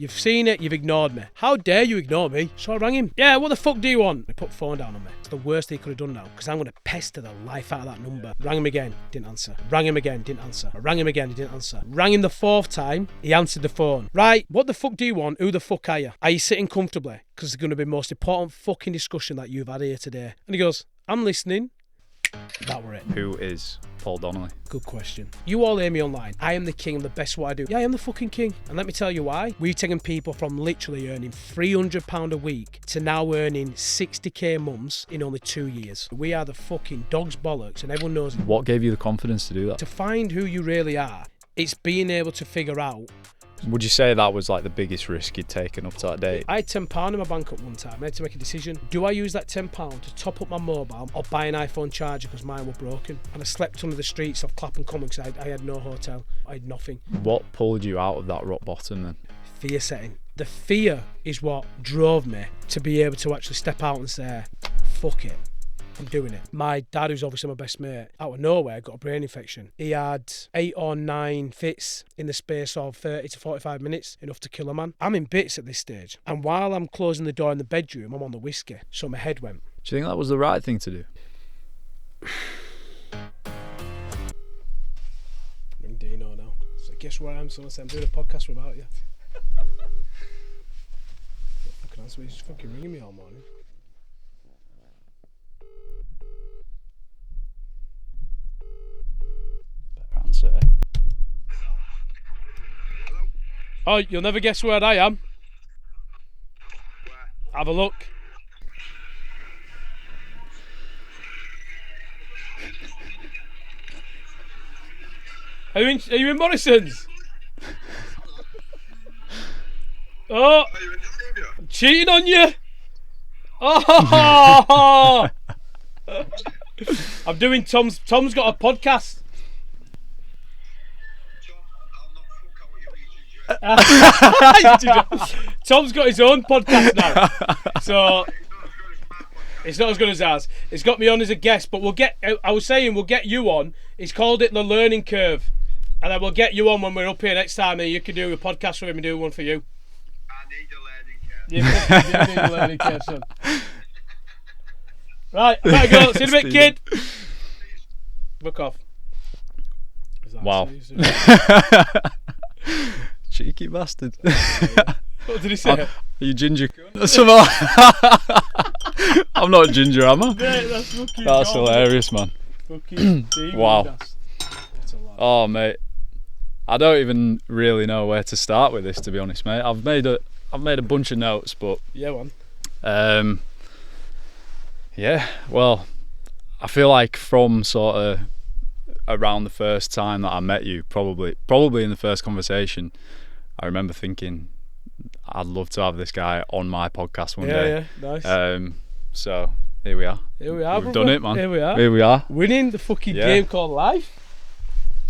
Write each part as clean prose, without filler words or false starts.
You've seen it, you've ignored me. How dare you ignore me? So I rang him. Yeah, what the fuck do you want? He put the phone down on me. It's the worst he could have done now, because I'm going to pester the life out of that number. Rang him again, didn't answer. Rang him again, didn't answer. I rang him again, he didn't answer. Rang him the 4th time, he answered the phone. Right, what the fuck do you want? Who the fuck are you? Are you sitting comfortably? Because it's going to be the most important fucking discussion that you've had here today. And he goes, I'm listening. That were it. Who is Paul Donnelly? Good question. You all hear me online. I am the king, I'm the best at what I do. Yeah, I am the fucking king. And let me tell you why. We've taken people from literally earning £300 a week to now earning 60k months in only 2 years. We are the fucking dog's bollocks, and everyone knows it. What gave you the confidence to do that? To find who you really are, it's being able to figure out. Would you say that was like the biggest risk you'd taken up to that date? I had £10 in my bank at one time. I had to make a decision. Do I use that £10 to top up my mobile or buy an iPhone charger because mine were broken? And I slept under the streets of Clapham Common because I had no hotel. I had nothing. What pulled you out of that rock bottom then? Fear setting. The fear is what drove me to be able to actually step out and say, fuck it. I'm doing it. My dad, who's obviously my best mate, out of nowhere got a brain infection. He had 8 or 9 fits in the space of 30 to 45 minutes, enough to kill a man. I'm in bits at this stage. And while I'm closing the door in the bedroom, I'm on the whiskey. So my head went. Do you think that was the right thing to do? Ring Dino now. So guess where I am? Someone said I'm doing a podcast without you. Fucking answer me. He's fucking ringing me all morning. Answer. Oh, you'll never guess where I am. Where? Have a look. Are you in Morrison's? Oh, Are you in the studio? I'm cheating on you. Oh, I'm doing Tom's got a podcast. John, I'll not fuck out what you eat, Tom's got his own podcast now, so it's not as good as ours. It's got me on as a guest, but I was saying we'll get you on. He's called it the learning curve, and then we'll get you on when we're up here next time, and you can do a podcast with him and do one for you. I need a learning curve. You need a learning curve, son. Right, I better go. See you in a bit, kid. Book off. Wow. Cheeky bastard. What did he say? Are you ginger? I'm not ginger, am I? Mate, that's fucking That's gone. hilarious, man. Fucking Dean Wow. Windass. What a lad. Oh, mate. I don't even really know where to start with this, to be honest, mate. I've made a bunch of notes, but Yeah, one. yeah, well, I feel like from sort of around the first time that I met you, probably in the first conversation, I remember thinking I'd love to have this guy on my podcast one day. Yeah, nice. So here we are. Here we are, We've brother. done it, man. Here we are. are. Winning the fucking Yeah. game called life.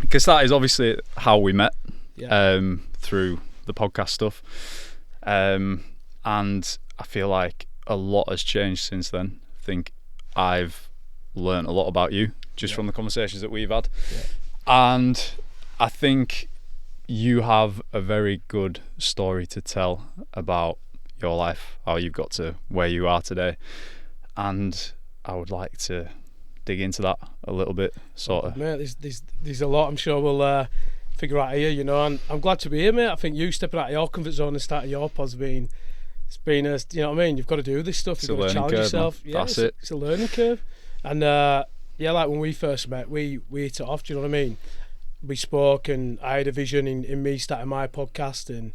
Because that is obviously how we met, Yeah. through the podcast stuff. And I feel like a lot has changed since then. I think I've learned a lot about you just from the conversations that we've had. Yeah. And I think you have a very good story to tell about your life, how you've got to where you are today. And I would like to dig into that a little bit, sort of. Mate, there's a lot I'm sure we'll figure out here, you know, and I'm glad to be here, mate. I think you stepping out of your comfort zone and starting your pod's been a, you know what I mean, you've got to do this stuff, you've got to challenge yourself. Man. Yeah, That's it. It's a learning curve. And yeah, like when we first met, we hit it off, do you know what I mean? We spoke, and I had a vision in me starting my podcast and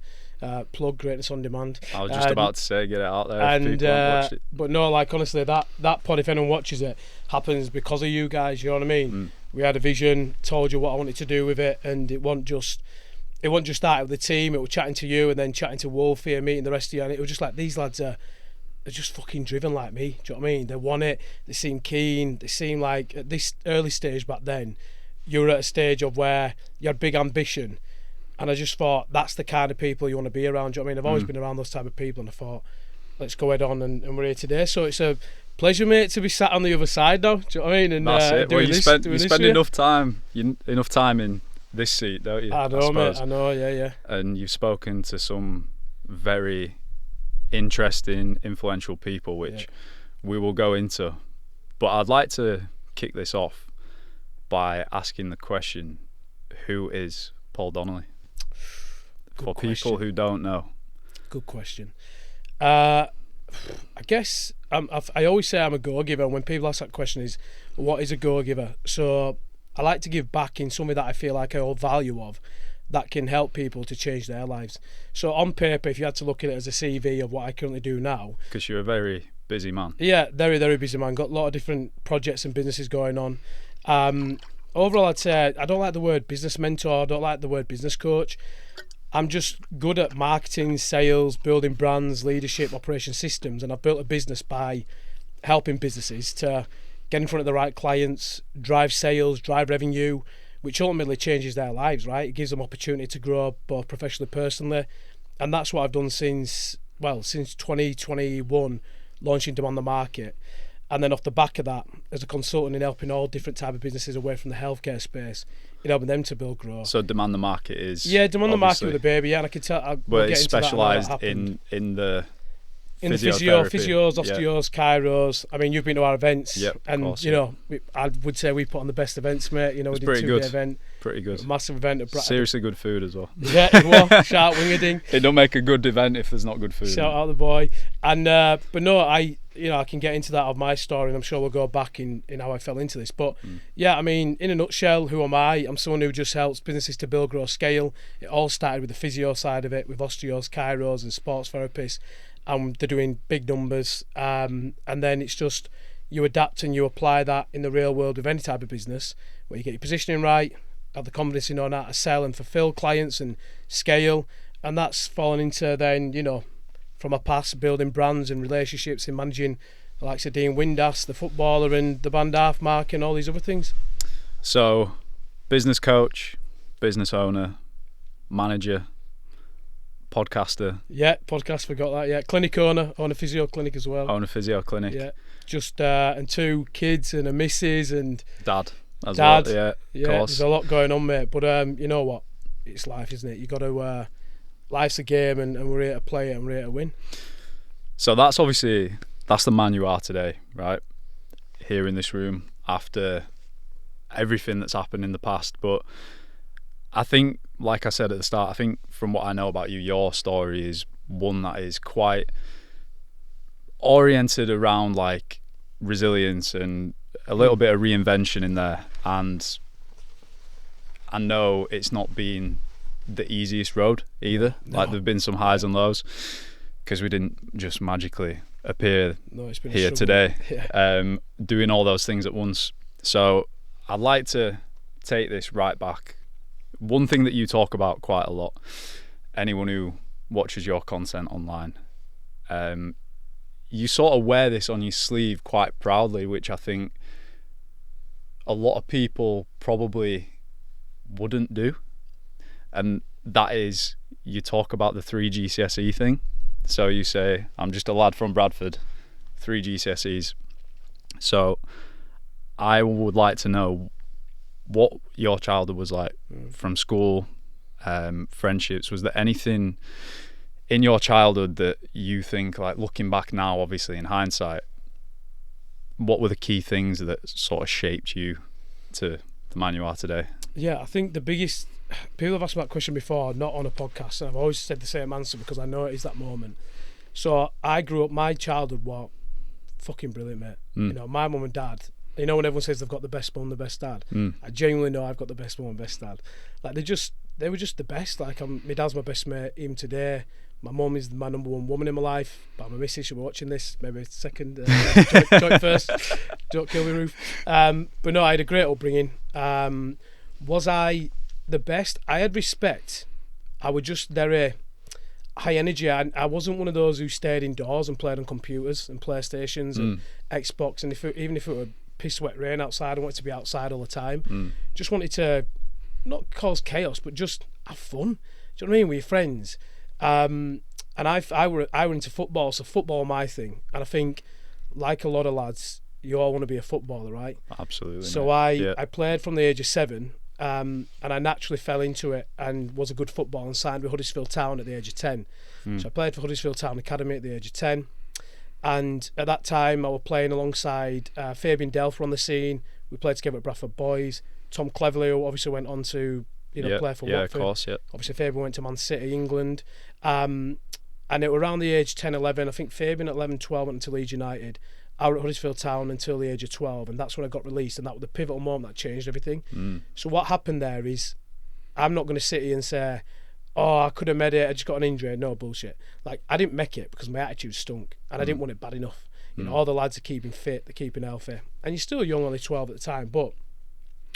plug Greatness on Demand. I was just about to say, get it out there. And if people haven't watched it. but no, like honestly, that pod, if anyone watches it, happens because of you guys. You know what I mean? We had a vision, told you what I wanted to do with it, and it wasn't just starting with the team. It was chatting to you and then chatting to Wolfie and meeting the rest of you, and it was just like these lads are just fucking driven like me. Do you know what I mean? They want it. They seem keen. They seem like at this early stage back then, you were at a stage of where you had big ambition. And I just thought that's the kind of people you want to be around. Do you know what I mean? I've always been around those type of people, and I thought, let's go head on, and we're here today. So it's a pleasure, mate, to be sat on the other side now. Do you know what I mean? And that's it. Well, you spend here. enough time in this seat, don't you? I know, mate. I know. Yeah. And you've spoken to some very interesting, influential people, which we will go into. But I'd like to kick this off by asking the question, who is Paul Donnelly? For people who don't know. Good question. I guess I always say I'm a go-giver, and when people ask that question is, what is a go-giver? So I like to give back in something that I feel like I hold value of, that can help people to change their lives. So on paper, if you had to look at it as a CV of what I currently do now. Because you're a very busy man. Yeah, very, very busy man. Got a lot of different projects and businesses going on. Overall, I'd say I don't like the word business mentor. I don't like the word business coach. I'm just good at marketing, sales, building brands, leadership, operation systems, and I've built a business by helping businesses to get in front of the right clients, drive sales, drive revenue, which ultimately changes their lives, right? It gives them opportunity to grow both professionally, personally, and that's what I've done since 2021, launching Demand the Market. And then off the back of that, as a consultant in helping all different type of businesses away from the healthcare space, in helping them to build, grow. So Demand the Market is Demand the Market with a baby, and I can tell. But it's specialised in the physios, osteos, chiros. I mean, you've been to our events, and course, you know, I would say we put on the best events, mate. You know, we did a 2-day event. Pretty good. A massive event at Bradford. Seriously good food as well. Yeah, it was. Shout out Wingerding. It don't make a good event if there's not good food. Shout out the boy. And but no, I can get into that of my story, and I'm sure we'll go back in how I fell into this. But yeah, I mean, in a nutshell, who am I? I'm someone who just helps businesses to build, grow, scale. It all started with the physio side of it, with osteos, chiros, and sports therapists. And they're doing big numbers. And then it's just you adapt and you apply that in the real world with any type of business, where you get your positioning right, have the confidence in how to sell and fulfill clients and scale. And that's fallen into then, from my past, building brands and relationships and managing the likes of Dean Windass, the footballer, and the band half mark and all these other things. So, business coach, business owner, manager, podcaster. Yeah, podcast, forgot that. Yeah, clinic owner, own a physio clinic as well. Own a physio clinic. Yeah, just and 2 kids and a missus and dad. Well. Yeah, there's a lot going on, mate. But you know what? It's life, isn't it? You got to. Life's a game, and we're here to play it, and we're here to win. So that's the man you are today, right? Here in this room after everything that's happened in the past. But I think, like I said at the start, I think from what I know about you, your story is one that is quite oriented around like resilience and a little bit of reinvention in there. And I know it's not been the easiest road either. No. Like there've been some highs and lows, because we didn't just magically appear here today, doing all those things at once. So I'd like to take this right back. One thing that you talk about quite a lot, anyone who watches your content online, you sort of wear this on your sleeve quite proudly, which I think a lot of people probably wouldn't do. And that is, you talk about the 3 GCSE thing. So you say, I'm just a lad from Bradford, 3 GCSEs. So I would like to know what your childhood was like from school, friendships. Was there anything in your childhood that you think, like looking back now, obviously in hindsight, what were the key things that sort of shaped you to the man you are today? Yeah, I think the biggest... People have asked me that question before, not on a podcast, and I've always said the same answer because I know it is that moment. So I grew up, my childhood was fucking brilliant, mate. My mum and dad, when everyone says they've got the best mum, the best dad, I genuinely know I've got the best mum and best dad. Like they were just the best. Like my dad's my best mate even today. My mum is my number one woman in my life, but my missus, she'll be watching this, maybe second, joint first. Don't kill me, Ruth. But no, I had a great upbringing. Was I the best? I had respect. I was just very high energy. I wasn't one of those who stayed indoors and played on computers and PlayStations and Xbox. And even if it were piss wet rain outside, I wanted to be outside all the time. Just wanted to not cause chaos, but just have fun. Do you know what I mean? With your friends. And I were into football, so football my thing. And I think, like a lot of lads, you all want to be a footballer, right? Absolutely. So I played from the age of 7. and I naturally fell into it and was a good footballer and signed with Huddersfield Town at the age of 10. So I played for Huddersfield Town Academy at the age of 10, and at that time I was playing alongside Fabian Delph on the scene. We played together at Bradford Boys. Tom Cleverley, who obviously went on to play for Watford. Yeah, of course, yeah. Obviously Fabian went to Man City, England. And it was around the age 10, 11. I think Fabian at 11, 12 went to Leeds United. I was at Huddersfield Town until the age of 12, and that's when I got released, and that was the pivotal moment that changed everything. So what happened there is, I'm not going to sit here and say, oh, I could have made it, I just got an injury. No bullshit. Like, I didn't make it because my attitude stunk, and I didn't want it bad enough. You know, all the lads are keeping fit, they're keeping healthy, and you're still young, only 12 at the time. But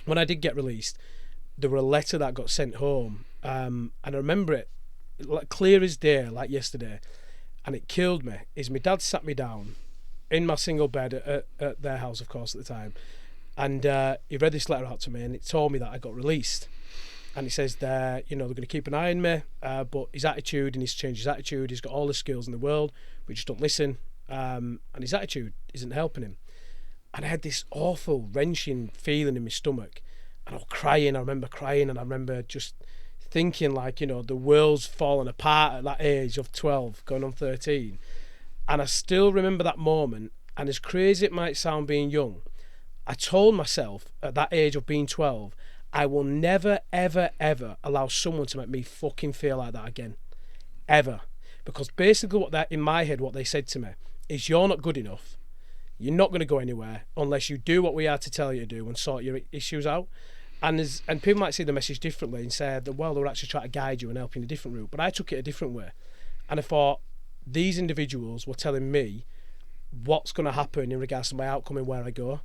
when I did get released, there were a letter that got sent home, and I remember it like clear as day, like yesterday, and it killed me. Is my dad sat me down in my single bed at their house, of course, at the time, and he read this letter out to me, and it told me that I got released. And he says they're going to keep an eye on me, but his attitude, he needs to change his attitude. He's got all the skills in the world, but just don't listen, and his attitude isn't helping him. And I had this awful wrenching feeling in my stomach, and I was crying. I remember crying, and I remember just thinking like, the world's falling apart at that age of 12 going on 13. And I still remember that moment, and as crazy it might sound being young, I told myself at that age of being 12, I will never, ever, ever allow someone to make me fucking feel like that again. Ever. Because basically in my head, what they said to me is, you're not good enough. You're not going to go anywhere unless you do what we are to tell you to do and sort your issues out. And people might see the message differently and say that, well, they're actually trying to guide you and help you in a different route. But I took it a different way. And I thought, these individuals were telling me what's going to happen in regards to my outcome and where I go.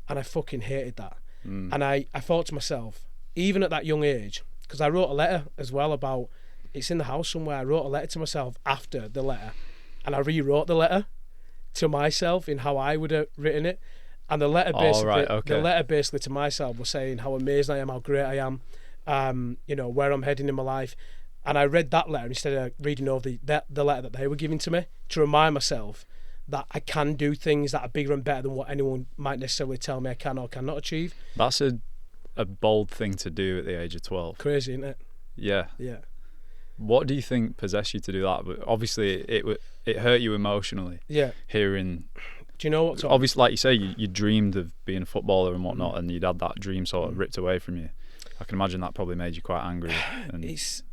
And I fucking hated that. And I thought to myself, even at that young age, because I wrote a letter as well about, it's in the house somewhere, I wrote a letter to myself after the letter, and I rewrote the letter to myself in how I would have written it. And the letter basically to myself was saying how amazing I am, how great I am, where I'm heading in my life. And I read that letter instead of reading over the letter that they were giving to me, to remind myself that I can do things that are bigger and better than what anyone might necessarily tell me I can or cannot achieve. That's a bold thing to do at the age of 12. Crazy, isn't it? Yeah. Yeah. What do you think possessed you to do that? But obviously, it hurt you emotionally. Yeah. Hearing. Do you know what? Obviously, like you say, you dreamed of being a footballer and whatnot, and you'd had that dream sort of ripped away from you. I can imagine that probably made you quite angry. And It's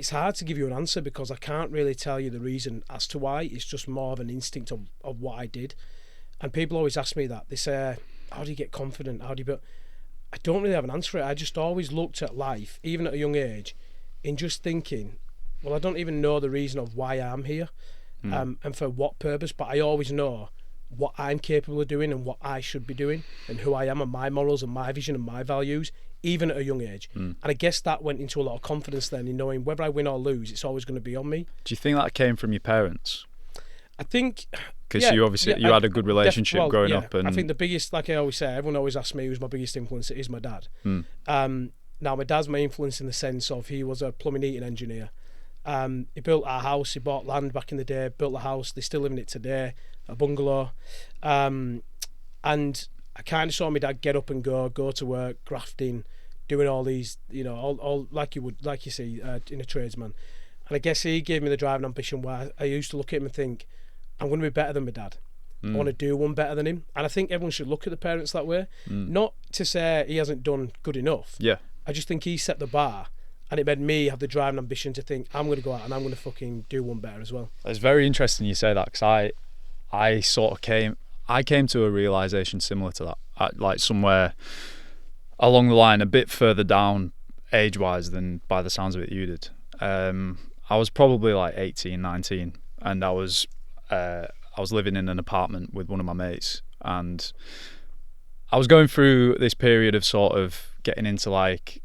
hard to give you an answer because I can't really tell you the reason as to why. It's just more of an instinct of what I did. And people always ask me that. They say, how do you get confident? But I don't really have an answer for it. I just always looked at life, even at a young age, in just thinking, well, I don't even know the reason of why I'm here and for what purpose, but I always know what I'm capable of doing and what I should be doing and who I am and my morals and my vision and my values, even at a young age. And I guess that went into a lot of confidence then in knowing whether I win or lose, it's always going to be on me. Do you think that came from your parents? I think... Because you had a good relationship growing up. And I think the biggest, like I always say, everyone always asks me who's my biggest influence. It is my dad. Now, my dad's my influence in the sense of he was a plumbing heating engineer. He built our house, he bought land back in the day, built the house, they still live in it today, a bungalow. And I kind of saw my dad get up and go to work, grafting, doing all these, all like you see in a tradesman. And I guess he gave me the drive and ambition where I used to look at him and think, I'm going to be better than my dad. I want to do one better than him. And I think everyone should look at the parents that way. Not to say he hasn't done good enough. Yeah. I just think he set the bar, and it made me have the drive and ambition to think, I'm going to go out and I'm going to fucking do one better as well. It's very interesting you say that, because I sort of came to a realisation similar to that, like somewhere along the line, a bit further down age-wise than by the sounds of it you did. I was probably like 18, 19, and I was living in an apartment with one of my mates, and I was going through this period of sort of getting into like,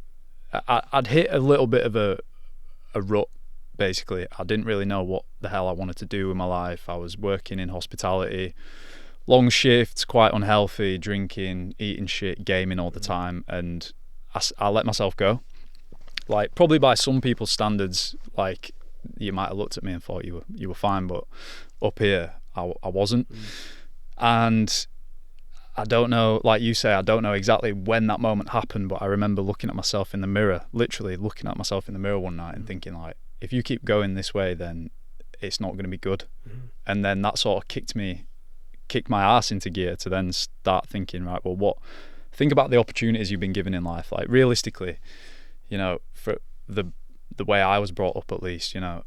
I'd hit a little bit of a rut, basically. I didn't really know what the hell I wanted to do with my life. I was working in hospitality, long shifts, quite unhealthy, drinking, eating shit, gaming all the time, and I let myself go. Like, probably by some people's standards, like, you might have looked at me and thought you were fine, but up here I wasn't. And I don't know, like you say, I don't know exactly when that moment happened, but I remember looking at myself in the mirror, literally looking at myself in the mirror one night and thinking, like, if you keep going this way, then it's not going to be good. And then that sort of kicked my ass into gear to then start thinking, right, well, think about the opportunities you've been given in life. Like, realistically, you know, for the way I was brought up, at least, you know,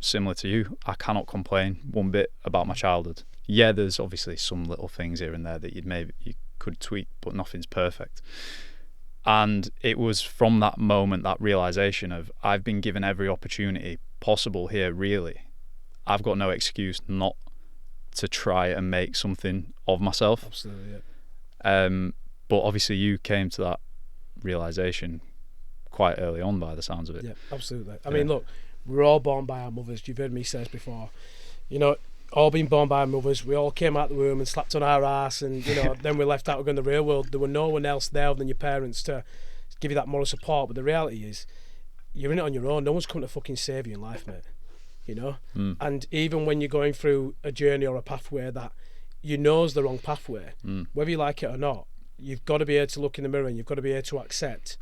similar to you, I cannot complain one bit about my childhood. Yeah, there's obviously some little things here and there that you could tweak, but nothing's perfect. And it was from that moment, that realization of, I've been given every opportunity possible here, really. I've got no excuse not to try and make something of myself. Absolutely, yeah. But obviously you came to that realization quite early on by the sounds of it. Yeah, absolutely. I mean, look, we're all born by our mothers. You've heard me say this before. You know, all been born by our mothers. We all came out the womb and slapped on our ass, and, you know, then we're left out in the real world. There were no one else there than your parents to give you that moral support. But the reality is, you're in it on your own. No one's coming to fucking save you in life, mate. You know? And even when you're going through a journey or a pathway that you know is the wrong pathway, whether you like it or not, you've got to be able to look in the mirror and you've got to be able to accept,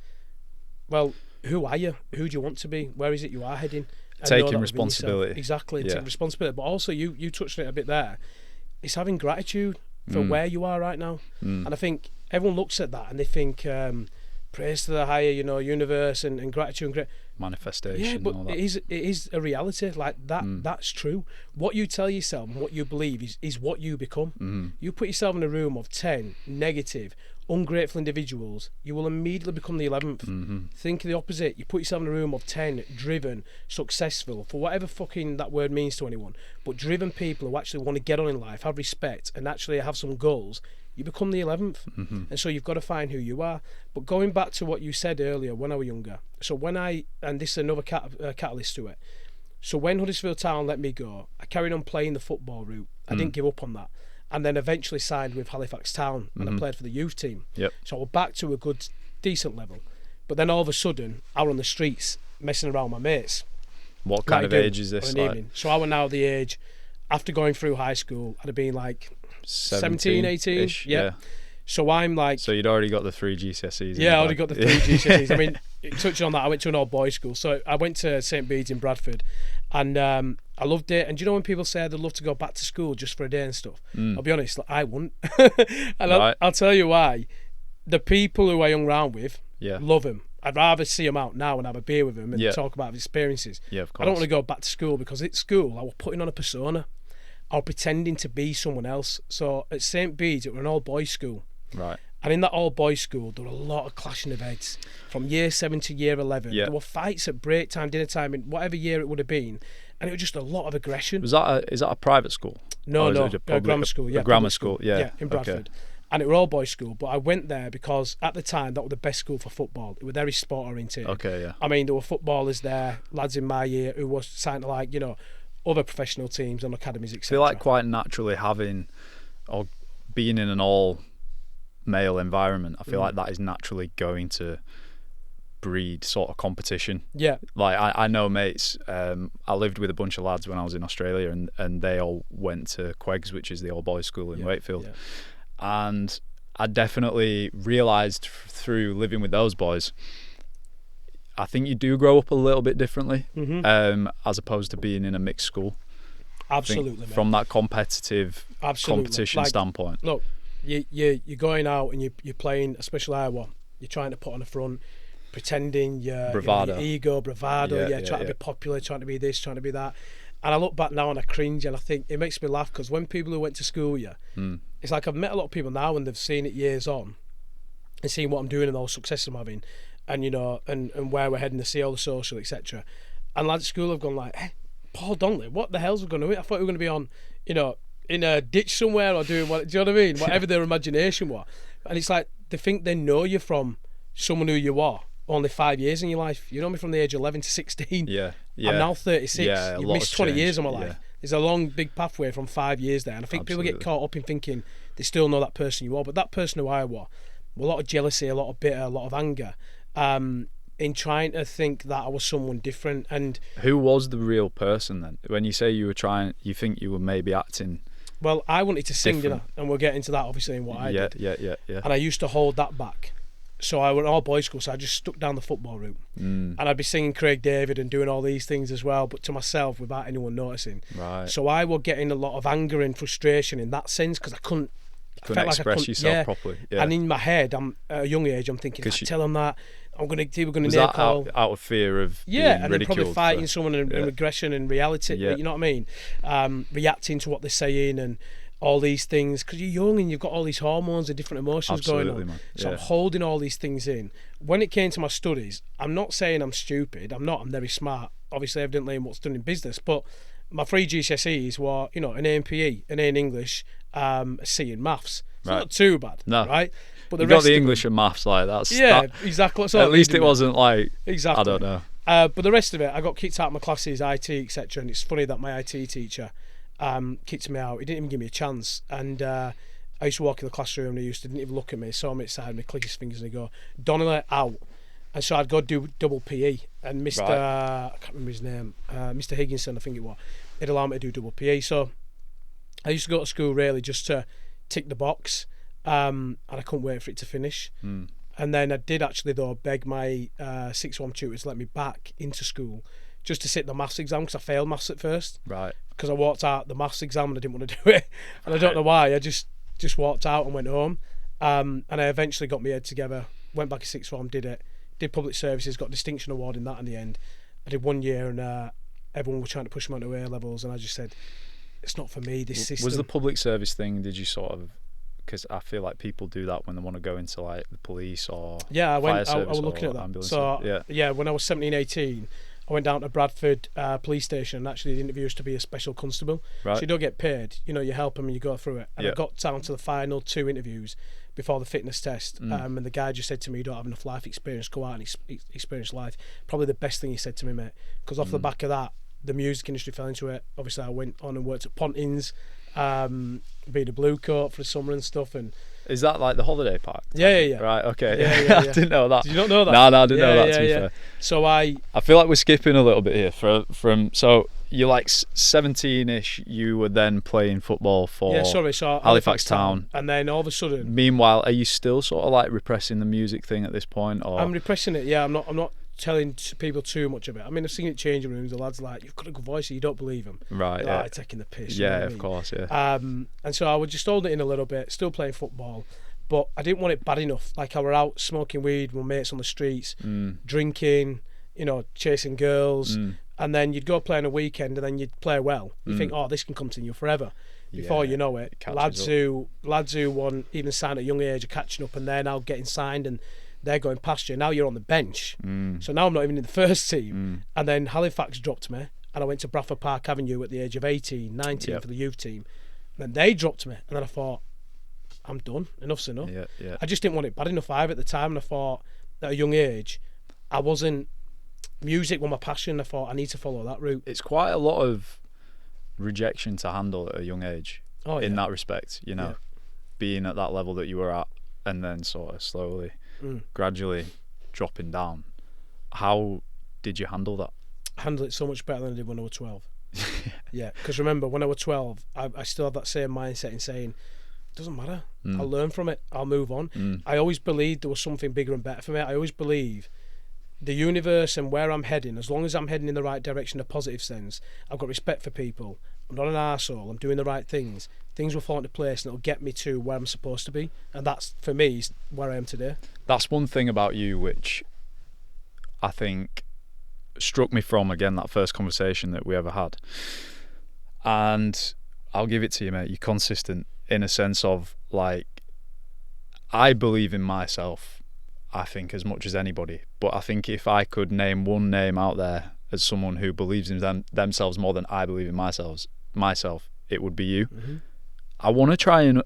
well, who are you? Who do you want to be? Where is it you are heading? And taking responsibility. Exactly, taking responsibility. But also, you touched on it a bit there. It's having gratitude for where you are right now. And I think everyone looks at that and they think, praise to the higher, you know, universe and gratitude and manifestation. Yeah, but and all that. it is a reality. Like that. That's true. What you tell yourself and what you believe is what you become. You put yourself in a room of 10 negative, ungrateful individuals, you will immediately become the 11th. Think of the opposite. You put yourself in a room of 10 driven, successful, for whatever fucking that word means to anyone, but driven people who actually want to get on in life, have respect, and actually have some goals. You become the 11th. And so you've got to find who you are. But going back to what you said earlier, when I was younger, so and this is another catalyst to it, so when Huddersfield Town let me go, I carried on playing the football route. I didn't give up on that, and then eventually signed with Halifax Town, and I played for the youth team. So I was back to a good, decent level. But then all of a sudden, I was on the streets messing around with my mates. What kind of age is this? Like? So I was now the age, after going through high school, I'd have been like 17, 18. Yeah. So I'm like... So you'd already got the 3 GCSEs. Yeah, I already got the 3 GCSEs. I mean, touching on that, I went to an all-boys school. So I went to St Bede's in Bradford, and I loved it. And do you know when people say they'd love to go back to school just for a day and stuff? I'll be honest, like, I wouldn't. And I'll tell you why. The people who I hung around with, love them. I'd rather see them out now and have a beer with them and talk about experiences. Yeah, of course. I don't want to go back to school, because at school I was putting on a persona. I was pretending to be someone else. So at St Bede's, it was an all-boys school. Right. And in that all-boys school, there were a lot of clashing of heads. From year 7 to year 11. There were fights at break time, dinner time, in whatever year it would have been. And it was just a lot of aggression. Is that a private school? No, a grammar school. Yeah, a grammar school, yeah. In Bradford. Okay. And it was all-boys school. But I went there because at the time, that was the best school for football. It was very sport-oriented. Okay, yeah. I mean, there were footballers there, lads in my year, who were signed to, like, you know, other professional teams and academies, etc. I feel like quite naturally having, or being in an all-male environment, I feel like that is naturally going to breed sort of competition. Yeah. Like, I know mates, I lived with a bunch of lads when I was in Australia, and they all went to Quegs, which is the all-boys school in Wakefield. Yeah. And I definitely realised through living with those boys, I think you do grow up a little bit differently, as opposed to being in a mixed school. Absolutely, from that competitive competition standpoint. Look, you're going out and you're playing, especially Iowa. You're trying to put on a front, pretending your ego, bravado. Trying to be popular, trying to be this, trying to be that. And I look back now and I cringe, and I think it makes me laugh, because when people who went to school, it's like I've met a lot of people now and they've seen it years on, and seen what I'm doing and all the success I'm having. And, you know, and where we're heading to see all the social, etc. And lads at school have gone like, hey, Paul Donnelly, what the hell's we going to do? I thought we were going to be on, you know, in a ditch somewhere or doing what, do you know what I mean? Whatever their imagination was. And it's like, they think they know you from someone who you are only 5 years in your life. You know me from the age of 11 to 16. Yeah. I'm now 36. You've missed 20 years of my life. There's a long, big pathway from 5 years there. And I think people get caught up in thinking they still know that person you are. But that person who I was, a lot of jealousy, a lot of bitter, a lot of anger. In trying to think that I was someone different. And who was the real person then? When you say you were trying, you think you were maybe acting Well, I wanted to sing, didn't Different. I? And we'll get into that obviously in what I Yeah, did. yeah. And I used to hold that back. So I went all boys school, so I just stuck down the football route. And I'd be singing Craig David and doing all these things as well, but to myself without anyone noticing. Right. So I was getting a lot of anger and frustration in that sense because I couldn't. Couldn't express yourself properly. Yeah. And in my head, I'm at a young age, I'm thinking, if I tell them that, we're going to Was name that call. out of fear of being and then ridiculed? probably fighting someone and aggression and reality. You know what I mean? Reacting to what they're saying and all these things because you're young and you've got all these hormones and different emotions going on. Man. So I'm holding all these things in. When it came to my studies, I'm not saying I'm stupid. I'm not. I'm very smart. Obviously, evidently in what's done in business, but my 3 GCSEs were, an A in PE, an A in English, a C in maths. It's not too bad, right? But you got the English and maths like that's exactly. That's at least it wasn't like exactly. I don't know. But the rest of it, I got kicked out of my classes, IT, etc. And it's funny that my IT teacher kicked me out. He didn't even give me a chance. And I used to walk in the classroom and he didn't even look at me, saw me outside me, click his fingers and he'd go, Donnelly, out. And so I'd go do double PE. And Mr. I can't remember his name, Mr. Higginson, I think it was, he'd allow me to do double PE. So I used to go to school really just to tick the box. And I couldn't wait for it to finish. And then I did actually though beg my sixth form tutor to let me back into school just to sit the maths exam because I failed maths at first. Right. Because I walked out the maths exam and I didn't want to do it, and I don't know why. I just walked out and went home. And I eventually got my head together, went back in sixth form, did it, did public services, got a distinction award in that in the end. I did 1 year and everyone was trying to push me onto A levels, and I just said, it's not for me. This system. Was the public service thing? Did you sort of? Because I feel like people do that when they want to go into like the police or I was service looking or at that. So when I was 17, 18, I went down to Bradford police station and actually the interview was to be a special constable. Right. So you don't get paid, you help them and you go through it. And I got down to the final 2 interviews before the fitness test, and the guy just said to me, you don't have enough life experience, go out and experience life. Probably the best thing he said to me, mate, because off the back of that, the music industry fell into it. Obviously I went on and worked at Pontins, being a blue coat for the summer and stuff. And is that like the holiday park? Yeah. Right, okay. Yeah. I didn't know that. Did you not know that? No, I didn't know that, to be fair. So I feel like we're skipping a little bit here from so you're like 17ish, you were then playing football for so Halifax Town. And then all of a sudden, meanwhile, are you still sort of like repressing the music thing at this point? Or I'm repressing it, I'm not telling people too much of it. I mean, I've seen it changing rooms. The lads are like, you've got a good voice, you don't believe them. Right, like, taking the piss. Yeah, of course, yeah. And so I would just hold it in a little bit, still playing football, but I didn't want it bad enough. Like I were out smoking weed with mates on the streets, drinking, chasing girls, and then you'd go play on a weekend and then you'd play well. You think, this can continue forever. Before you know it, lads who won, even signed at a young age, are catching up and they're now getting signed and they're going past you. Now you're on the bench. So now I'm not even in the first team. And then Halifax dropped me and I went to Bradford Park Avenue at the age of 18, 19 for the youth team. And then they dropped me. And then I thought, I'm done. Enough's enough. Yeah. I just didn't want it bad enough either at the time. And I thought, at a young age, music was my passion. I thought, I need to follow that route. It's quite a lot of rejection to handle at a young age in that respect, being at that level that you were at and then sort of slowly gradually dropping down. How did you handle that? I handled it so much better than I did when I was 12. Because remember, when I was 12, I still had that same mindset in saying, it doesn't matter, I'll learn from it, I'll move on. I always believed there was something bigger and better for me. I always believe the universe and where I'm heading, as long as I'm heading in the right direction, a positive sense, I've got respect for people, I'm not an arsehole, I'm doing the right things will fall into place and it'll get me to where I'm supposed to be. And that's, for me, where I am today. That's one thing about you which I think struck me from, again, that first conversation that we ever had. And I'll give it to you, mate, you're consistent in a sense of, like, I believe in myself, I think, as much as anybody. But I think if I could name one name out there as someone who believes in themselves more than I believe in myself, it would be you. I want to try and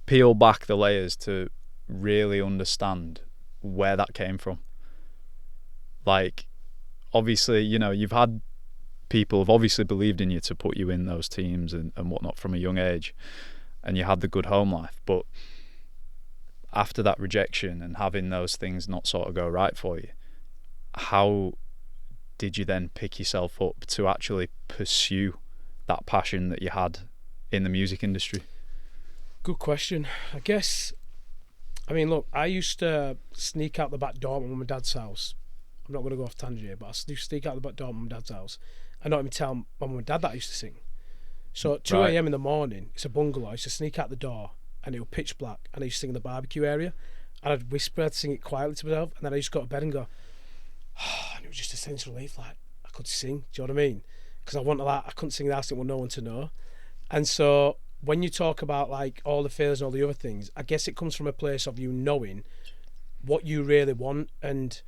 peel back the layers to really understand where that came from. Like, obviously, you've had people have obviously believed in you to put you in those teams and whatnot from a young age, and you had the good home life. But after that rejection and having those things not sort of go right for you, how did you then pick yourself up to actually pursue that passion that you had in the music industry? Good question. I guess, I mean, look, I used to sneak out the back door at my mum and dad's house. I'm not going to go off tangent here, but I used to sneak out the back door at my mum and dad's house and not even tell my mum and dad that I used to sing. So at 2 a.m. in the morning, it's a bungalow, I used to sneak out the door and it was pitch black and I used to sing in the barbecue area and I'd whisper, I'd sing it quietly to myself, and then I used to go to bed and go, and it was just a sense of relief, like I could sing, do you know what I mean? Because I wanted that, I couldn't sing the house, I didn't want no one to know. And so when you talk about like all the failures and all the other things, I guess it comes from a place of you knowing what you really want and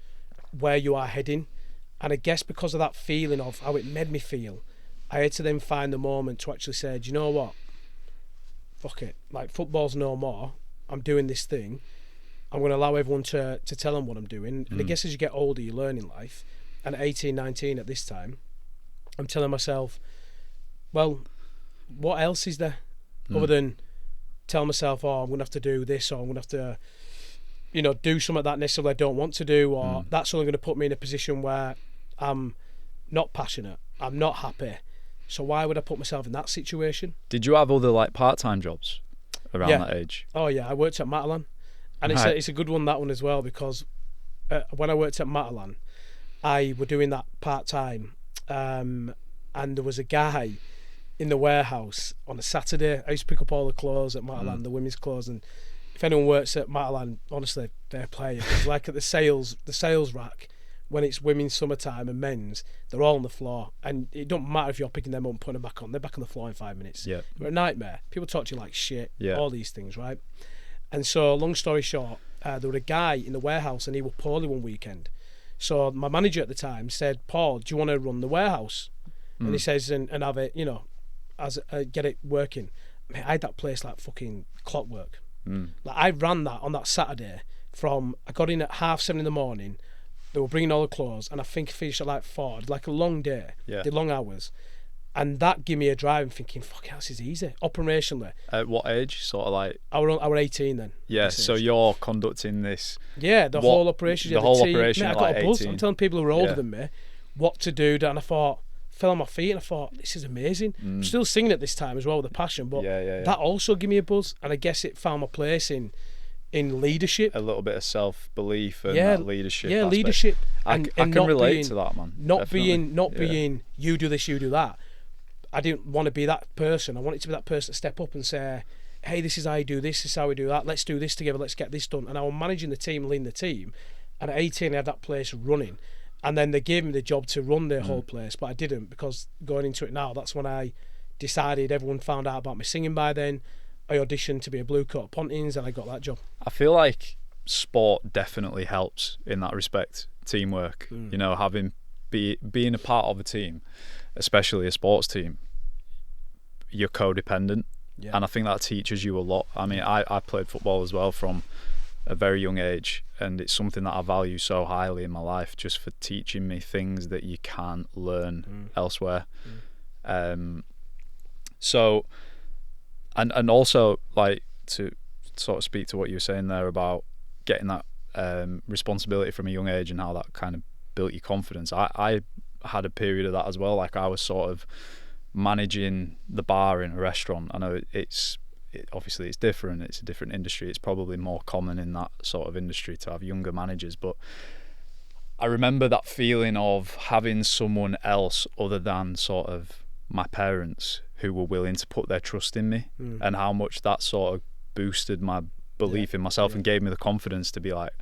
where you are heading. And I guess because of that feeling of how it made me feel, I had to then find the moment to actually say, do you know what? Fuck it. Like, football's no more. I'm doing this thing. I'm going to allow everyone to tell them what I'm doing. And I guess as you get older, you learn in life. And at 18, 19 at this time, I'm telling myself, well, what else is there other than tell myself, oh, I'm going to have to do this, or I'm going to have to, you know, do something that necessarily I don't want to do, or that's only going to put me in a position where I'm not passionate, I'm not happy. So why would I put myself in that situation? Did you have other like part-time jobs around that age? Oh yeah, I worked at Matalan, and it's a good one, that one as well, because when I worked at Matalan, I were doing that part-time, and there was a guy in the warehouse on a Saturday. I used to pick up all the clothes at Matalan, the women's clothes, and if anyone works at Matalan, honestly, fair play. It's like at the sales rack, when it's women's summertime and men's, they're all on the floor, and it don't matter if you're picking them up and putting them back on, they're back on the floor in 5 minutes. Yeah. They're a nightmare. People talk to you like shit, Yeah. all these things, right? And so, long story short, there was a guy in the warehouse and he was poorly one weekend. So my manager at the time said, Paul, do you want to run the warehouse? And he says, and have it, you know, as get it working. I mean, I had that place like fucking clockwork. Like, I ran that on that Saturday from, I got in at 7:30 in the morning. They were bringing all the clothes, and I think I finished at like 4. Like a long day, did long hours, and that gave me a drive. And thinking, fuck, this is easy operationally. At what age? Sort of like I were 18 then. Yeah, so you're conducting this. Yeah, the whole operation. The whole team. operation. Mate, I got like a buzz. 18. I'm telling people who are older than me what to do, and I thought, fell on my feet, and I thought, this is amazing. I'm still singing at this time as well with a passion, but that also gave me a buzz, and I guess it found my place in leadership. A little bit of self-belief and that leadership. Yeah, aspect. leadership. I can relate to that, man. Not Definitely. being you do this, you do that. I didn't want to be that person. I wanted to be that person to step up and say, hey, this is how you do this is how we do that. Let's do this together. Let's get this done. And I was managing the team, leading the team. And at 18, I had that place running. And then they gave me the job to run the whole place, but I didn't, because going into it now, that's when I decided. Everyone found out about my singing by then. I auditioned to be a blue coat at Pontins, and I got that job. I feel like sport definitely helps in that respect. Teamwork, you know, being a part of a team, especially a sports team, you're codependent, and I think that teaches you a lot. I mean, I played football as well from a very young age, and it's something that I value so highly in my life, just for teaching me things that you can't learn elsewhere. So, and also, like, to sort of speak to what you were saying there about getting that responsibility from a young age and how that kind of built your confidence. I had a period of that as well. Like, I was sort of managing the bar in a restaurant. I know obviously it's different, it's a different industry, it's probably more common in that sort of industry to have younger managers, but I remember that feeling of having someone else other than sort of my parents who were willing to put their trust in me, and how much that sort of boosted my belief in myself and gave me the confidence to be like,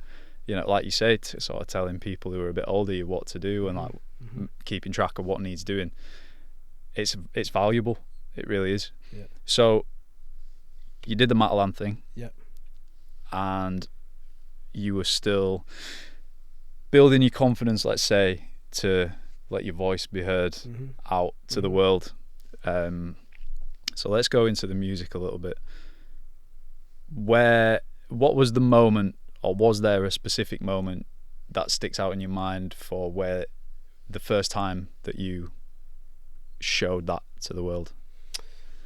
you know, like you say, to sort of telling people who are a bit older what to do and like keeping track of what needs doing. It's valuable, it really is. So you did the Matalan thing, and you were still building your confidence, let's say, to let your voice be heard out to the world. So let's go into the music a little bit. What was the moment, or was there a specific moment that sticks out in your mind for where the first time that you showed that to the world?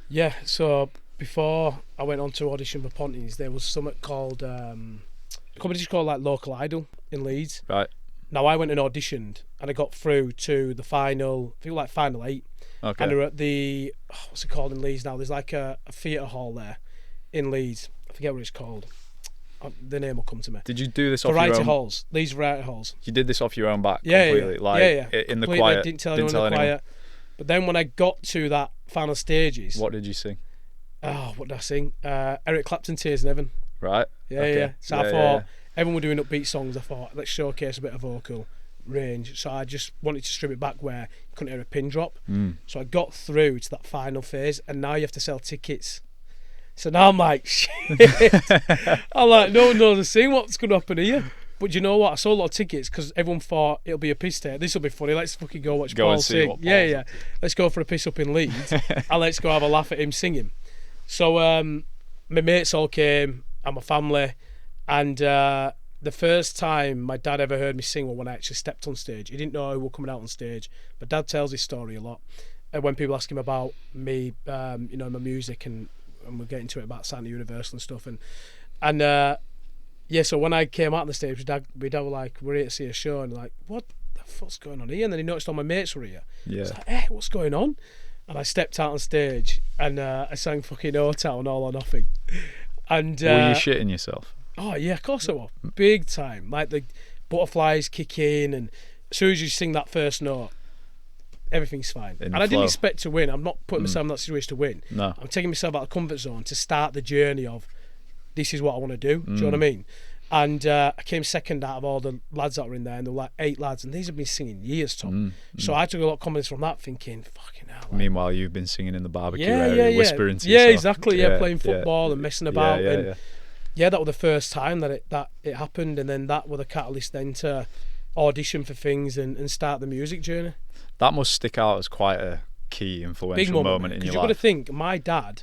Yeah, so before I went on to audition for Pontins, there was something called a competition called like Local Idol in Leeds. Right. Now I went and auditioned, and I got through to the final. I feel like final 8. Okay. And we're at the what's it called in Leeds now? There's like a theatre hall there in Leeds. I forget what it's called. The name will come to me. Did you do this off your Variety own? Halls. Leeds Variety Halls. You did this off your own back Yeah, completely? yeah. Like, yeah. in the Completely. quiet? Didn't tell anyone in the quiet. But then when I got to that final stages... What did you sing? Oh, what did I sing? Eric Clapton, Tears in Heaven. Right. Yeah, Okay. yeah. So I thought, everyone were doing upbeat songs, I thought, let's showcase a bit of vocal range. So I just wanted to strip it back where you couldn't hear a pin drop. So I got through to that final phase, and now you have to sell tickets. So now I'm like, shit. I'm like, no one knows a thing. What's going to happen here? But you know what? I sold a lot of tickets because everyone thought it'll be a piss take. This will be funny. Let's fucking go watch Paul and see sing. what Paul's Yeah, yeah. Let's go for a piss up in Leeds and let's go have a laugh at him singing. So my mates all came and my family, and the first time my dad ever heard me sing was when I actually stepped on stage. He didn't know who were coming out on stage. My dad tells his story a lot. And when people ask him about me, you know, my music, and we're getting to it about signing to Universal and stuff, and yeah, so when I came out on the stage, my dad were like, we're here to see a show, and like, what the fuck's going on here? And then he noticed all my mates were here. Yeah. I was like, hey, what's going on? And I stepped out on stage and I sang fucking O-Town, All or Nothing. And were you shitting yourself? oh yeah, of course I was, big time. Like the butterflies kick in, and as soon as you sing that first note, everything's fine. In And the I didn't flow. expect to win. I'm not putting myself in that situation to win. No. I'm taking myself out of the comfort zone to start the journey of this is what I want to do. Do you know what I mean? And I came second out of all the lads that were in there, and there were like 8 lads, and these have been singing years, Tom. So I took a lot of confidence from that, thinking, fucking hell. Like, Meanwhile, you've been singing in the barbecue yeah, area, yeah, whispering to yeah, yourself. exactly. Yeah, playing football and messing about, and yeah. yeah, that was the first time that it happened, and then that was the catalyst then to audition for things and start the music journey. That must stick out as quite a key, Big influential moment in because your you've got to life. think, my dad,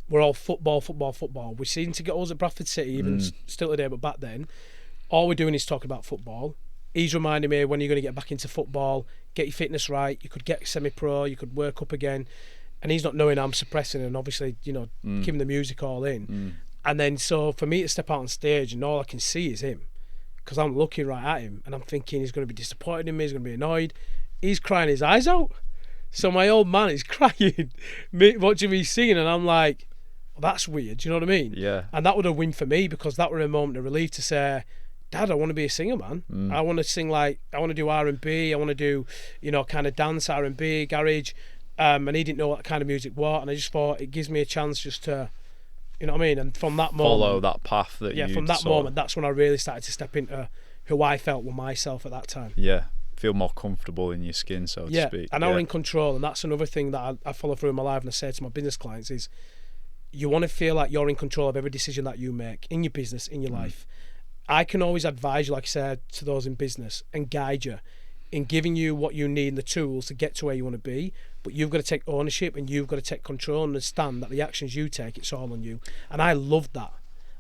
we're all football. We seem to get us at Bradford City, even still today, but back then, all we're doing is talking about football. He's reminding me, when you're going to get back into football, get your fitness right, you could get semi-pro, you could work up again, and he's not knowing I'm suppressing and obviously, you know, keeping the music all in. And then so for me to step out on stage and all I can see is him, because I'm looking right at him and I'm thinking he's going to be disappointed in me, he's going to be annoyed. He's crying his eyes out. So my old man is crying, watching me singing, and I'm like, well, that's weird, do you know what I mean? Yeah. And that would have win for me, because that were a moment of relief to say, Dad, I want to be a singer, man. I want to sing, like, I want to do R&B, I want to do, you know, kind of dance, R&B, garage, and he didn't know what kind of music was, and I just thought it gives me a chance just to, you know what I mean? And from that moment, Follow that path that you from that moment, that's when I really started to step into who I felt were myself at that time. Yeah. Feel more comfortable in your skin, so to speak. And now we're in control, and that's another thing that I follow through in my life, and I say to my business clients is, you want to feel like you're in control of every decision that you make in your business, in your life. I can always advise you, like I said, to those in business, and guide you in giving you what you need and the tools to get to where you want to be, but you've got to take ownership and you've got to take control and understand that the actions you take, it's all on you. And I love that.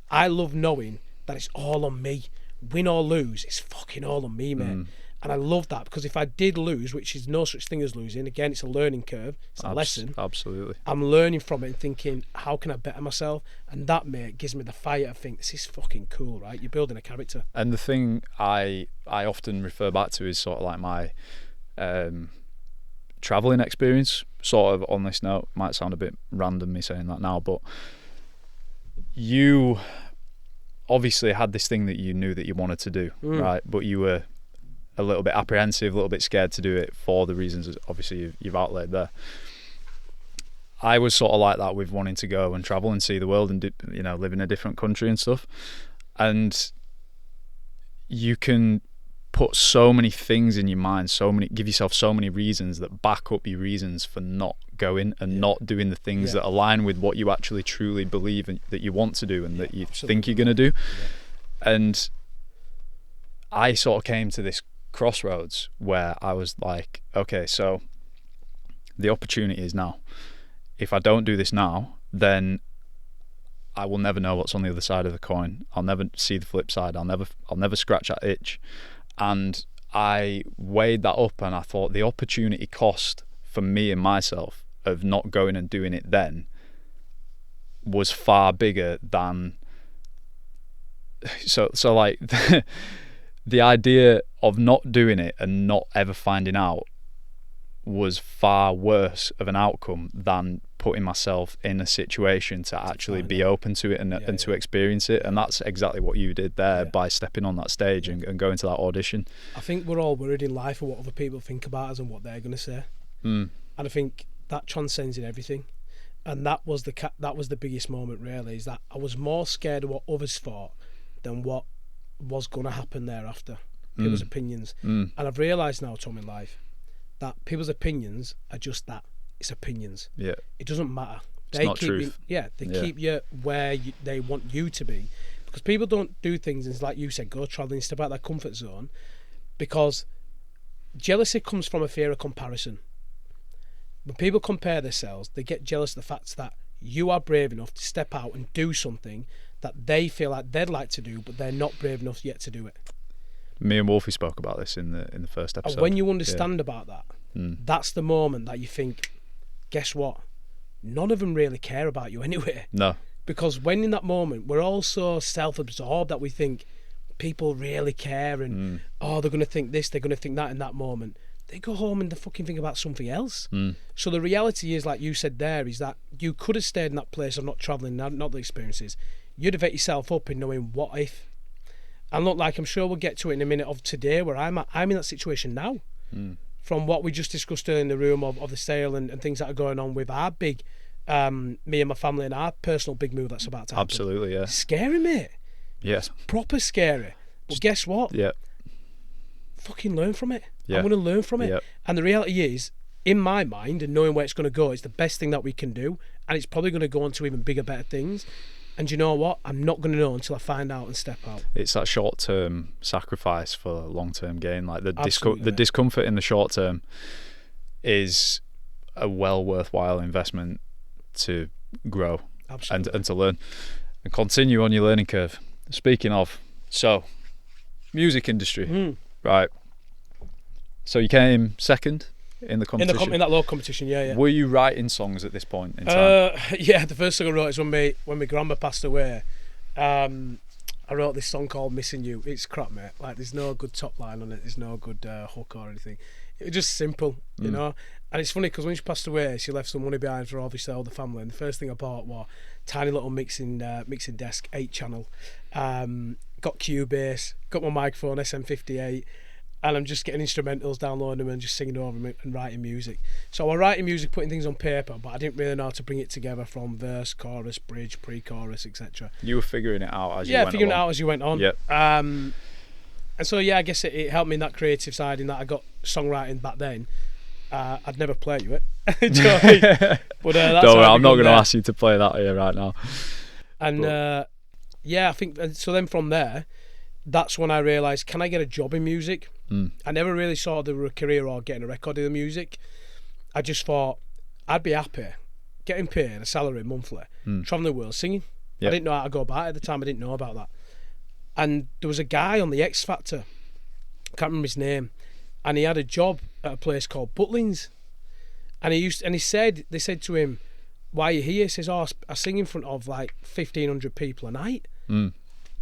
I love knowing that it's all on me. Win or lose, it's fucking all on me, mate. And I love that, because if I did lose, which is no such thing as losing, again, it's a learning curve, it's a lesson. Absolutely. I'm learning from it and thinking, how can I better myself? And that, mate, gives me the fire to think, this is fucking cool, right? You're building a character. And the thing I often refer back to is sort of like my travelling experience, sort of on this note. Might sound a bit random me saying that now, but you obviously had this thing that you knew that you wanted to do, right? But you were a little bit apprehensive, a little bit scared to do it for the reasons that obviously you've outlaid there. I was sort of like that with wanting to go and travel and see the world and you know, live in a different country and stuff. And you can put so many things in your mind, give yourself so many reasons that back up your reasons for not going and not doing the things that align with what you actually truly believe and that you want to do and that you think you're going to do. And I sort of came to this crossroads where I was like, okay, so the opportunity is now. If I don't do this now, then I will never know what's on the other side of the coin. I'll never see the flip side. I'll never scratch that itch. And I weighed that up, and I thought the opportunity cost for me and myself of not going and doing it then was far bigger than so like the idea of not doing it and not ever finding out was far worse of an outcome than putting myself in a situation to actually be open to it and to experience it. And that's exactly what you did there by stepping on that stage and going to that audition. I think we're all worried in life of what other people think about us and what they're going to say. And I think that transcends in everything. And that was the biggest moment, really, is that I was more scared of what others thought than what was going to happen thereafter. People's opinions. And I've realised now, Tom, in life, that people's opinions are just that. It's opinions. Yeah. It doesn't matter. It's not truth. Keep you where they want you to be. Because people don't do things, and like you said, go travelling, step out of their comfort zone. Because jealousy comes from a fear of comparison. When people compare themselves, they get jealous of the fact that you are brave enough to step out and do something that they feel like they'd like to do, but they're not brave enough yet to do it. Me and Wolfie spoke about this in the first episode. And when you understand about that, that's the moment that you think, guess what? None of them really care about you anyway. No. Because when in that moment, we're all so self-absorbed that we think people really care and, they're going to think this, they're going to think that in that moment. They go home and they fucking think about something else. So the reality is, like you said there, is that you could have stayed in that place of not travelling, not the experiences. You'd have ate yourself up in knowing what if. And look, like I'm sure we'll get to it in a minute of today where I'm at. I'm in that situation now. From what we just discussed earlier in the room of the sale and things that are going on with our big, me and my family and our personal big move that's about to happen. Absolutely, yeah. Scary, mate. Yes. Proper scary. But guess what? Yeah. Fucking learn from it. Yeah. I'm going to learn from it. Yeah. And the reality is, in my mind, and knowing where it's going to go, it's the best thing that we can do. And it's probably going to go on to even bigger, better things. And you know what? I'm not going to know until I find out and step out. It's that short-term sacrifice for long-term gain. Like the Absolutely, discomfort in the short term is a worthwhile investment to grow. Absolutely. and to learn and continue on your learning curve. Speaking of, so music industry, right? So you came second in the competition. In that low competition, yeah. Were you writing songs at this point in time? Yeah, the first song I wrote is when my grandma passed away. I wrote this song called Missing You. It's crap, mate. Like, there's no good top line on it. There's no good hook or anything. It was just simple, you know. And it's funny because when she passed away, she left some money behind for obviously all the family. And the first thing I bought was tiny little mixing desk, 8-channel. Got Cubase, got my microphone SM58. And I'm just getting instrumentals, downloading them and just singing over them and writing music. So I was writing music, putting things on paper, but I didn't really know how to bring it together from verse, chorus, bridge, pre-chorus, etc. You were figuring it out as you went along. Yeah, figuring it out as you went on. Yep. And so, yeah, I guess it helped me in that creative side in that I got songwriting back then. I'd never play you it. Do you know what I mean? But, that's Don't worry, how I'm not going to there. ask you to play that here right now. And, yeah, I think, so then from there, that's when I realised, can I get a job in music? I never really saw there were a career or getting a record in the music. I just thought I'd be happy getting paid a salary monthly, travelling the world singing. Yep. I didn't know how to go about it at the time. I didn't know about that. And there was a guy on the X Factor, I can't remember his name, and he had a job at a place called Butlins. And they said to him, "Why are you here?" He says, "Oh, I sing in front of like 1,500 people a night." I'm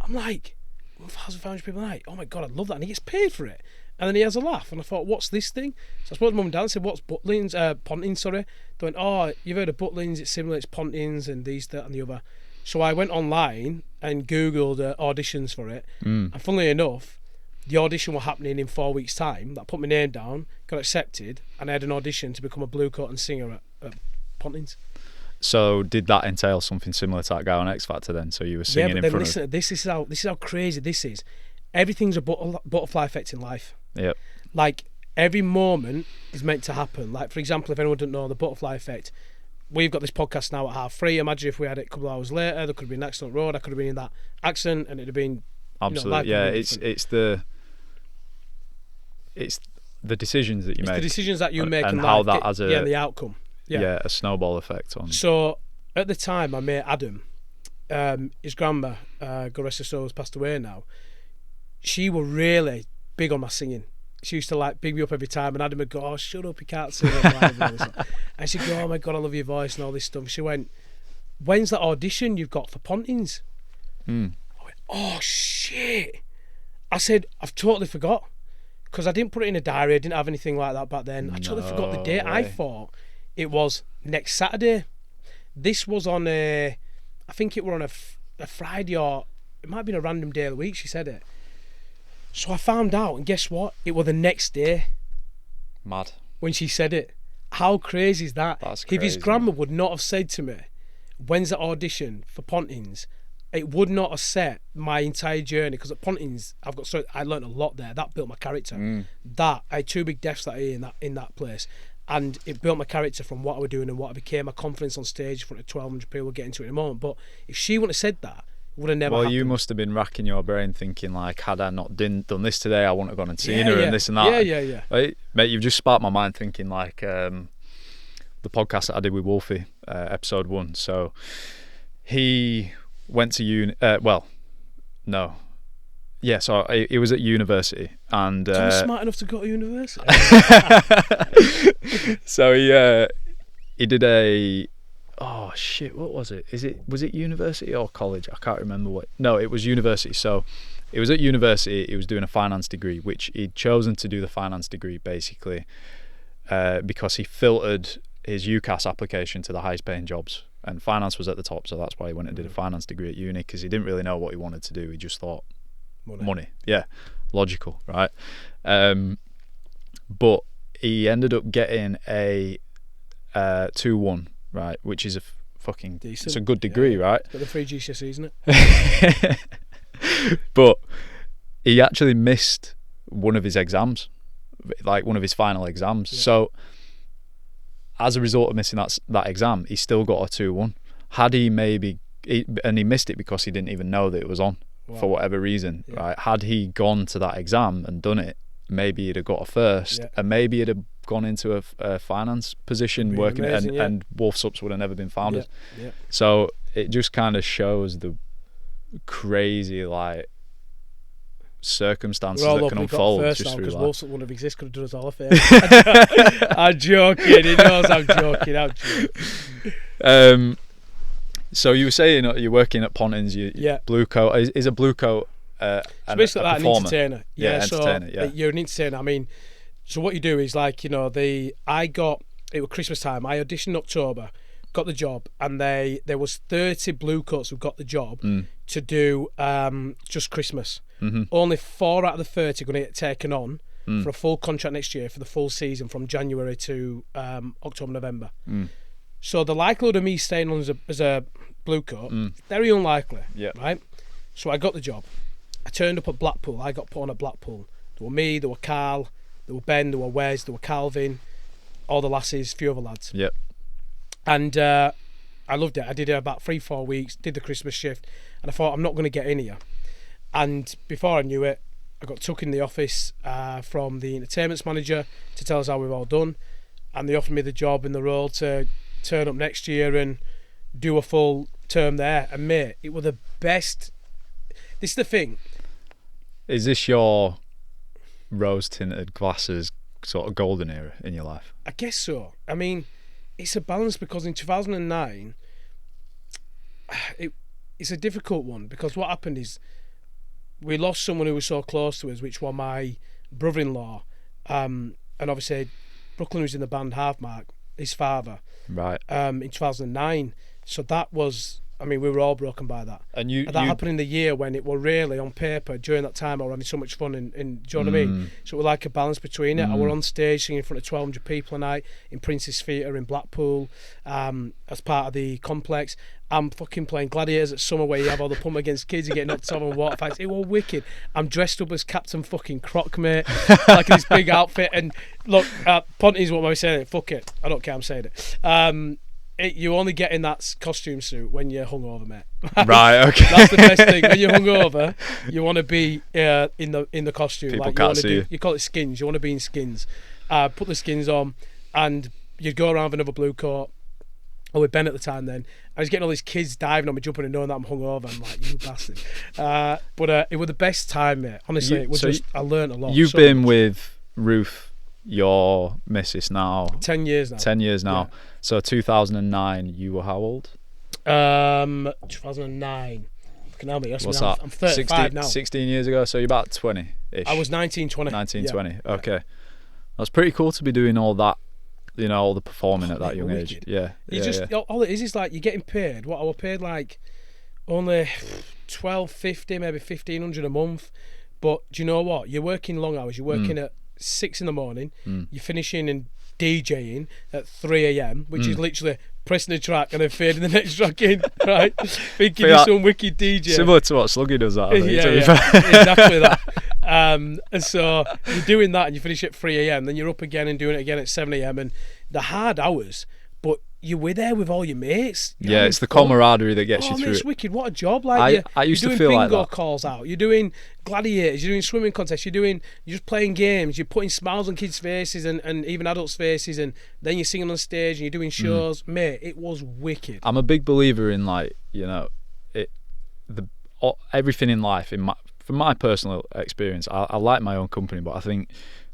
like, 1,500 people a night? Oh my God, I'd love that. And he gets paid for it. And then he has a laugh. And I thought, what's this thing? So I spoke to Mum and Dad and said, what's Butlins? Pontins, sorry. They went, oh, you've heard of Butlins, it's similar, it's Pontins and these, that and the other. So I went online and Googled auditions for it. And funnily enough, the audition was happening in 4 weeks' time. I put my name down, got accepted, and I had an audition to become a blue coat and singer at Pontins. So did that entail something similar to that guy on X Factor then? So you were singing yeah, but in then front listen, of... this is how crazy this is. Everything's a butterfly effect in life. Yep. Like, every moment is meant to happen. Like, for example, if anyone doesn't know the butterfly effect, we've got this podcast now at 3:30. Imagine if we had it a couple of hours later, there could have been an accident on the road, I could have been in that accident, and it'd have been... Absolutely, you know, it's the decisions that you make. The decisions that you make and in how life, that has a... the outcome. Yeah, a snowball effect on... So, at the time, my mate Adam, his grandma, God rest her soul, has passed away now. She was really big on my singing. She used to like big me up every time, and Adam would go, "Oh, shut up, you can't sing." And she'd go, "Oh my God, I love your voice," and all this stuff. She went, "When's that audition you've got for Pontins?" I went, "Oh shit!" I said, I've totally forgot. Because I didn't put it in a diary. I didn't have anything like that back then. I totally forgot the date. I thought it was next Saturday. This was on I think it were on a Friday, or it might have been a random day of the week, she said it. So I found out, and guess what? It was the next day. Mad. When she said it. How crazy is that? That's If his crazy. grandma would not have said to me, when's the audition for Pontins, it would not have set my entire journey. Because at Pontins, I learned a lot there. That built my character. That I had 2 big deaths that year in that place, and it built my character from what I was doing and what I became. My confidence on stage in front of 1,200 people. We'll get into it in a moment. But if she wouldn't have said that, it would have never happened. You must have been racking your brain thinking like, had I not done this today, I wouldn't have gone and seen her and this and that. Yeah. Right? Mate, you've just sparked my mind thinking like the podcast that I did with Wolfie, episode 1. So he went to uni. So he was at university, and I'm smart enough to go to university. so he did a. Oh shit! What was it? Was it university or college? I can't remember what. No, it was university. So it was at university. He was doing a finance degree, which he'd chosen to do the finance degree basically because he filtered his UCAS application to the highest paying jobs, and finance was at the top. So that's why he went and did a finance degree at uni, because he didn't really know what he wanted to do. He just thought money. Yeah, logical, right? But he ended up getting a 2-1. Right, which is a fucking decent. It's a good degree, right? Got the 3 GCSE, isn't it? But he actually missed one of his exams, like one of his final exams. Yeah. So as a result of missing that exam, he still got a 2-1. Had he and he missed it because he didn't even know that it was on for whatever reason, right? Had he gone to that exam and done it, maybe he'd have got a first, and maybe he'd have gone into a finance position working amazing, and Wolf Sups would have never been founded. So it just kind of shows the crazy like circumstances that can unfold just through because life. Wolf Sups wouldn't have existed, could have done us all a favour. I'm joking, he knows I'm joking. So you were saying you're working at Pontins, blue coat is a blue coat so basically like an entertainer. Entertainer, so you're an entertainer. I mean, so what you do is like, it was Christmas time. I auditioned in October, got the job, and there was 30 blue coats who got the job to do just Christmas. Only 4 out of the 30 are going to get taken on for a full contract next year for the full season from January to October, November. So the likelihood of me staying on as a blue coat, very unlikely, right? So I got the job. I turned up at Blackpool. I got put on at Blackpool. There were me, there were Carl, there were Ben, there were Wes, there were Calvin, all the lasses, a few other lads. Yep. And I loved it. I did it about 3-4 weeks, did the Christmas shift, and I thought, I'm not going to get in here. And before I knew it, I got took in the office from the entertainments manager to tell us how we've all done, and they offered me the job in the role to turn up next year and do a full term there. And mate, it was the best. This is the thing. Is this your rose-tinted glasses sort of golden era in your life? I guess so. I mean, it's a balance, because in 2009, it's a difficult one, because what happened is we lost someone who was so close to us, which was my brother-in-law, and obviously Brooklyn, who's in the band Half Mark, his father, right? In 2009. So that was, I mean, we were all broken by that. And that happened in the year when it were really on paper. During that time, I was having so much fun, and do you know what I mean? So it was like a balance between it. I were on stage singing in front of 1,200 people a night in Prince's Theatre in Blackpool, as part of the complex. I'm fucking playing gladiators at summer, where you have all the pump against kids, you get knocked off and water fights. It was wicked. I'm dressed up as Captain fucking Croc, mate, like in this big outfit. And look, Ponty's what am I saying? Fuck it, I don't care. I'm saying it. You only get in that costume suit when you're hungover, mate. Right, okay. That's the best thing. When you're hungover, you want to be in the costume. People like can't see you. You call it skins. You want to be in skins. Put the skins on, and you'd go around with another blue coat. Or with Ben at the time then. I was getting all these kids diving on me, jumping and knowing that I'm hungover. I'm like, you bastard. But it was the best time, mate. Honestly, it was I learned a lot. You've been with Ruth, your missus, now 10 years now. 10 years now. Yeah. So 2009, you were how old? 2009. Fucking hell, mate. What's that? I'm 35 16, now. 16 years ago, so you're about 20-ish. I was 19, 20. 19, Yeah. 20. Okay. That's pretty cool to be doing all that, you know, all the performing at that mate, young we're age. wicked. Yeah. You yeah, just yeah. all it is like you're getting paid. What I was paid like only $12.50, maybe $1,500 a month. But do you know what? You're working long hours. You're working at 6 in the morning. You're finishing and DJing at 3 a.m, which is literally pressing the track and then fading the next track in, right? Thinking you're some wicked DJ. Similar to what Sluggy does that, I think, Yeah, to be yeah, fair. exactly that. And so you're doing that and you finish at 3 a.m, then you're up again and doing it again at 7 a.m, and the hard hours, but you were there with all your mates. You're Yeah, having it's the fun. camaraderie that gets you Oh, mate, through it's it. wicked. What a job. Like I used you're to doing feel like bingo that. calls out, you're doing gladiators, you're doing swimming contests, you're just playing games, you're putting smiles on kids' faces and even adults' faces, and then you're singing on stage and you're doing shows. Mate, it was wicked. I'm a big believer in, like, you know, everything in life. From my personal experience, I like my own company, but I think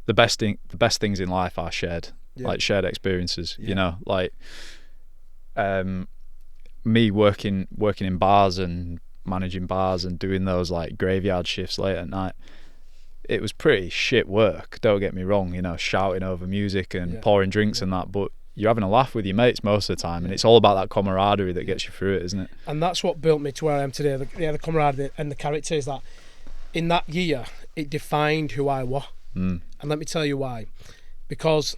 the best things in life are shared, like shared experiences. You know, like me working in bars and managing bars and doing those like graveyard shifts late at night. It was pretty shit work. Don't get me wrong. You know, shouting over music and pouring drinks and that, but you're having a laugh with your mates most of the time, and it's all about that camaraderie that gets you through it, isn't it? And that's what built me to where I am today. The camaraderie and the character is that in that year it defined who I was. And let me tell you why. Because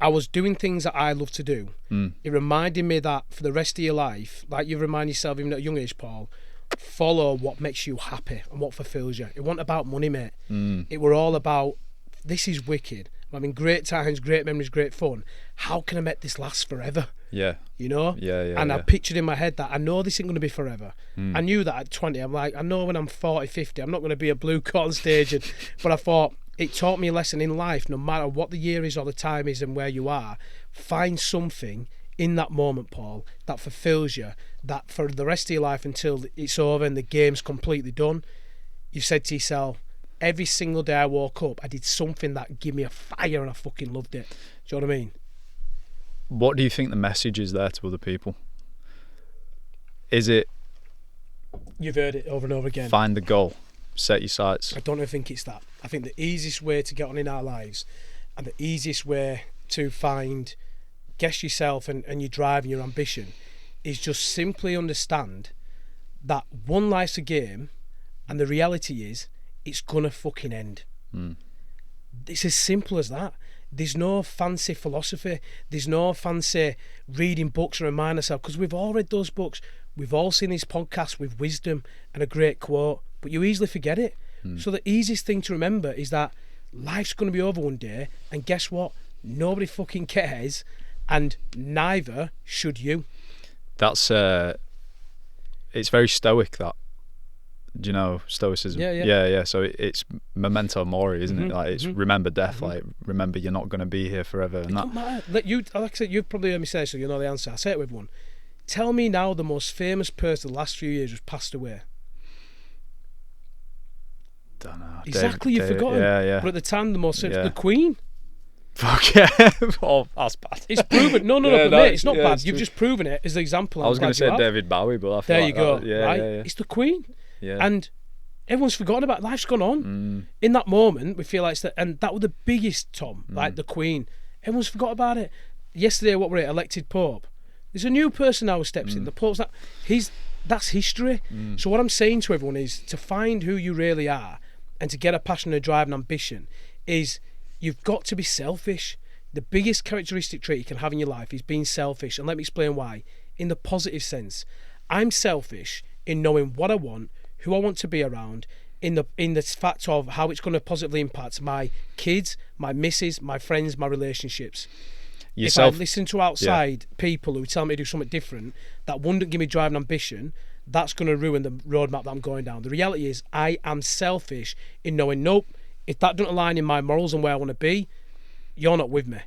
I was doing things that I love to do. It reminded me that for the rest of your life, like you remind yourself even at a young age, Paul, follow what makes you happy and what fulfills you. It wasn't about money, mate. It were all about, this is wicked. I'm having great times, great memories, great fun. How can I make this last forever? Yeah. You know? And I pictured in my head that I know this isn't going to be forever. I knew that at 20. I'm like, I know when I'm 40, 50, I'm not going to be a blue coat on stage. But I thought, it taught me a lesson in life. No matter what the year is or the time is and where you are, find something in that moment, Paul, that fulfills you, that for the rest of your life until it's over and the game's completely done, you said to yourself, every single day I woke up, I did something that gave me a fire and I fucking loved it. Do you know what I mean? What do you think the message is there to other people? Is it... You've heard it over and over again. Find the goal. Set your sights. I don't think it's that. I think the easiest way to get on in our lives and the easiest way to find, guess yourself and your drive and your ambition is just simply understand that one life's a game and the reality is it's gonna fucking end. It's as simple as that. There's no fancy philosophy, there's no fancy reading books and remind ourselves, because we've all read those books, we've all seen these podcasts with wisdom and a great quote, but you easily forget it. So the easiest thing to remember is that life's going to be over one day, and guess what? Nobody fucking cares, and neither should you. That's it's very stoic, that. Do you know stoicism? Yeah. So it's memento mori, isn't it? Like, it's remember death. Like, remember you're not going to be here forever. And it don't matter. Like I said, you've probably heard me say, so you know the answer. I say it with one. Tell me now the most famous person the last few years who's passed away. Don't know. Exactly, you've forgotten. Yeah. But at the time, the most famous, the Queen. Fuck yeah. Oh, that's bad. It's proven. No, Yeah, but mate, it's not bad. it's You've true. just proven it as the example. I was going to say have. David Bowie, but I feel There like you go. that, yeah, right? yeah. It's the Queen. Yeah. And everyone's forgotten about it. Life's gone on. In that moment, we feel like it's and that was the biggest, Tom, like the Queen. Everyone's forgot about it. Yesterday, what were it? Elected Pope. There's a new person now who steps in. The Pope's that. That's history. So what I'm saying to everyone is to find who you really are and to get a passion, a drive, and ambition is you've got to be selfish. The biggest characteristic trait you can have in your life is being selfish, and let me explain why. In the positive sense, I'm selfish in knowing what I want, who I want to be around, in the fact of how it's going to positively impact my kids, my missus, my friends, my relationships. If I listen to outside people who tell me to do something different that wouldn't give me drive and ambition, that's going to ruin the roadmap that I'm going down. The reality is I am selfish in knowing, nope, if that doesn't align in my morals and where I want to be, you're not with me.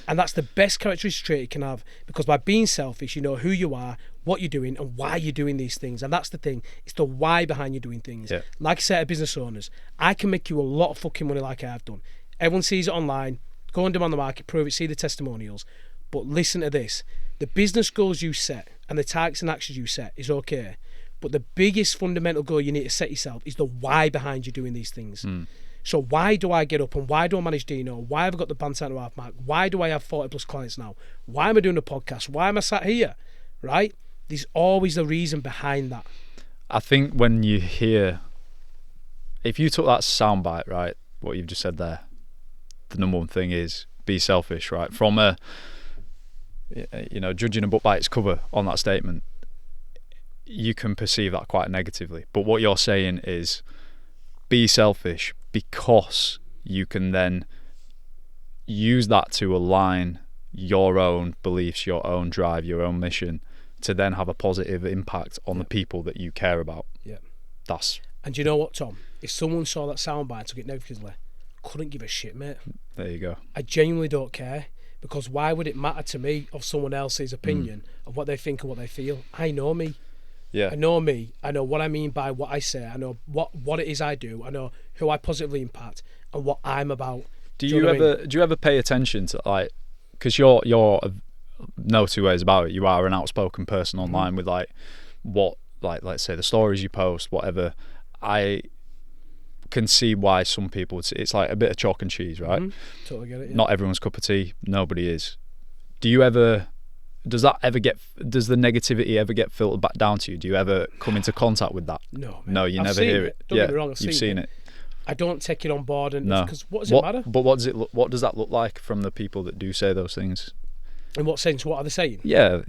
And that's the best characteristic trait you can have, because by being selfish, you know who you are, what you're doing, and why you're doing these things. And that's the thing. It's the why behind you doing things. Yeah. Like I said to business owners, I can make you a lot of fucking money like I've done. Everyone sees it online. Go and demand the market, prove it, see the testimonials. But listen to this. The business goals you set and the targets and actions you set is okay. But the biggest fundamental goal you need to set yourself is the why behind you doing these things. So why do I get up and why do I manage Dino? Why have I got the band center half mark? Why do I have 40 plus clients now? Why am I doing a podcast? Why am I sat here? Right? There's always a reason behind that. I think when you hear, if you took that soundbite, right, what you've just said there, the number one thing is be selfish, right? From a, judging a book by its cover on that statement, you can perceive that quite negatively. But what you're saying is be selfish, because you can then use that to align your own beliefs, your own drive, your own mission, to then have a positive impact on the people that you care about. Yeah. And you know what, Tom? If someone saw that soundbite and took it negatively, couldn't give a shit, mate. There you go. I genuinely don't care, because why would it matter to me of someone else's opinion of what they think and what they feel? I know me. Yeah. I know me. I know what I mean by what I say. I know what it is I do. I know who I positively impact and what I'm about. Do you ever pay attention to, like, because you're no two ways about it. You are an outspoken person online with let's say the stories you post, whatever. I can see why some people, it's like a bit of chalk and cheese, right? Totally get it. Yeah. Not everyone's cup of tea. Nobody is. Does the negativity ever get filtered back down to you? Do you ever come into contact with that? No, man. No, you I've never seen hear it. Don't get me wrong, you've seen it. I don't take it on board, and no, because what does it matter? But what does that look like from the people that do say those things? In what sense? What are they saying? Yeah.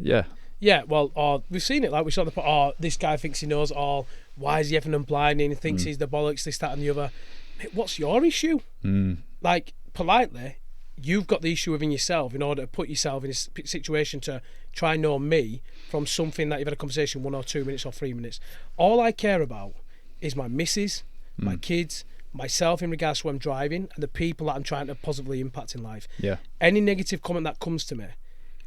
Yeah, well, we've seen it. Like we saw this guy thinks he knows all. Why is he effing and blinding? He thinks he's the bollocks, this, that, and the other. Mate, what's your issue? Like, politely, you've got the issue within yourself in order to put yourself in a situation to try and know me from something that you've had a conversation 1 or 2 minutes or 3 minutes. All I care about is my missus, my kids, myself in regards to who I'm driving, and the people that I'm trying to positively impact in life. Yeah. Any negative comment that comes to me,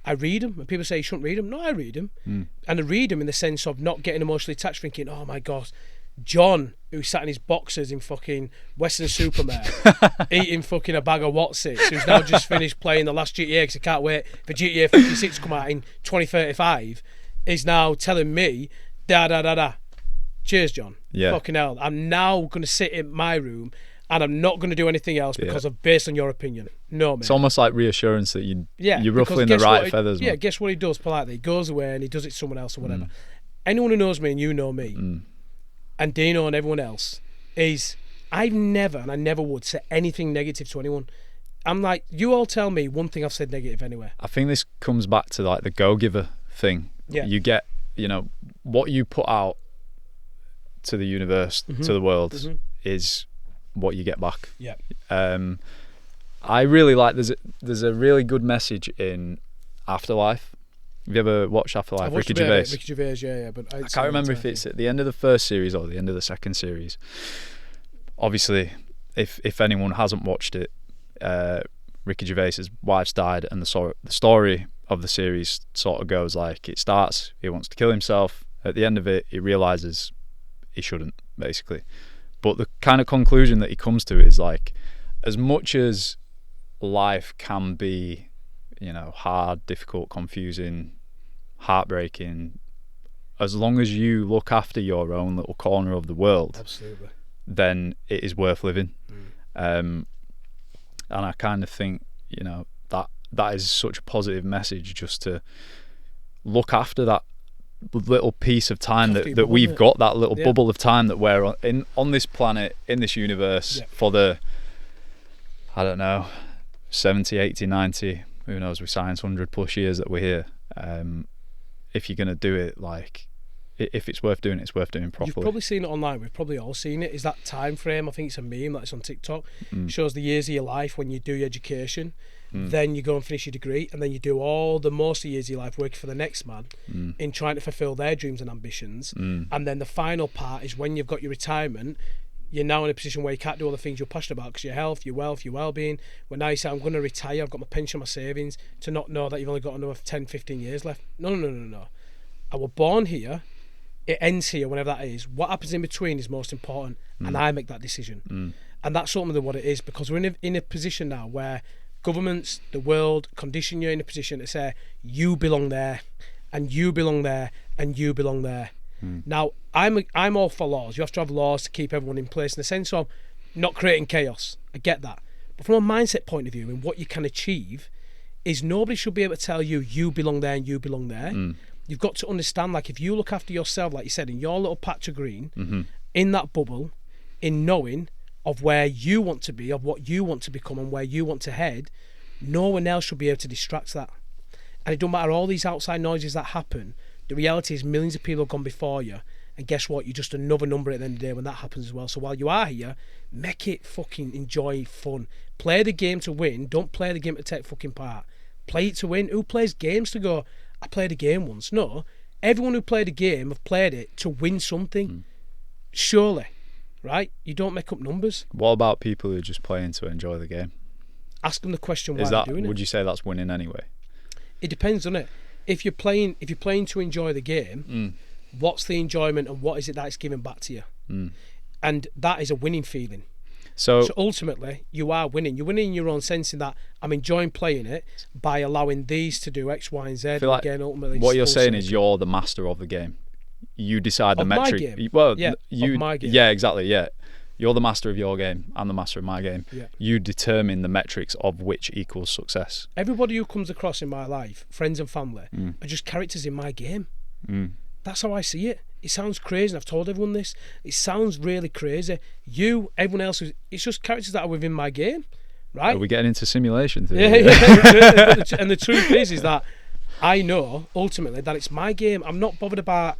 I read them, and people say you shouldn't read them. No, I read them, and I read them in the sense of not getting emotionally attached, thinking, oh my God, John, who sat in his boxers in fucking Western Supermare, eating fucking a bag of Watsits, who's now just finished playing the last GTA because he can't wait for GTA 56 to come out in 2035, is now telling me, da. Cheers, John. Yeah. Fucking hell. I'm now going to sit in my room and I'm not going to do anything else because of based on your opinion. No, mate. It's almost like reassurance that you're ruffling the right feathers. Yeah, guess what he does politely? He goes away and he does it to someone else or whatever. Anyone who knows me and you know me, and Dino and everyone else, is I've never, and I never would, say anything negative to anyone. I'm like, you all tell me one thing I've said negative anyway. I think this comes back to like the go-giver thing. Yeah. You get, what you put out to the universe, to the world, is what you get back. Yeah. I really like, there's a really good message in Afterlife. Have you ever watched Afterlife? I've watched Ricky Gervais. Ricky Gervais, yeah, but I can't remember if it's at the end of the first series or the end of the second series. Obviously, if anyone hasn't watched it, Ricky Gervais's wife's died, and the story of the series sort of goes like, it starts, he wants to kill himself. At the end of it, he realises he shouldn't, basically. But the kind of conclusion that he comes to is like, as much as life can be, hard, difficult, confusing, heartbreaking, as long as you look after your own little corner of the world, absolutely, then it is worth living. And I kind of think, that is such a positive message, just to look after that little piece of time that we've got, that little bubble of time that we're on this planet, in this universe, for the, I don't know, 70, 80, 90, who knows, with science, 100 plus years that we're here. If you're going to do it, like, if it's worth doing, it's worth doing properly. You've probably seen it online, we've probably all seen it, is that time frame. I think it's a meme that's on TikTok. Shows the years of your life when you do your education, then you go and finish your degree, and then you do all the most of years of your life working for the next man in trying to fulfill their dreams and ambitions. And then the final part is when you've got your retirement, you're now in a position where you can't do all the things you're passionate about because your health, your wealth, your well-being. When now you say, I'm going to retire, I've got my pension, my savings, to not know that you've only got another 10, 15 years left. No. I was born here, it ends here, whenever that is. What happens in between is most important, and I make that decision. And that's ultimately what it is, because we're in a position now where governments, the world, condition you in a position to say, you belong there, and you belong there, and you belong there. Now, I'm all for laws. You have to have laws to keep everyone in place in the sense of not creating chaos. I get that. But from a mindset point of view and what you can achieve is nobody should be able to tell you, you belong there and you belong there. You've got to understand, like, if you look after yourself, like you said, in your little patch of green, in that bubble, in knowing of where you want to be, of what you want to become and where you want to head, no one else should be able to distract that. And it don't matter all these outside noises that happen. The reality is millions of people have gone before you, and guess what? You're just another number at the end of the day when that happens as well. So while you are here, make it fucking enjoy fun. Play the game to win. Don't play the game to take fucking part. Play it to win. Who plays games to go, I played a game once? No. Everyone who played a game have played it to win something. Surely. Right? You don't make up numbers. What about people who are just playing to enjoy the game? Ask them the question why they're doing it. Would you say that's winning anyway? It depends, doesn't it? If you're playing to enjoy the game, what's the enjoyment and what is it that it's giving back to you? And that is a winning feeling. So ultimately, you are winning. You're winning in your own sense in that I'm enjoying playing it by allowing these to do X, Y, and Z. Like again, ultimately, what you're saying is you're the master of the game. You decide the metric. My game. Well, of my game. Yeah, exactly. Yeah, you're the master of your game. I'm the master of my game. Yeah. You determine the metrics of which equals success. Everybody who comes across in my life, friends and family, are just characters in my game. That's how I see it. It sounds crazy, and I've told everyone this. It sounds really crazy. You, everyone else, it's just characters that are within my game, right? Are we getting into simulation theory? Yeah. And the truth is that I know, ultimately, that it's my game. I'm not bothered about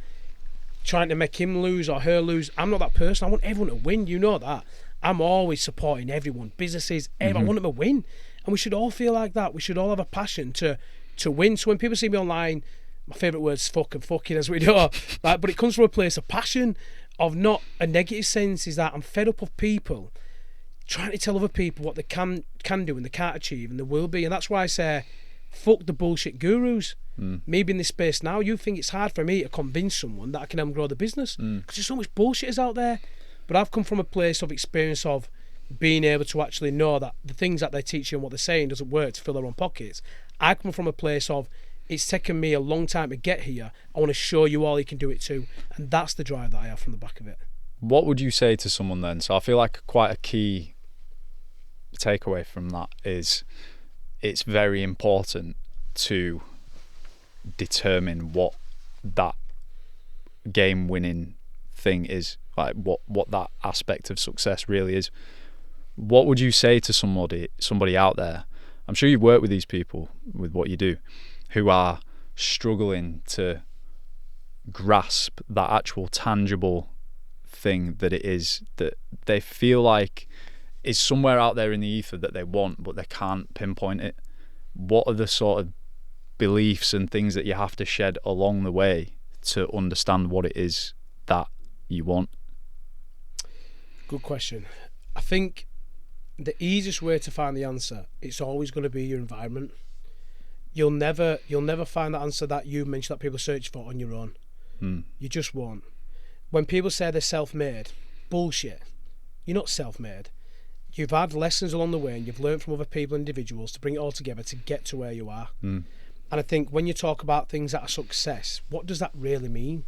trying to make him lose or her lose. I'm not that person. I want everyone to win. You know that. I'm always supporting everyone, businesses, everyone. I want them to win. And we should all feel like that. We should all have a passion to win. So when people see me online, my favourite word's fuck and fucking, as we know, right? But it comes from a place of passion, of not a negative sense, is that I'm fed up of people trying to tell other people what they can do and they can't achieve and they will be. And that's why I say, fuck the bullshit gurus. Maybe in this space now, you think it's hard for me to convince someone that I can help them grow the business because there's so much bullshit out there. But I've come from a place of experience of being able to actually know that the things that they teach you and what they're saying doesn't work to fill their own pockets. I come from a place of, it's taken me a long time to get here. I want to show you all you can do it too. And that's the drive that I have from the back of it. What would you say to someone then? So I feel like quite a key takeaway from that is it's very important to determine what that game winning thing is, like what that aspect of success really is. What would you say to somebody out there? I'm sure you've worked with these people with what you do, who are struggling to grasp that actual tangible thing that it is, that they feel like is somewhere out there in the ether that they want, but they can't pinpoint it. What are the sort of beliefs and things that you have to shed along the way to understand what it is that you want? Good question. I think the easiest way to find the answer, it's always going to be your environment. You'll never find the answer that you mentioned that people search for on your own. You just won't. When people say they're self-made, bullshit. You're not self-made. You've had lessons along the way and you've learned from other people, individuals, to bring it all together to get to where you are. And I think when you talk about things that are success, what does that really mean?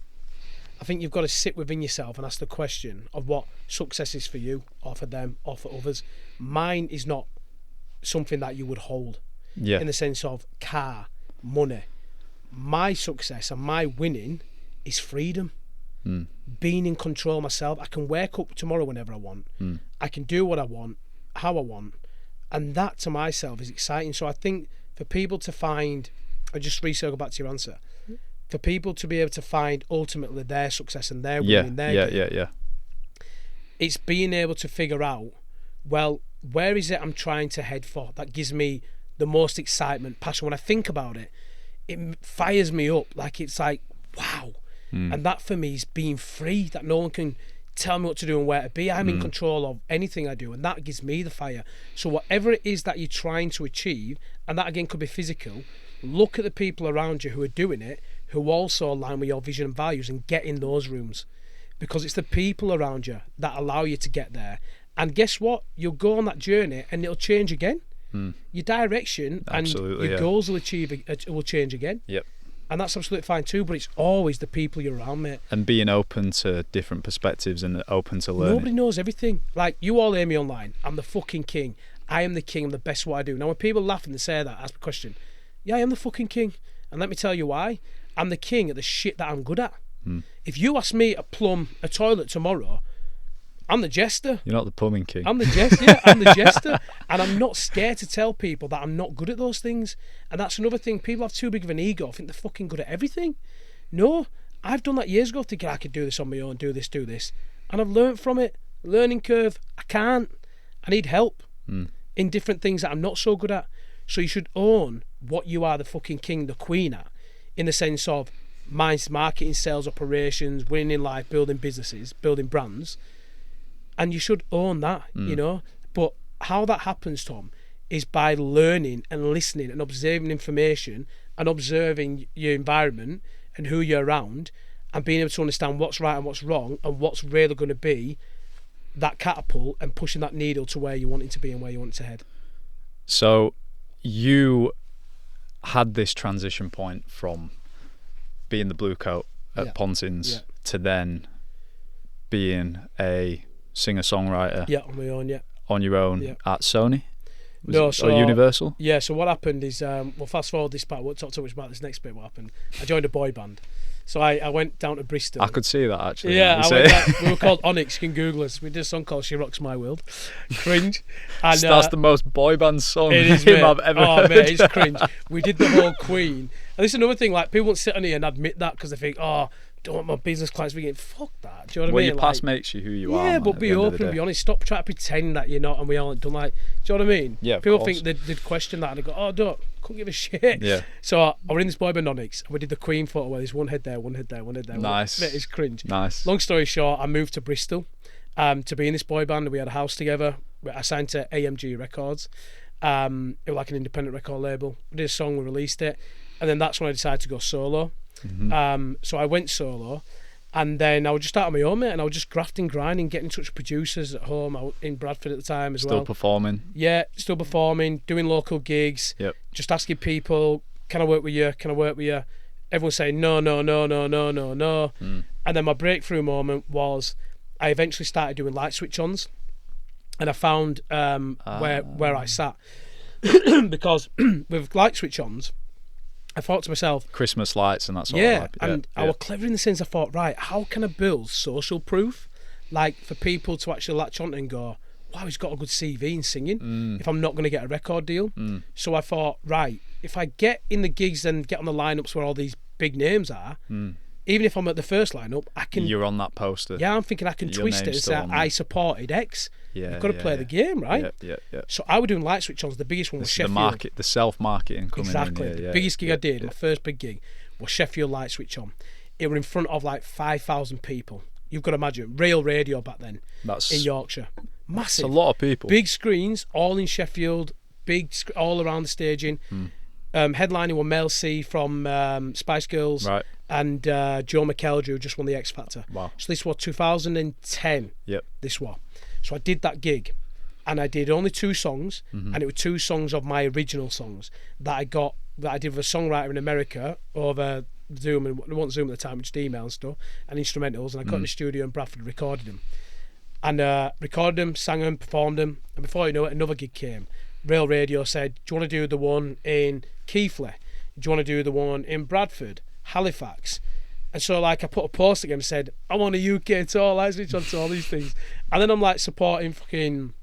I think you've got to sit within yourself and ask the question of what success is for you or for them or for others. Mine is not something that you would hold in the sense of car, money. My success and my winning is freedom. Being in control myself. I can wake up tomorrow whenever I want. I can do what I want, how I want. And that to myself is exciting. So I think for people to find, I just circle back to your answer, for people to be able to find ultimately their success and their winning, their game, it's being able to figure out, well, where is it I'm trying to head for that gives me the most excitement, passion. When I think about it, it fires me up. Like, it's like, wow. And that for me is being free, that no one can tell me what to do and where to be. I'm in control of anything I do, and that gives me the fire. So whatever it is that you're trying to achieve, and that again could be physical, look at the people around you who are doing it, who also align with your vision and values, and get in those rooms. Because it's the people around you that allow you to get there. And guess what? You'll go on that journey and it'll change again. Your direction and your goals will change again. and that's absolutely fine too. But it's always the people you're around, mate. And being open to different perspectives and open to learning. Nobody knows everything. Like, you all hear me online. I'm the fucking king. I am the king. I'm the best at what I do. Now, when people laugh and they say that, ask me a question. Yeah, I am the fucking king. And let me tell you why. I'm the king at the shit that I'm good at. If you ask me to plumb a toilet tomorrow, I'm the jester. You're not the plumbing king. I'm the jester. Yeah, I'm the jester. And I'm not scared to tell people that I'm not good at those things. And that's another thing. People have too big of an ego. Think they're fucking good at everything. No, I've done that years ago, thinking I could do this on my own, do this. And I've learned from it. Learning curve. I can't. I need help in different things that I'm not so good at. So you should own what you are the fucking king, the queen at, in the sense of mine's marketing, sales, operations, winning in life, building businesses, building brands. And you should own that, you know. But how that happens, Tom, is by learning and listening and observing information and observing your environment and who you're around and being able to understand what's right and what's wrong and what's really going to be that catapult and pushing that needle to where you want it to be and where you want it to head. So you had this transition point from being the blue coat at Pontins to then being a singer-songwriter on my own, on your own at Sony? Or Universal? Yeah, so what happened is, well, fast forward this part, we'll talk too much about this next bit, what happened. I joined a boy band. So I went down to Bristol. I could see that, actually. Yeah, we were called Onyx, you can Google us. We did a song called She Rocks My World. Cringe. And, that's the most boy band song I've ever heard. Mate, it's cringe. We did the whole Queen. And this is another thing, like, people won't sit on here and admit that because they think, don't want my business clients being fuck that. Do you know what I mean? Your past makes you who you are. Yeah, but be open, be honest. Stop trying to pretend that you're not and we aren't done. Like, do you know what I mean? Yeah, people think they'd question that and they go, couldn't give a shit. Yeah. So I was in this boy band Onyx and we did the Queen photo where there's one head there. Nice. Mate, it's cringe. Nice. Long story short, I moved to Bristol to be in this boy band. We had a house together. I signed to AMG Records. It was like an independent record label. We did a song, we released it, and then that's when I decided to go solo. So I went solo. And then I would just start on my own, mate, and I was just grafting, grinding, getting in touch with producers at home. I was in Bradford at the time as well. Still performing? Yeah, still performing, doing local gigs. Yep. Just asking people, can I work with you? Can I work with you? Everyone saying no. And then my breakthrough moment was I eventually started doing light switch-ons, and I found where I sat. Because with light switch-ons, I thought to myself, Christmas lights and that sort of vibe. And I was clever in the sense I thought, right, how can I build social proof, like for people to actually latch on and go, wow, he's got a good CV in singing, if I'm not going to get a record deal. So I thought, right, if I get in the gigs and get on the lineups where all these big names are, even if I'm at the first lineup, I can... You're on that poster. Yeah, I'm thinking I can twist it and say, I supported X. Yeah, You've got to play the game, right? Yeah. So I was doing light switch-ons. The biggest one was Sheffield. The self-marketing coming in. Exactly. The biggest gig I did, my first big gig, was Sheffield light switch-on. It were in front of like 5,000 people. You've got to imagine, real radio back then in Yorkshire. Massive. That's a lot of people. Big screens, all in Sheffield, all around the staging. Headlining were Mel C from Spice Girls, right, and Joe McKelder, who just won the X Factor. Wow. So this was 2010. Yep. This was. So I did that gig, and I did only 2 songs, and it were 2 songs of my original songs that I did with a songwriter in America over Zoom, and it wasn't Zoom at the time, just email and stuff, and instrumentals, and I got in the studio in Bradford and recorded them. And recorded them, sang them, performed them, and before you know it, another gig came. Rail Radio said, do you want to do the one in Keighley? Do you want to do the one in Bradford, Halifax? And so like I put a post again and said, I want a UK tour, like switch on to all these things. And then I'm like supporting fucking,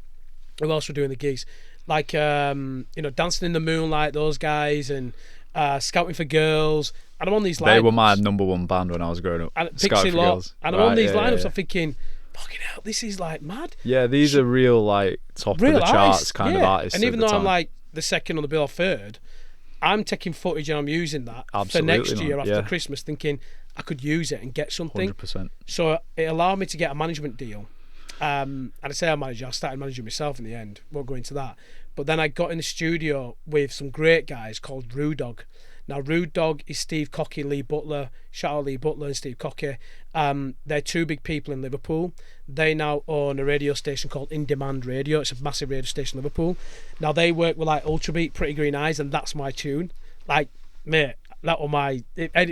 who else were doing the gigs? Like, Dancing in the Moonlight, those guys, and Scouting for Girls. And I'm on these lineups. They were my number one band when I was growing up. And Scouting for Girls. And I'm on these lineups, I'm thinking, fucking hell, this is like mad. Yeah, these are real like top of the charts kind of artists. And even though I'm like the second on the bill or third, I'm taking footage and I'm using that for next year after Christmas, thinking I could use it and get something. 100%. So it allowed me to get a management deal. And I say I started managing myself in the end. Won't go into that. But then I got in the studio with some great guys called Rude Dog. Now, Rude Dog is Steve Cocky and Lee Butler. Shout out Lee Butler and Steve Cocky. They're 2 big people in Liverpool. They now own a radio station called In Demand Radio. It's a massive radio station in Liverpool. Now, they work with like Ultra Beat, Pretty Green Eyes, and that's my tune. Like, mate, That was my.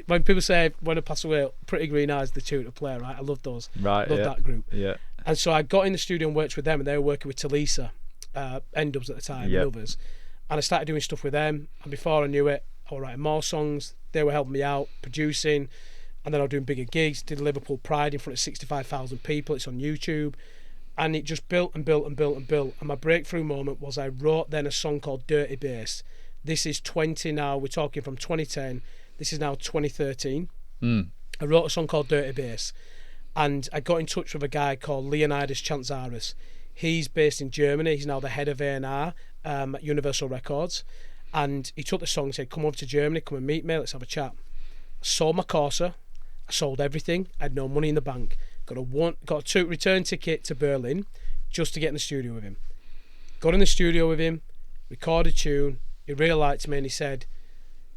When people say when I pass away, Pretty Green Eyes, the tune to play, right? I love those. Right. Love Yeah. that group. Yeah. And so I got in the studio and worked with them, and they were working with Talisa, N-Dubs at the time, Yep. and others. And I started doing stuff with them, and before I knew it, I was writing more songs. They were helping me out, producing, and then I was doing bigger gigs. Did Liverpool Pride in front of 65,000 people. It's on YouTube. And it just built and built and built and built. And my breakthrough moment was I wrote then a song called Dirty Bass. This is 20 now. We're talking from 2010. This is now 2013. I wrote a song called Dirty Bass. And I got in touch with a guy called Leonidas Chantzaris. He's based in Germany. He's now the head of A&R at Universal Records. And he took the song and said, come over to Germany, come and meet me, let's have a chat. I sold my Corsa. I sold everything. I had no money in the bank. Got a return ticket to Berlin just to get in the studio with him. Got in the studio with him, recorded a tune. He really liked me and he said,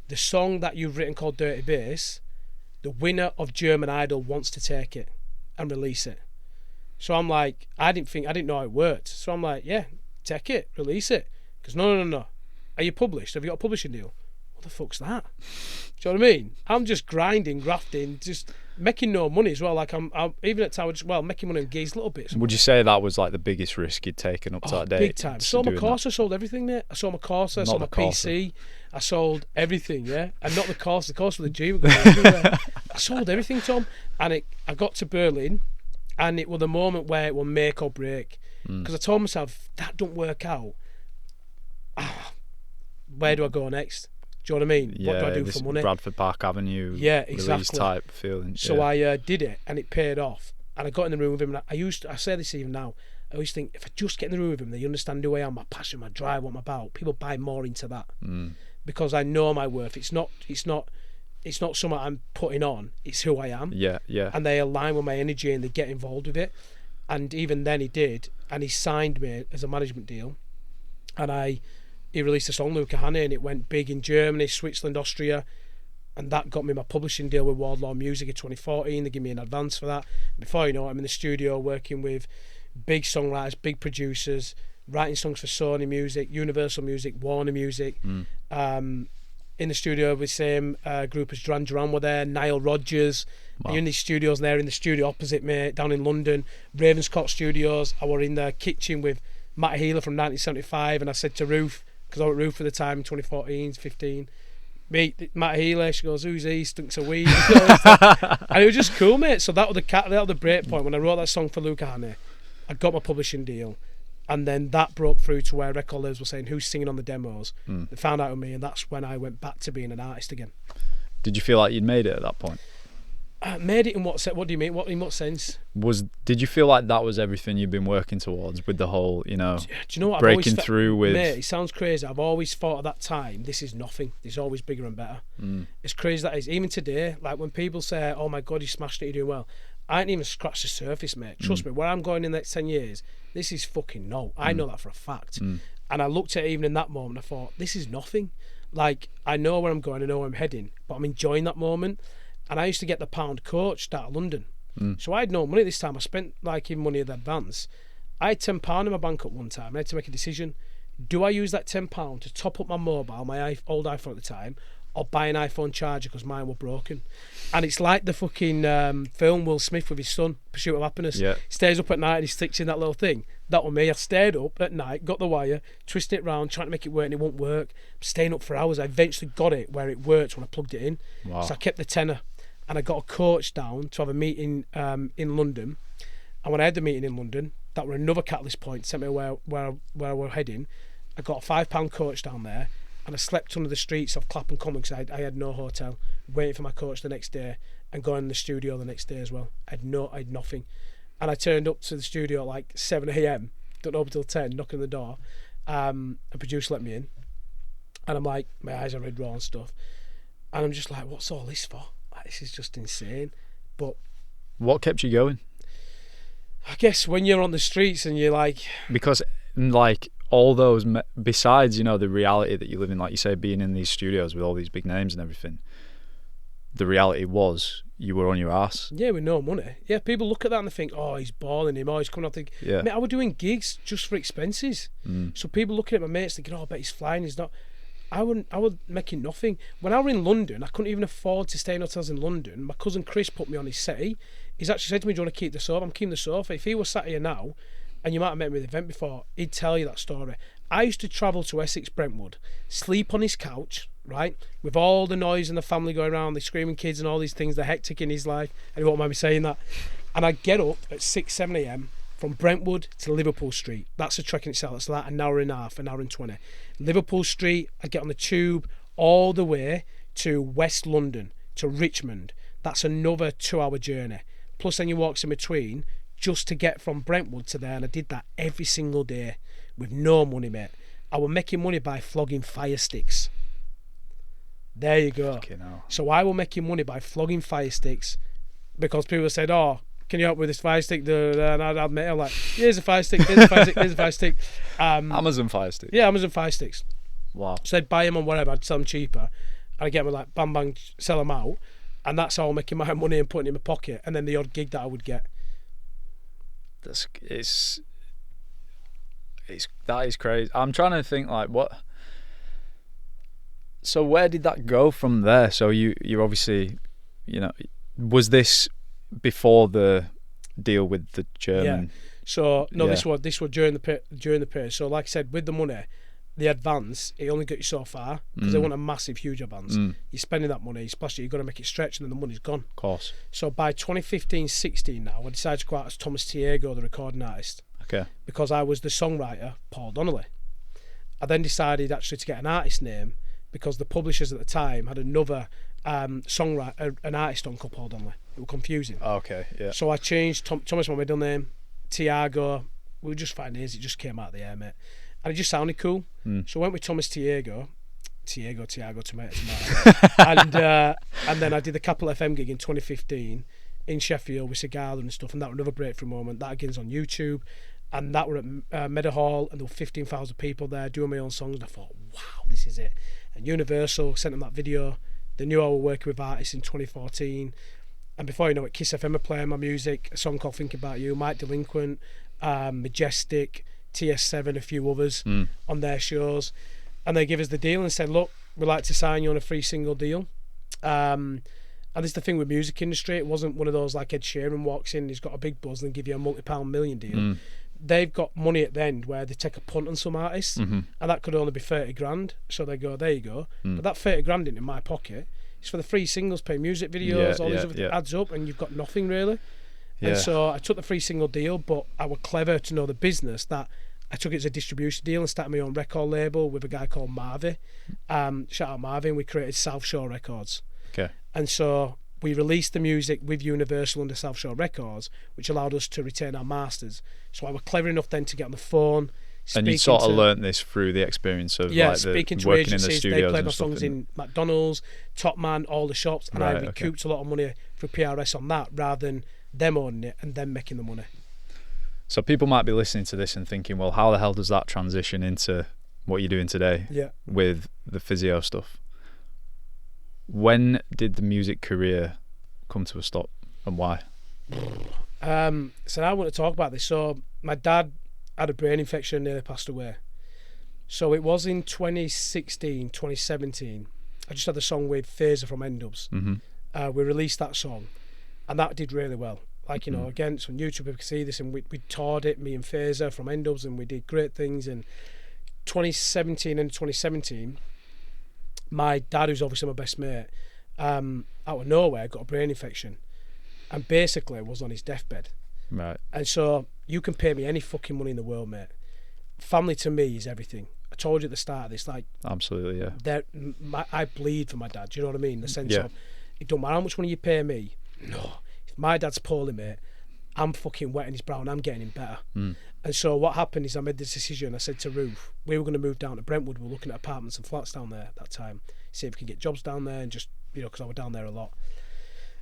the song that you've written called Dirty Bass, the winner of German Idol wants to take it and release it. So I'm like, I didn't know how it worked. So I'm like, yeah, take it, release it. Because no. Are you published? Have you got a publishing deal? What the fuck's that? Do you know what I mean? I'm just grinding, grafting, just making no money as well. Like I'm even at the time, just making money on gigs, little bits. Would you say that was like the biggest risk you'd taken up to that day? Big time. Sold my Corsa, sold everything, mate. I sold my Corsa, I sold my PC, I sold everything, yeah. And not the Corsa with the G, going everywhere. I sold everything, Tom. And I got to Berlin, and it was the moment where it will make or break. Because I told myself, if that don't work out, where do I go next? Do you know what I mean? Yeah, what do I do for money? Bradford Park Avenue, yeah, release exactly. type feeling. So I did it, and it paid off. And I got in the room with him, and I say this even now, I always think, if I just get in the room with him, they understand who I am, my passion, my drive, what I'm about. People buy more into that. Because I know my worth. It's not something I'm putting on, it's who I am. Yeah. And they align with my energy, and they get involved with it. And even then he did, and he signed me as a management deal. And he released a song, Luca Hanne, and it went big in Germany, Switzerland, Austria, and that got me my publishing deal with Wardlaw Music in 2014. They give me an advance for that. Before you know it, I'm in the studio working with big songwriters, big producers, writing songs for Sony Music, Universal Music, Warner Music. In the studio with the same group as Duran Duran were there, Nile Rodgers. Wow. You're in these studios, and they're in the studio opposite me down in London, Ravenscourt Studios. I were in the kitchen with Matt Healer from 1975, and I said to Ruth, because I was at Ruth at the time in 2014, 15, meet Matt Healer. She goes, who's he? Stinks of weed. And it was just cool, mate. So that was the break point when I wrote that song for Luca Hanne. I got my publishing deal, and then that broke through to where record labels were saying, who's singing on the demos? They found out of me, and that's when I went back to being an artist again. Did you feel like you'd made it at that point? Made it in what sense? What do you mean? In what sense? Did you feel like that was everything you've been working towards with the whole, do you know what? breaking through with? Mate, it sounds crazy. I've always thought at that time, this is nothing. It's always bigger and better. It's crazy that is. Even today, like when people say, oh my God, you smashed it, you're doing well. I ain't even scratched the surface, mate. Trust me, where I'm going in the next 10 years, this is fucking no. I know that for a fact. And I looked at it even in that moment, I thought, this is nothing. Like, I know where I'm going, I know where I'm heading, but I'm enjoying that moment. And I used to get the pound coached out of London. So I had no money this time. I spent like in money in advance. I had £10 in my bank at one time. I had to make a decision. Do I use that £10 to top up my mobile, my old iPhone at the time, or buy an iPhone charger because mine were broken? And it's like the fucking film Will Smith with his son, Pursuit of Happiness. Yeah. He stays up at night and he sticks in that little thing. That was me. I stayed up at night, got the wire, twisted it round, trying to make it work, and it won't work. I'm staying up for hours. I eventually got it where it worked when I plugged it in. Wow. So I kept the tenner. And I got a coach down to have a meeting in London. And when I had the meeting in London, that were another catalyst point, sent me where I were heading. I got a £5 coach down there, and I slept under the streets of Clapham Common because I had no hotel, waiting for my coach the next day and going in the studio the next day as well. I had nothing. And I turned up to the studio at like 7 a.m, don't open till 10, knocking on the door. A producer let me in. And I'm like, my eyes are red raw and stuff. And I'm just like, what's all this for? This is just insane. But what kept you going? I guess when you're on the streets and you're like, because like all those besides the reality that you live in, like you say, being in these studios with all these big names and everything, the reality was you were on your ass. Yeah, with no money. Yeah, people look at that and they think, oh, he's balling him, oh, he's coming out. Yeah. Mate, I was doing gigs just for expenses. So people looking at my mates thinking, oh, I bet he's flying. He's not. I was making nothing. When I were in London, I couldn't even afford to stay in hotels in London. My cousin Chris put me on his settee. He's actually said to me, do you want to keep the sofa? I'm keeping the sofa. If he was sat here now, and you might have met me at the event before, he'd tell you that story. I used to travel to Essex, Brentwood, sleep on his couch, right, with all the noise and the family going around, the screaming kids and all these things, the hectic in his life, and he won't mind me saying that. And I'd get up at 6, 7 a.m, from Brentwood to Liverpool Street. That's a trek in itself. That's like an hour and a half, an hour and 20. Liverpool Street, I'd get on the tube all the way to West London, to Richmond. That's another 2-hour journey. Plus then you walk in between just to get from Brentwood to there, and I did that every single day with no money, mate. I was making money by flogging fire sticks. There you go. So I was making money by flogging fire sticks because people said, oh, can you help with this fire stick? And I'd admit, I'm like, here's a fire stick, here's a fire stick, here's a fire stick. Amazon Fire Stick. Yeah, Amazon Fire Sticks. Wow. So I'd buy them on whatever, I'd sell them cheaper, and I'd get them like bang bang, sell them out, and that's how I'm making my money and putting it in my pocket, and then the odd gig that I would get. That is crazy. I'm trying to think like what. So where did that go from there? So you obviously, was this before the deal with the German? Yeah. So no, Yeah. this was during the period. So like I said, with the money, the advance, it only got you so far because they want a massive, huge advance. You're spending that money, you splash it, you've got to make it stretch, and then the money's gone. Of course. So by 2015-16 now, I decided to go out as Thomas Tiago, the recording artist. Okay. Because I was the songwriter, Paul Donnelly. I then decided actually to get an artist name because the publishers at the time had another songwriter, an artist on called Paul Donnelly. It was confusing. Okay, yeah. So I changed Thomas, my middle name, Tiago. We were just finding names, it just came out of the air, mate. And it just sounded cool. So I went with Thomas Tiago, tomato. and then I did the Capital FM gig in 2015 in Sheffield with Cigala and stuff, and that was another breakthrough moment. That again's on YouTube, and that were at Meadow Hall, and there were 15,000 people there doing my own songs, and I thought, wow, this is it. And Universal sent them that video. They knew I was working with artists in 2014, and before you know it, Kiss FM were playing my music, a song called Think About You, Mike Delinquent, Majestic, TS7, a few others on their shows, and they give us the deal and said, look, we'd like to sign you on a free single deal. And this is the thing with music industry, it wasn't one of those like Ed Sheeran walks in, he's got a big buzz and give you a multi-pound million deal. They've got money at the end where they take a punt on some artists, and that could only be 30 grand, so they go, there you go. But that 30 grand in my pocket, it's for the free singles, pay music videos, all these other adds up, and you've got nothing really. And so I took the free single deal, but I was clever to know the business that I took it as a distribution deal and started my own record label with a guy called Marvy. Shout out Marvy, and we created South Shore Records. Okay. And so we released the music with Universal under South Shore Records, which allowed us to retain our masters. So I was clever enough then to get on the phone. And you sort of learnt this through the experience of speaking to working agencies. in the studios. They played my and stuff songs in McDonald's, Top Man, all the shops, and I recouped a lot of money for PRS on that rather than them owning it and them making the money. So people might be listening to this and thinking, well, how the hell does that transition into what you're doing today with the physio stuff? When did the music career come to a stop, and why? So now I want to talk about this. So my dad had a brain infection and nearly passed away. So it was in 2016, 2017. I just had the song with Phaser from N-Dubs. We released that song, and that did really well. Like, again, it's on YouTube, people can see this, and we toured it, me and Phaser from N-Dubs, and we did great things. And 2017 and 2017, my dad, who's obviously my best mate, out of nowhere got a brain infection and basically was on his deathbed. Right. And so you can pay me any fucking money in the world, mate. Family to me is everything. I told you at the start of this, like, absolutely, yeah. I bleed for my dad. Do you know what I mean? The sense of, it don't matter how much money you pay me. No, if my dad's poorly, mate, I'm fucking wetting his brow and I'm getting him better. And so what happened is I made this decision. I said to Ruth, we were going to move down to Brentwood. We were looking at apartments and flats down there at that time. See if we can get jobs down there and just, because I was down there a lot.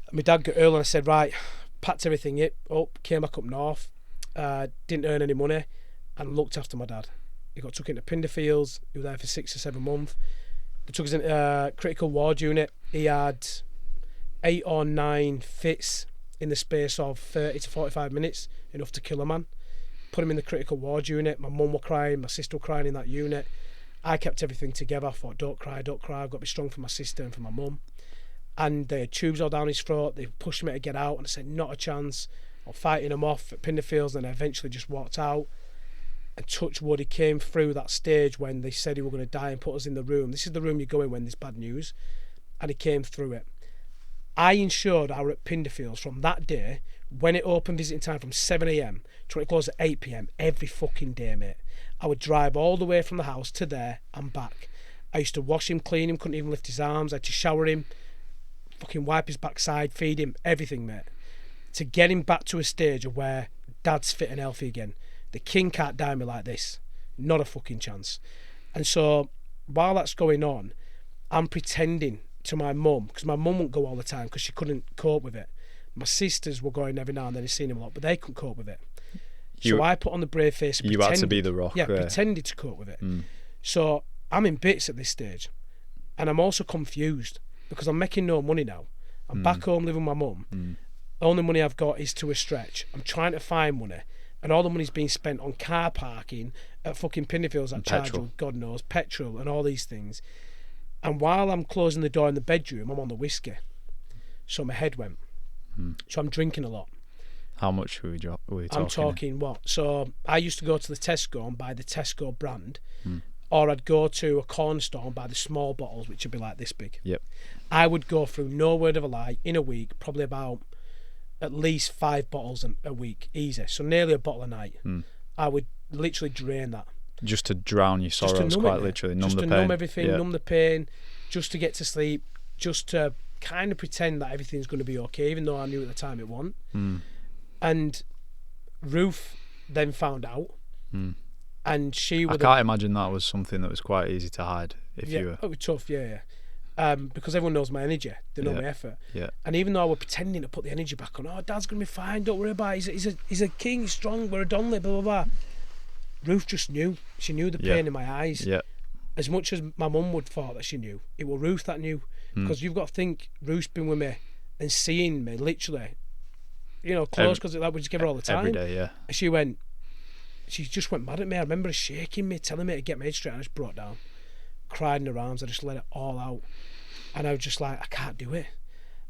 And my dad got ill and I said, right, packed everything up, came back up north, didn't earn any money and looked after my dad. He got took into Pinderfields. He was there for 6 or 7 months. They took us into a critical ward unit. He had 8 or 9 fits in the space of 30 to 45 minutes, enough to kill a man. Put him in the critical ward unit. My mum was crying, my sister was crying in that unit. I kept everything together. I thought, don't cry, I've got to be strong for my sister and for my mum. And they had tubes all down his throat. They pushed me to get out, and I said, not a chance. I'm fighting him off at Pinderfields, and I eventually just walked out. And touch wood, he came through that stage when they said he was going to die and put us in the room. This is the room you go in when there's bad news. And he came through it. I ensured I were at Pinderfields from that day, when it opened visiting time from 7 a.m. to when it closed at 8 p.m. every fucking day, mate. I would drive all the way from the house to there and back. I used to wash him, clean him, couldn't even lift his arms. I had to shower him, fucking wipe his backside, feed him, everything, mate. To get him back to a stage of where dad's fit and healthy again. The king can't die me like this. Not a fucking chance. And so, while that's going on, I'm pretending to my mum, because my mum wouldn't go all the time because she couldn't cope with it. My sisters were going every now and then and seeing him a lot, but they couldn't cope with it. So I put on the brave face and you had to be the rock. Yeah, pretended to cope with it. So I'm in bits at this stage. And I'm also confused because I'm making no money now. I'm back home living with my mum. The only money I've got is to a stretch. I'm trying to find money. And all the money's being spent on car parking at fucking Pinderfields that charge you, God knows, petrol and all these things. And while I'm closing the door in the bedroom, I'm on the whiskey. So my head went. So I'm drinking a lot. How much were we talking? I'm talking what? So I used to go to the Tesco and buy the Tesco brand. Or I'd go to a corner store and buy the small bottles, which would be like this big. Yep. I would go through, no word of a lie, in a week, probably about at least 5 bottles a week, easy. So nearly a bottle a night. I would literally drain that. Just to drown your sorrows, quite literally, numb the pain. Just to numb everything, numb the pain, just to get to sleep, just to kind of pretend that everything's going to be okay, even though I knew at the time it wasn't. And Ruth then found out, and she would. I can't imagine that was something that was quite easy to hide if you were. It was tough, yeah. Because everyone knows my energy, they know my effort. Yeah. And even though I was pretending to put the energy back on, Dad's gonna be fine, don't worry about it. He's a king, he's strong, we're a Donnelly, blah blah blah. Ruth just knew. She knew the pain in my eyes. Yeah. As much as my mum would thought that she knew, it was Ruth that knew. Because you've got to think, Ruth's been with me and seeing me literally, close, because we just give her all the time. Every day, yeah. And she just went mad at me. I remember her shaking me, telling me to get my head straight, and I just brought down. Cried in her arms, I just let it all out. And I was just like, I can't do it.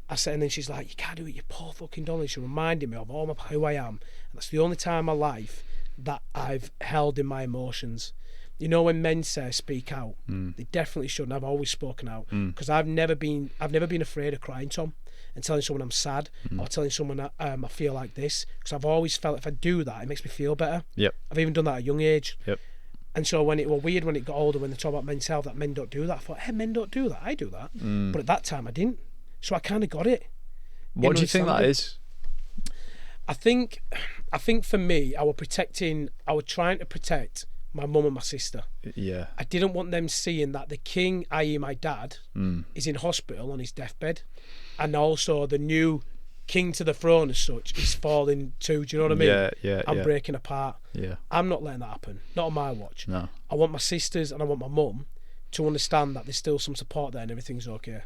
I said, and then she's like, you can't do it, you poor fucking Donnelly. She reminded me of who I am. And that's the only time in my life that I've held in my emotions. You know, when men say speak out, they definitely shouldn't. I've always spoken out because I've never been afraid of crying, Tom, and telling someone I'm sad or telling someone that I feel like this, because I've always felt if I do that, it makes me feel better. Yep. I've even done that at a young age. Yep. And so when it was weird when it got older, when they talk about men's health, that men don't do that, I thought, hey, men don't do that. I do that. But at that time, I didn't. So I kind of got it. What do you think that is? I think for me, I was trying to protect my mum and my sister. Yeah. I didn't want them seeing that the king, i.e. my dad, is in hospital on his deathbed, and also the new king to the throne as such is falling too. Do you know what I mean? Yeah. I'm breaking apart. Yeah. I'm not letting that happen. Not on my watch. No. I want my sisters and I want my mum to understand that there's still some support there and everything's okay.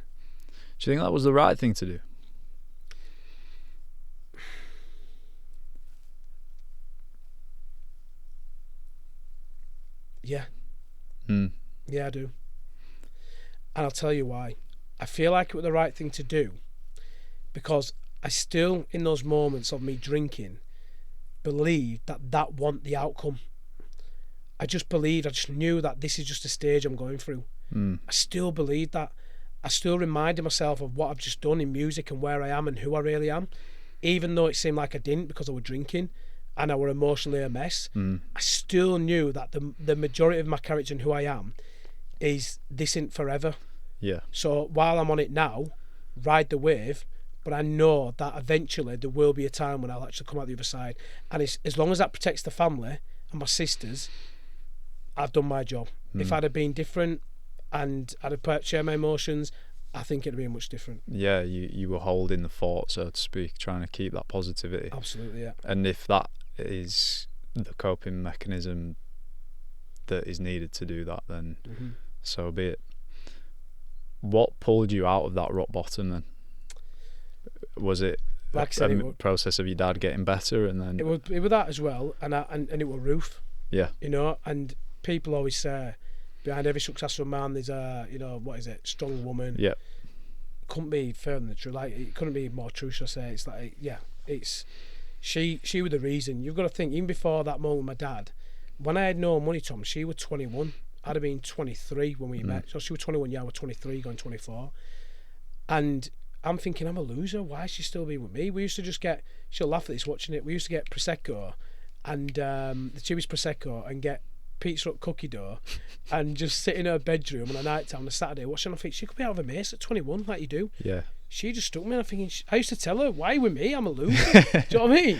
Do you think that was the right thing to do? Yeah. Yeah, I do. And I'll tell you why. I feel like it was the right thing to do because I still, in those moments of me drinking, believed that wasn't the outcome. I just knew that this is just a stage I'm going through. I still believed that. I still reminded myself of what I've just done in music and where I am and who I really am, even though it seemed like I didn't because I was drinking and I were emotionally a mess. I still knew that the majority of my character and who I am is this isn't forever. Yeah. So while I'm on it now, ride the wave, but I know that eventually there will be a time when I'll actually come out the other side. And as long as that protects the family and my sisters, I've done my job. If I'd have been different and I'd have shared my emotions, I think it'd be much different. Yeah, you were holding the fort, so to speak, trying to keep that positivity. Absolutely, yeah. And if that is the coping mechanism that is needed to do that, then so be it. What pulled you out of that rock bottom then? Was it like I said, a process of your dad getting better, and then it was that as well, and it was Ruth. Yeah. And people always say, behind every successful man there's a, strong woman. Yeah. Couldn't be further than the truth. Like, it couldn't be more true, should I say. It's like, it's she was the reason. You've got to think, even before that moment with my dad, when I had no money, Tom, she was 21. I'd have been 23 when we met. So she was 21, I was 23, going 24. And I'm thinking, I'm a loser. Why is she still being with me? We used to just get, she'll laugh at this watching it, we used to get Prosecco and the cheapest Prosecco and get pizza up cookie dough and just sit in her bedroom on a night time on a Saturday watching. I think she could be out of a mace at 21 like you do. Yeah. She just stuck me, and I'm thinking, I used to tell her, why with me? I'm a loser. Do you know what I mean?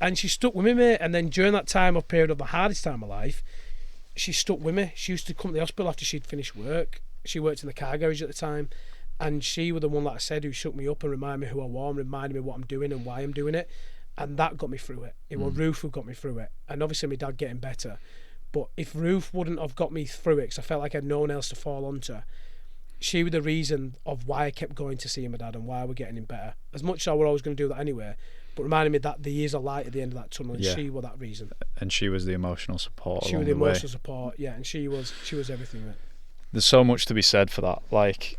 And she stuck with me, mate. And then during that time of period of the hardest time of life, she stuck with me. She used to come to the hospital after she'd finished work. She worked in the car garage at the time, and she was the one, like I said, who shook me up and reminded me who I was, and reminded me what I'm doing and why I'm doing it. And that got me through it. It was Ruth who got me through it. And obviously my dad getting better. But if Ruth wouldn't have got me through it, because I felt like I had no one else to fall onto, she was the reason of why I kept going to see my dad and why we're getting him better. As much as I was always going to do that anyway, but reminding me that there is a light at the end of that tunnel, and she was that reason. And she was the emotional support. She was the emotional support, yeah, and she was everything. Mate. There's so much to be said for that. Like,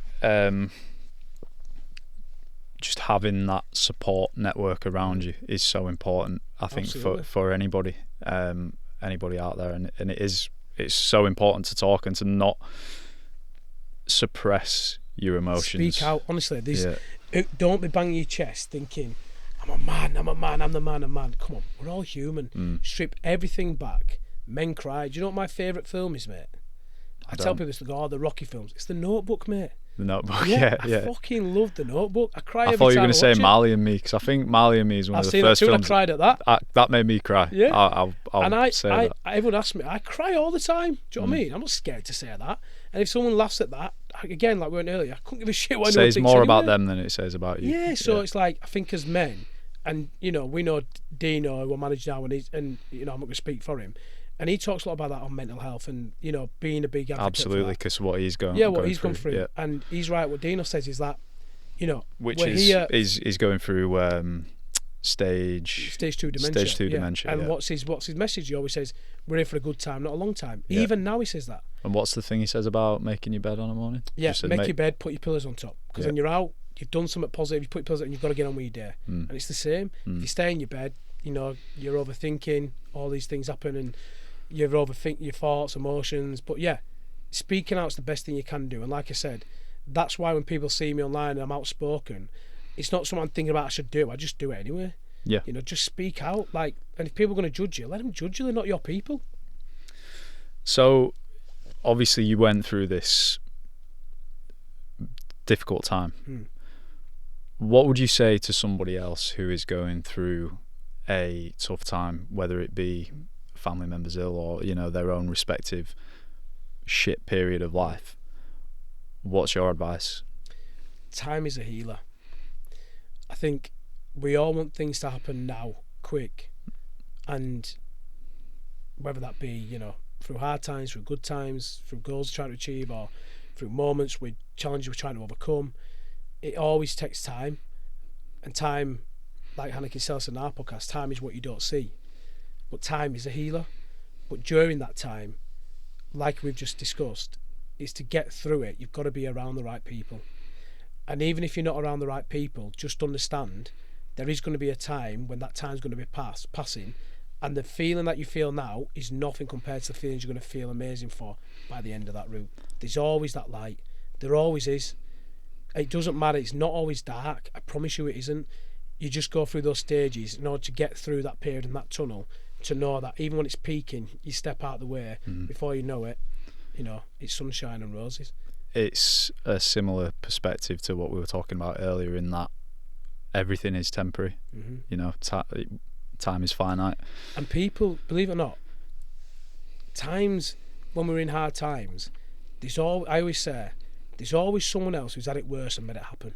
just having that support network around you is so important. I think for anybody, anybody out there, and it's so important to talk and to not suppress your emotions. Speak out, honestly. Don't be banging your chest thinking, I'm a man, I'm the man. Come on, we're all human. Strip everything back. Men cry. Do you know what my favourite film is, mate? I tell people this, they go, the Rocky films. It's The Notebook, mate. The Notebook, yeah. I fucking love The Notebook. I cry every time I thought you were going to say it. Marley and Me, because I think Marley and Me is one of the first films. I cried at that. That made me cry. Yeah. I'll say that. Everyone asks me, I cry all the time. Do you know what I mean? I'm not scared to say that. And if someone laughs at that, again, like we went earlier, I couldn't give a shit what anyone thinks. It says more about them than it says about you. Yeah, so it's like, I think as men, and we know Dino, who I manage now, and I'm not going to speak for him, and he talks a lot about that on mental health and being a big advocate. Absolutely, because what he's gone through. Yeah. And he's right. What Dino says is that which is going through stage 2 dementia. Stage 2 dementia. And what's his message? He always says, we're here for a good time, not a long time. Yeah. Even now he says that. And what's the thing he says about making your bed on a morning? Yeah, make your bed, put your pillows on top, because when you're out, you've done something positive, you put your pillows on, and you've got to get on with your day. And it's the same. If you stay in your bed, you're overthinking, all these things happen, and you overthink your thoughts, emotions. But yeah, speaking out's the best thing you can do. And like I said, that's why when people see me online and I'm outspoken, it's not something I'm thinking about I should do. I just do it anyway. Yeah. Just speak out. And if people are going to judge you, let them judge you. They're not your people. So, obviously, you went through this difficult time. What would you say to somebody else who is going through a tough time, whether it be family members ill or their own respective shit period of life? What's your advice? Time is a healer. I think we all want things to happen now, quick, and whether that be through hard times, through good times, through goals we're trying to achieve, or through moments with challenges we're trying to overcome, it always takes time. And time, like Hanneke says in our podcast, time is what you don't see. But time is a healer. But during that time, like we've just discussed, is to get through it, you've got to be around the right people. And even if you're not around the right people, just understand there is going to be a time when that time's going to be passing, and the feeling that you feel now is nothing compared to the feelings you're going to feel amazing for by the end of that route. There's always that light. There always is. It doesn't matter. It's not always dark. I promise you it isn't. You just go through those stages in order to get through that period and that tunnel, to know that even when it's peaking, you step out of the way. Before you know it, it's sunshine and roses. It's a similar perspective to what we were talking about earlier, in that everything is temporary. Time is finite. And people, believe it or not, times when we're in hard times, I always say, there's always someone else who's had it worse and made it happen.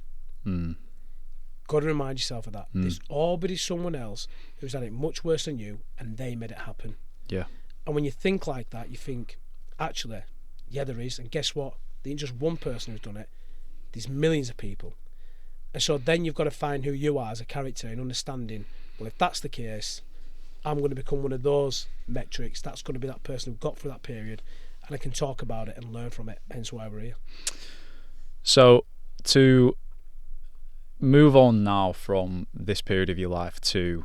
Got to remind yourself of that. There's always someone else who's had it much worse than you, and they made it happen. Yeah. And when you think like that, you think, actually, yeah, there is. And guess what? There ain't just one person who's done it. There's millions of people. And so then you've got to find who you are as a character and understanding, well, if that's the case, I'm going to become one of those metrics. That's going to be that person who got through that period, and I can talk about it and learn from it. Hence why we're here. So to move on now from this period of your life to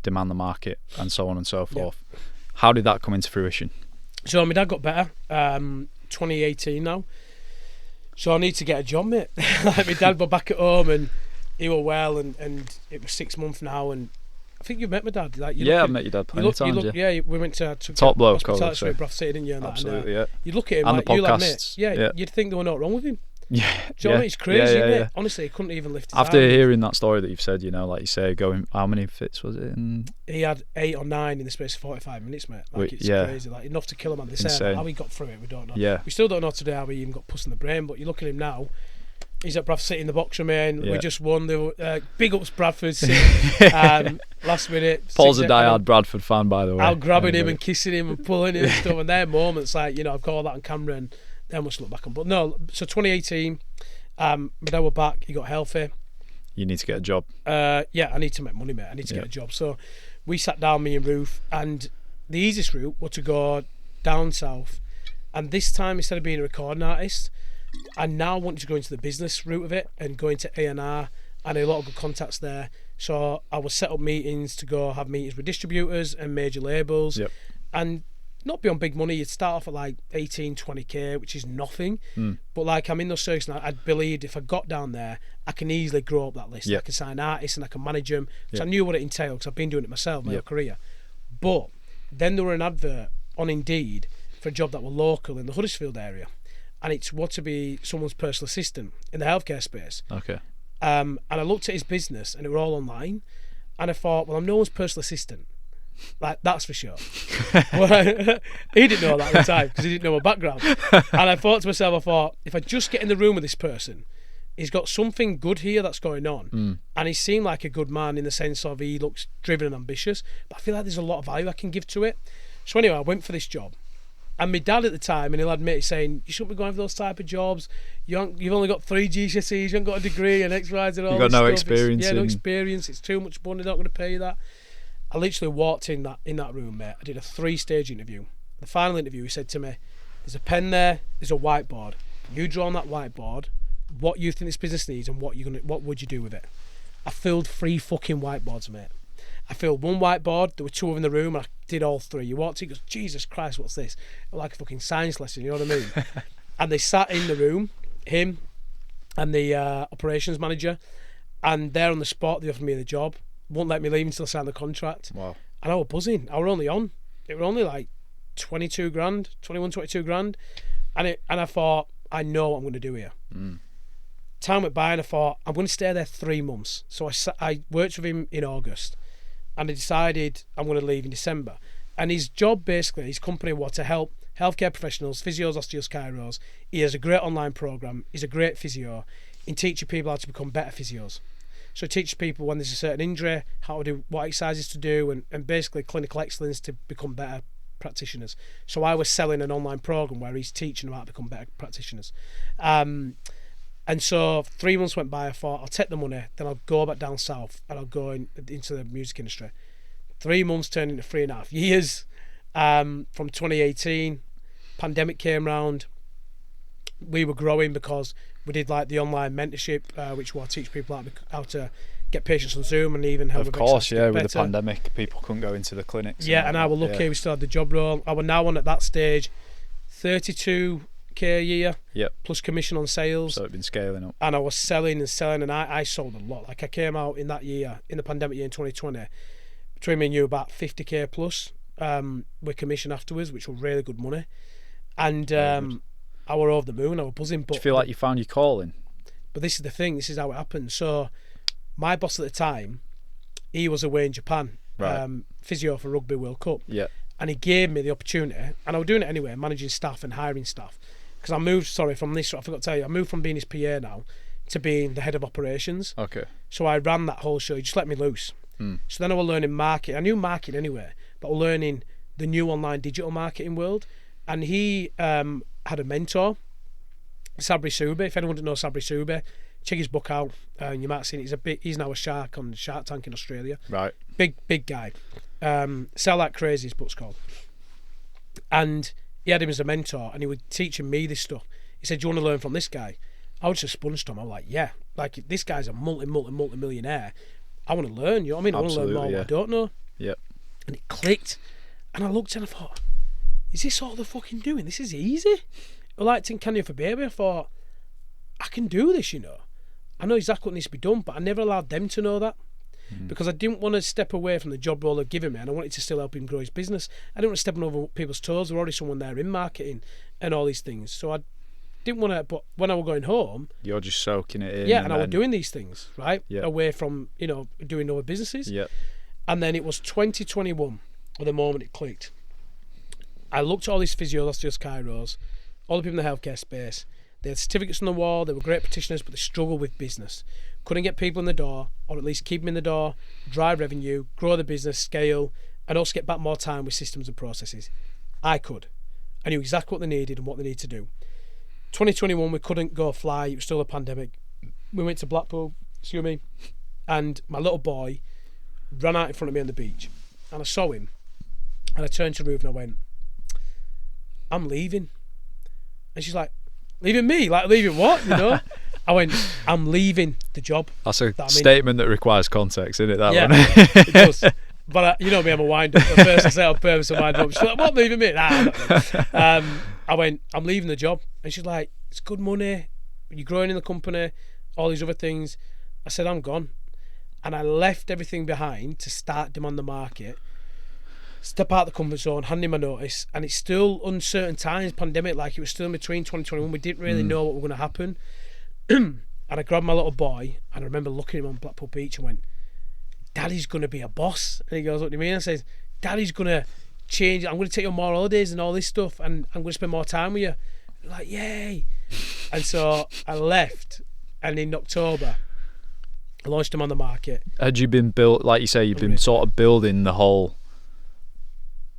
demand the market and so on and so forth, how did that come into fruition? So my dad got better 2018 now, so I need to get a job, mate. Like, my dad was back at home and he was well, and it was 6 months now, and I think you've met my dad. Like, I met your dad plenty of times. Yeah, we went to top bloke, hospitality at Bradford, didn't you? And absolutely, that, you'd look at him and like, the you like, podcasts. mate, you'd think there was not wrong with him. Yeah, do you know what I mean? It's crazy, isn't it? Honestly, he couldn't even lift his After arm. hearing that story that you've said, you know, like you say, going, how many fits was it in? He had 8 or 9 in the space of 45 minutes, mate. Like, it's crazy, like enough to kill him. And they say how he got through it, we don't know. Yeah, we still don't know today how he even got pus in the brain. But you look at him now, he's at Bradford City in the boxer, man. We just won the big ups Bradford City last minute. Paul's a diehard Bradford fan, by the way. I'm grabbing him and kissing him and pulling him and stuff. And there are moments like, you know, I've got all that on camera and then much look back on. But no, so 2018. My dad was back, he got healthy. You need to get a job. I need to make money, mate. I need to get a job. So we sat down, me and Ruth, and the easiest route was to go down south. And this time, instead of being a recording artist, I now wanted to go into the business route of it and go into A&R, and a lot of good contacts there. So I would set up meetings to go have meetings with distributors and major labels. And not be on big money. You'd start off at like 18, 20k, which is nothing. But like, I'm in those circles now. I believed if I got down there, I can easily grow up that list. I can sign artists and I can manage them. So I knew what it entailed because I've been doing it myself my whole career. But then there were an advert on Indeed for a job that were local in the Huddersfield area, and it's what to be someone's personal assistant in the healthcare space. And I looked at his business and it were all online, and I thought, well, I'm no one's personal assistant. Like, that's for sure. Well, he didn't know that at the time because he didn't know my background. And I thought to myself, if I just get in the room with this person, he's got something good here that's going on. And he seemed like a good man in the sense of he looks driven and ambitious, but I feel like there's a lot of value I can give to it. So anyway, I went for this job. And my dad at the time, and he'll admit, he's saying, you shouldn't be going for those type of jobs. You've only got 3 GCSEs, you haven't got a degree and X, Y, Z, all You've got no experience. No experience. It's too much money, they're not going to pay you that. I literally walked in that room, mate. I did a 3-stage interview. The final interview, he said to me, there's a pen there, there's a whiteboard. You draw on that whiteboard what you think this business needs and what would you do with it. I filled 3 fucking whiteboards, mate. I filled 1 whiteboard, there were 2 in the room, and I did all 3. You walked in, he goes, Jesus Christ, what's this? Like a fucking science lesson, you know what I mean? And they sat in the room, him and the operations manager, and there on the spot, they offered me the job. Won't let me leave until I signed the contract. Wow. And I was buzzing. I were only on. It were only like 22 grand. And I thought, I know what I'm going to do here. Time went by and I thought, I'm going to stay there 3 months. So I worked with him in August, and I decided I'm going to leave in December. And his job, basically, his company was to help healthcare professionals, physios, osteos, chiros. He has a great online program. He's a great physio in teaching people how to become better physios. So it teaches people when there's a certain injury, how to do, what exercises to do, and basically clinical excellence to become better practitioners. So I was selling an online program where he's teaching them how to become better practitioners. And so 3 months went by, I thought, I'll take the money, then I'll go back down south and I'll go into the music industry. 3 months turned into 3.5 years. From 2018, pandemic came round. We were growing because we did like the online mentorship, which will teach people how to get patients on Zoom and even help. Of course, with the pandemic, people couldn't go into the clinics. Yeah, and I was lucky. We still had the job role. I was now on at that stage, 32k a year, plus commission on sales. So it'd been scaling up. And I was selling, and I sold a lot. Like, I came out in that year, in the pandemic year in 2020, between me and you, about 50k plus with commission afterwards, which were really good money. And I were over the moon. I was buzzing. But do you feel like you found your calling? But this is the thing. This is how it happened. So my boss at the time, he was away in Japan, physio for Rugby World Cup. Yeah. And he gave me the opportunity, and I was doing it anyway, managing staff and hiring staff. Because I moved, from this, I forgot to tell you, I moved from being his PA now to being the head of operations. Okay. So I ran that whole show. He just let me loose. So then I was learning marketing. I knew marketing anyway, but I was learning the new online digital marketing world. And he had a mentor, Sabri Sube. If anyone doesn't know Sabri Sube, check his book out. You might have seen it. He's now a shark on Shark Tank in Australia. Right. Big guy. Sell Like Crazy, his book's called. And he had him as a mentor, and he was teaching me this stuff. He said, "Do you want to learn from this guy?" I was just a sponge to him. I'm like, "Yeah, like this guy's a multi-millionaire. I want to learn. You know what I mean? I want to learn more what I don't know." Yep. And it clicked, and I looked and I thought, "Is this all they're fucking doing? This is easy." I liked in Canyon for Baby. I thought, I can do this. You know, I know exactly what needs to be done, but I never allowed them to know that. Because I didn't want to step away from the job role they've given me, and I wanted to still help him grow his business. I didn't want to step on over people's toes. There was already someone there in marketing and all these things. So I didn't want to, but when I was going home... You're just soaking it in. Yeah, and I was doing these things, right? Yep. Away from, doing other businesses. Yeah. And then it was 2021, at the moment it clicked. I looked at all these physios, chiros, all the people in the healthcare space. They had certificates on the wall, they were great practitioners, but they struggled with business. Couldn't get people in the door, or at least keep them in the door, drive revenue, grow the business, scale, and also get back more time with systems and processes. I could. I knew exactly what they needed and what they needed to do. 2021, we couldn't go fly, it was still a pandemic. We went to Blackpool, and my little boy ran out in front of me on the beach. And I saw him, and I turned to Ruth and I went, "I'm leaving." And she's like, "Leaving me? Like, leaving what? I went, "I'm leaving the job." That's a statement that requires context, isn't it? That one. It does. But you know me, I'm a wind-up. At first I say on purpose, I wind up. She's like, "What, leaving me?" Nah, I went, "I'm leaving the job." And she's like, "It's good money. You're growing in the company, all these other things." I said, "I'm gone." And I left everything behind to start Demand the Market, step out the comfort zone, hand in my notice, and it's still uncertain times, pandemic, like it was still in between 2021. We didn't really know what was going to happen. And I grabbed my little boy, and I remember looking at him on Blackpool Beach and went, "Daddy's going to be a boss." And he goes, "What do you mean?" I said, "Daddy's going to change. I'm going to take you on more holidays and all this stuff, and I'm going to spend more time with you." And like, yay. And so I left, and in October, I launched him on the market. Had you been built, like you say, you've been sort of building the whole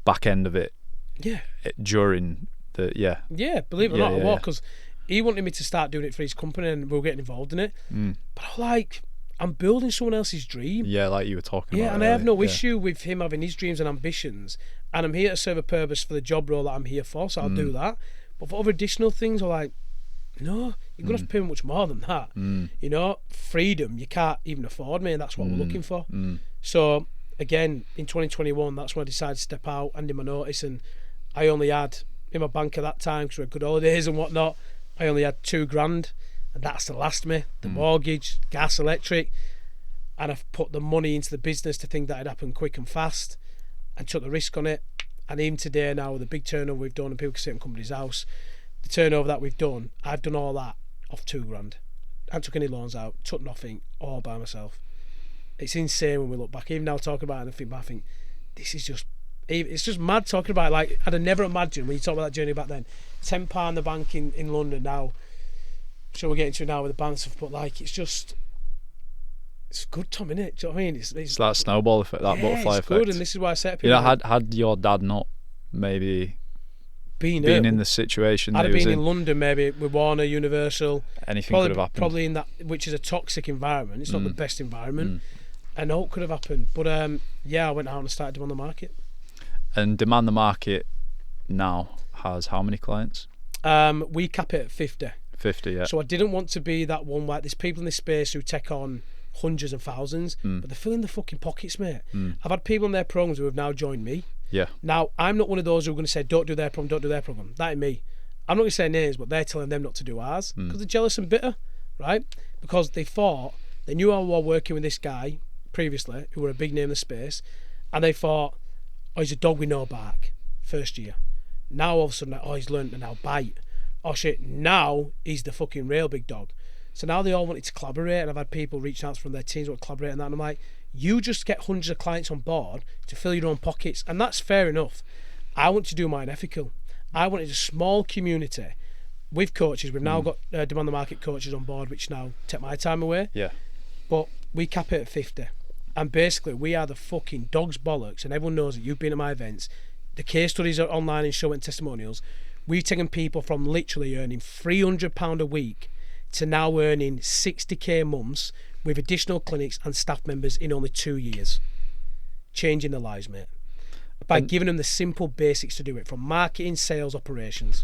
back end of it? Yeah. During the, yeah, believe it or not, I was, because he wanted me to start doing it for his company, and we were getting involved in it. But I was like, I'm building someone else's dream. Yeah, like you were talking about. Yeah, and I have no issue with him having his dreams and ambitions, and I'm here to serve a purpose for the job role that I'm here for, so I'll do that. But for other additional things, I'm like, no, you're going to have to pay me much more than that. Freedom, you can't even afford me, and that's what we're looking for. So, again, in 2021, that's when I decided to step out, hand in my notice, and I only had, in my bank at that time, because we had good holidays and whatnot, I only had $2,000, and that's to last me. The mortgage, gas, electric, and I've put the money into the business to think that it'd happen quick and fast, and took the risk on it. And even today now, with the big turnover we've done, and people can sit in company's house, the turnover that we've done, I've done all that off $2,000. I haven't took any loans out, took nothing, all by myself. It's insane when we look back. Even now talking about it, and I think back, I think this is just, it's just mad talking about it. Like, I'd have never imagined when you talk about that journey back then. £10 in the bank in London now. Sure, we're getting to it now with the band stuff, but like, it's just, it's good, Tom, innit? Do you know what I mean? It's that snowball effect, that butterfly it's effect. good, and this is why I say to people, had your dad not maybe been in the situation I'd that have he was been in London, maybe with Warner, Universal, anything could have happened. Probably in that, which is a toxic environment. It's not the best environment, and all could have happened. But I went out and started Demand the Market. And Demand the Market now has how many clients? We cap it at 50. 50, yeah. So I didn't want to be that one where there's people in this space who take on hundreds and thousands, but they're filling the fucking pockets, mate. I've had people in their programs who have now joined me. Yeah. Now, I'm not one of those who are going to say, don't do their program, don't do their program. That ain't me. I'm not going to say names, but they're telling them not to do ours because they're jealous and bitter, right? Because they knew I was working with this guy previously, who were a big name in the space, and they thought, oh, he's a dog with no bark, first year. Now, all of a sudden, oh, he's learned to now bite. Oh, shit, now he's the fucking real big dog. So now they all wanted to collaborate, and I've had people reach out from their teams who want to collaborate and that, and I'm like, you just get hundreds of clients on board to fill your own pockets, and that's fair enough. I want to do mine ethical. I wanted a small community with coaches. We've now got Demand the Market coaches on board, which now take my time away. Yeah. But we cap it at 50. And basically, we are the fucking dog's bollocks, and everyone knows that you've been at my events. The case studies are online and show and testimonials. We've taken people from literally earning £300 a week to now earning 60k months with additional clinics and staff members in only 2 years. Changing their lives, mate. by giving them the simple basics to do it, from marketing, sales, operations.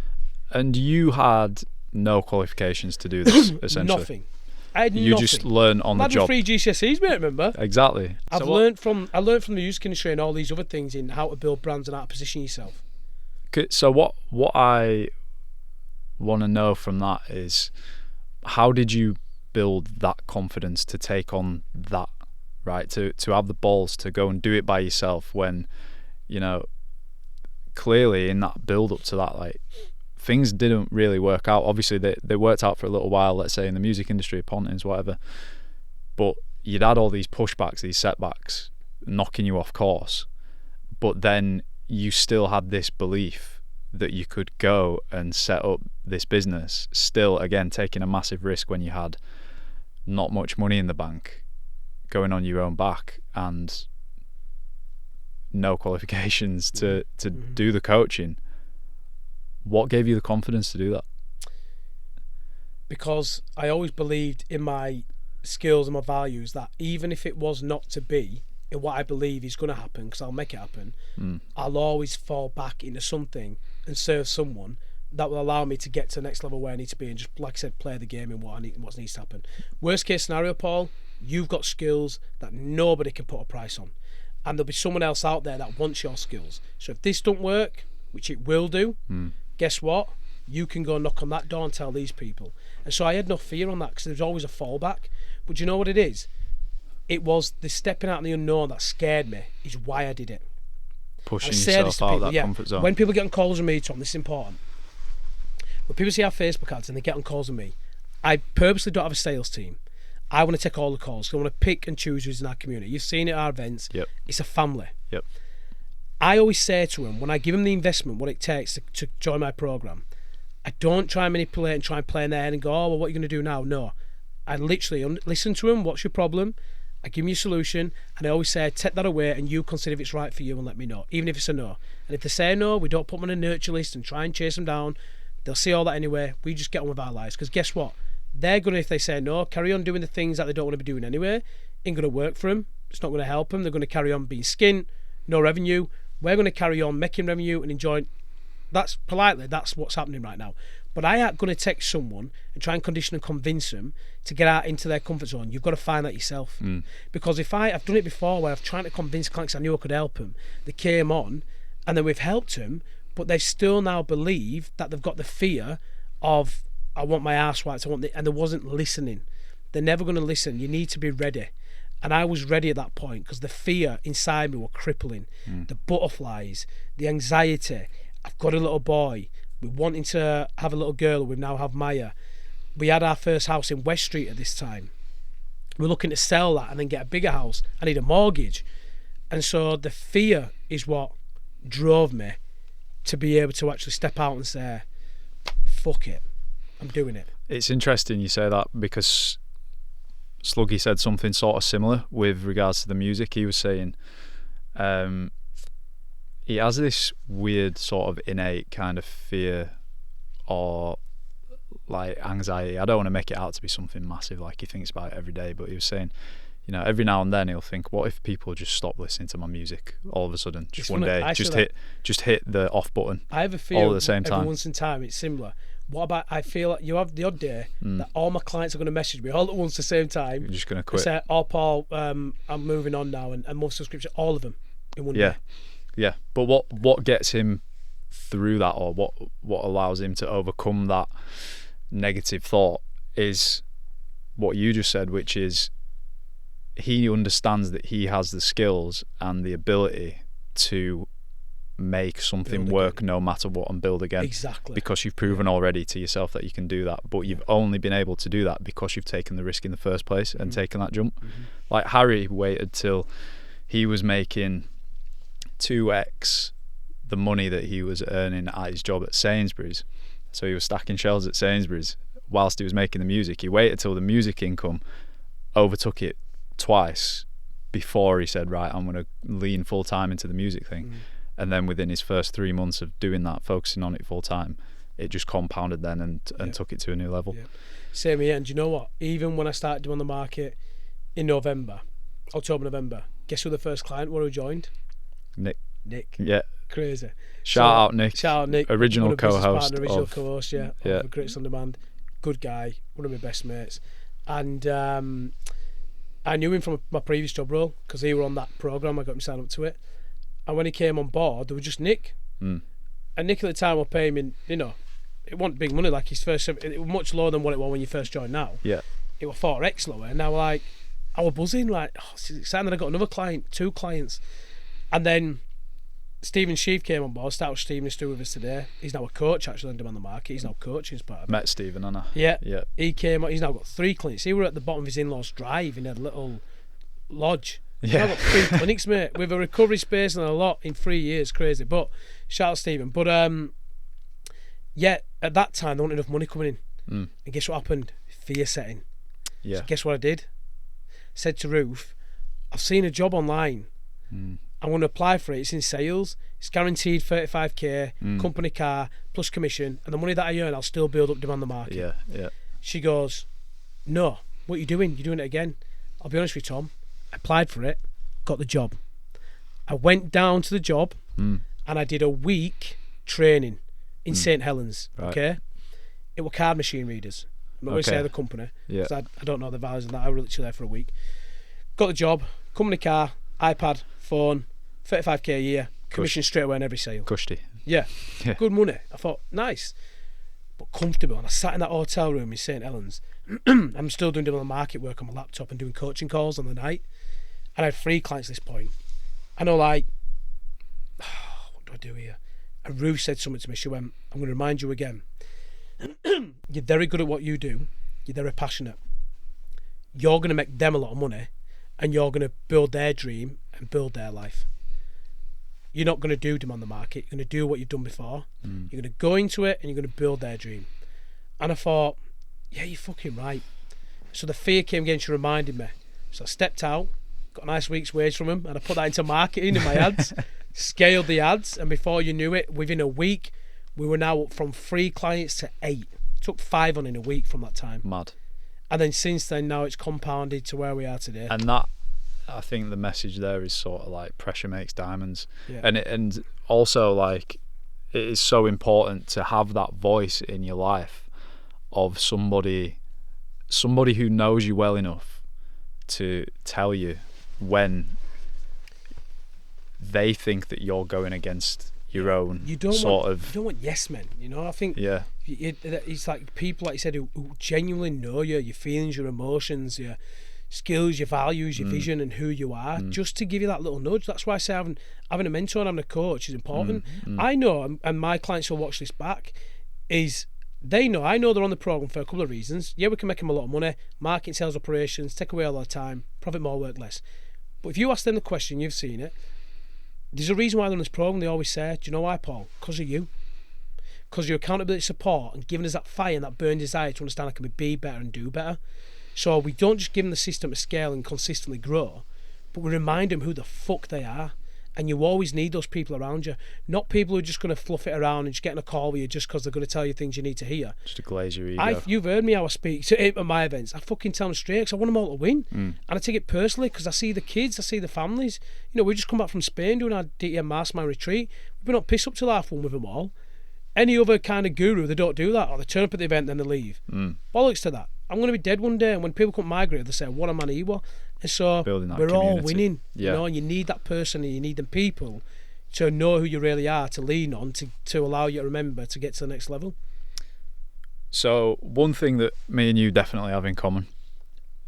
And you had no qualifications to do this, essentially. Nothing. I had You nothing. just learn on the I had job. 3 GCSEs, mate, remember? Exactly. I learned from the music industry and all these other things in how to build brands and how to position yourself. So what I want to know from that is, how did you build that confidence to take on that, right? To have the balls to go and do it by yourself when, you know, clearly in that build up to that, like, things didn't really work out. Obviously they worked out for a little while, let's say in the music industry, Pontins, whatever, but you'd had all these pushbacks, these setbacks knocking you off course, but then you still had this belief that you could go and set up this business, still again taking a massive risk when you had not much money in the bank, going on your own back and no qualifications to do the coaching. What gave you the confidence to do that? Because I always believed in my skills and my values, that even if it was not to be in what I believe is going to happen, because I'll make it happen, I'll always fall back into something and serve someone that will allow me to get to the next level where I need to be, and just, like I said, play the game in what needs to happen. Worst case scenario, Paul, you've got skills that nobody can put a price on, and there'll be someone else out there that wants your skills. So if this don't work, which it will do, guess what? You can go knock on that door and tell these people. And so I had no fear on that, because there's always a fallback. But you know what it is? It was the stepping out in the unknown that scared me, is why I did it. Pushing I say this yourself to out people, of that comfort zone. When people get on calls with me, Tom, this is important. When people see our Facebook ads and they get on calls with me, I purposely don't have a sales team. I want to take all the calls. So I want to pick and choose who's in our community. You've seen it at our events. Yep. It's a family. Yep. I always say to them, when I give them the investment, what it takes to join my program, I don't try and manipulate and try and play in their head and go, oh, well, what are you going to do now? No. I literally listen to them. What's your problem? I give them your solution, and I always say, take that away and you consider if it's right for you and let me know, even if it's a no. And if they say no, we don't put them on a nurture list and try and chase them down. They'll see all that anyway. We just get on with our lives, because guess what? They're going to, if they say no, carry on doing the things that they don't want to be doing anyway. Ain't going to work for them. It's not going to help them. They're going to carry on being skint, no revenue. We're going to carry on making revenue and enjoying. That's what's happening right now. But I ain't going to take someone and try and condition and convince them to get out into their comfort zone. You've got to find that yourself. Because if I've done it before, where I've tried to convince clients I knew I could help them, they came on, and then we've helped them, but they still now believe that they've got the fear of, I want my arse wiped, and they wasn't listening. They're never going to listen. You need to be ready. And I was ready at that point, because the fear inside me were crippling. The butterflies, the anxiety. I've got a little boy. We're wanting to have a little girl. We now have Maya. We had our first house in West Street at this time. We're looking to sell that and then get a bigger house. I need a mortgage. And so the fear is what drove me to be able to actually step out and say, fuck it, I'm doing it. It's interesting you say that, because Sluggy said something sort of similar with regards to the music. He was saying he has this weird sort of innate kind of fear or like anxiety. I don't want to make it out to be something massive like he thinks about it every day, but he was saying, you know, every now and then he'll think, what if people just stop listening to my music all of a sudden, just one day, just hit the off button. I have a fear all at the same time. Every once in time it's similar. What about, I feel like you have the odd day that all my clients are going to message me all at once at the same time. You're just going to quit. Say, oh Paul, I'm moving on now, and more subscription, all of them in one day. Yeah. But what gets him through that, or what allows him to overcome that negative thought, is what you just said, which is he understands that he has the skills and the ability to make something work no matter what and build again. Exactly. Because you've proven already to yourself that you can do that, but you've only been able to do that because you've taken the risk in the first place and taken that jump. Like Harry waited till he was making 2x the money that he was earning at his job at Sainsbury's. So he was stacking shelves at Sainsbury's whilst he was making the music. He waited till the music income overtook it twice before he said, right, I'm going to lean full time into the music thing. And then within his first 3 months of doing that, focusing on it full time, it just compounded then and took it to a new level. Same here. And do you know what? Even when I started doing the market in October, November, guess who the first client were who joined? Nick. Yeah. Crazy. Shout out Nick. Shout out Nick. Original one of the business co-host. partner, original co-host, yeah. Yeah. Of Critics on Demand. Good guy. One of my best mates. And I knew him from my previous job role because he were on that programme. I got him signed up to it. And when he came on board, there was just Nick. And Nick at the time were paying him, you know, it wasn't big money. Like his first, it was much lower than what it was when you first joined now. Yeah. It was 4x lower. And I was like, I was buzzing, like, oh, this is exciting. Then I got another client, 2 clients. And then Stephen Sheaf came on board. Started with Stephen, who's still with us today. He's now a coach, actually, on the market. He's now coaching as part of it. Met Stephen, Anna. Yeah. Yeah. He came on, he's now got 3 clinics. He were at the bottom of his in-laws' drive in a little lodge. He's now got 3 clinics, mate, with a recovery space and a lot in 3 years. Crazy. But shout out Stephen. But yeah, at that time there wasn't enough money coming in. And guess what happened? Fear setting. Yeah. So guess what I did? Said to Ruth, I've seen a job online. I'm going to apply for it. It's in sales. It's guaranteed 35k, company car, plus commission, and the money that I earn, I'll still build up demand on the market. Yeah, yeah. She goes, no, what are you doing? You're doing it again. I'll be honest with you, Tom. I applied for it, got the job. I went down to the job and I did a week training in St. Helens. Right. Okay, it were card machine readers. I'm not going to say the company because I don't know the values of that. I was literally there for a week. Got the job, company car, iPad, phone, 35k a year, commission straight away on every sale. Cushy. Yeah, good money. I thought, nice, but comfortable. And I sat in that hotel room in St. Helens. I'm still doing the market work on my laptop and doing coaching calls on the night. And I had 3 clients at this point. And I'm like, what do I do here? And Ruth said something to me. She went, I'm going to remind you again. You're very good at what you do. You're very passionate. You're going to make them a lot of money and you're going to build their dream and build their life. You're not going to do demand the market. You're going to do what you've done before. You're going to go into it and you're going to build their dream. And I thought, yeah, you're fucking right. So the fear came again. She reminded me. So I stepped out, got a nice week's wage from him, and I put that into marketing in my ads, scaled the ads, and before you knew it, within a week, we were now up from 3 clients to 8. Took 5 on in a week from that time. Mad. And then since then, now it's compounded to where we are today. And that, I think the message there is sort of like pressure makes diamonds. Yeah. And also like it is so important to have that voice in your life of somebody who knows you well enough to tell you when they think that you're going against your own you don't want yes men, you know. I think it's like people, like you said, who genuinely know you, your feelings, your emotions, your skills, your values, your vision, and who you are, just to give you that little nudge. That's why I say having a mentor and having a coach is important. I know, and my clients will watch this back, is I know they're on the program for a couple of reasons. Yeah, we can make them a lot of money, marketing, sales, operations, take away all their time, profit more, work less. But if you ask them the question, you've seen it, there's a reason why they're on this program. They always say, do you know why, Paul? Because of you. Because of your accountability, support, and giving us that fire and that burning desire to understand I can be better and do better. So we don't just give them the system to scale and consistently grow, but we remind them who the fuck they are. And you always need those people around you, not people who are just going to fluff it around and just get in a call with you just because they're going to tell you things you need to hear. Just to glaze your ego. You've heard me how I speak at my events. I fucking tell them straight because I want them all to win. And I take it personally because I see the kids, I see the families. You know, we just come back from Spain doing our DTM Mastermind retreat. We've been on piss up till half one with them all. Any other kind of guru, they don't do that, or they turn up at the event then they leave. Bollocks to that. I'm going to be dead one day, and when people come migrate, they say, what a man he was. And so we're all winning, you know, and you need that person and you need them people to know who you really are, to lean on, to allow you to remember to get to the next level. So one thing that me and you definitely have in common,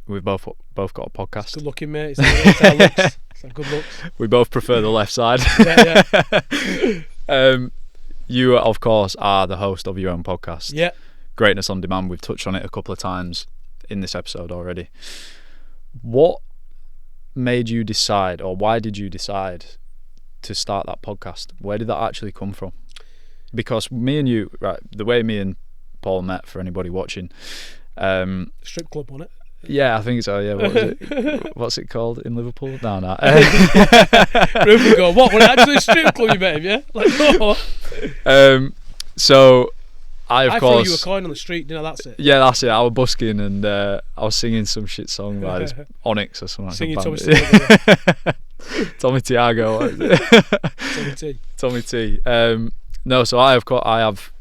we've both got a podcast. It's good looking, mate. It's our looks. It's our good looks. We both prefer the left side. Yeah. You, of course, are the host of your own podcast. Yeah. Greatness on Demand. We've touched on it a couple of times in this episode already. What made you decide, or why did you decide to start that podcast? Where did that actually come from? Because me and you, right, the way me and Paul met, for anybody watching, strip club on it. Yeah, I think so. Yeah, what was it? What's it called in Liverpool? No. Ruth would go, what? Well, actually a strip club you met him, yeah? Like, oh. So I threw you a coin on the street, didn't I? That's it. Yeah, that's it. I was busking and I was singing some shit song by this Onyx or something. Singing like Thomas. Tommy Tiago. What is it? Tommy T. Tommy T. No, so I have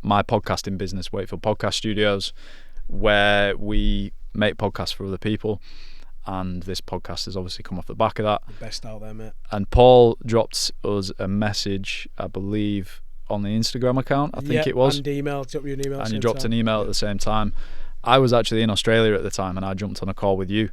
my podcasting business, Wakefield Podcast Studios, where we make podcasts for other people, and this podcast has obviously come off the back of that. The best out there, mate. And Paul dropped us a message, I believe, on the Instagram account, I think it was. And dropped you an email. And you dropped an email at the same time. I was actually in Australia at the time, and I jumped on a call with you,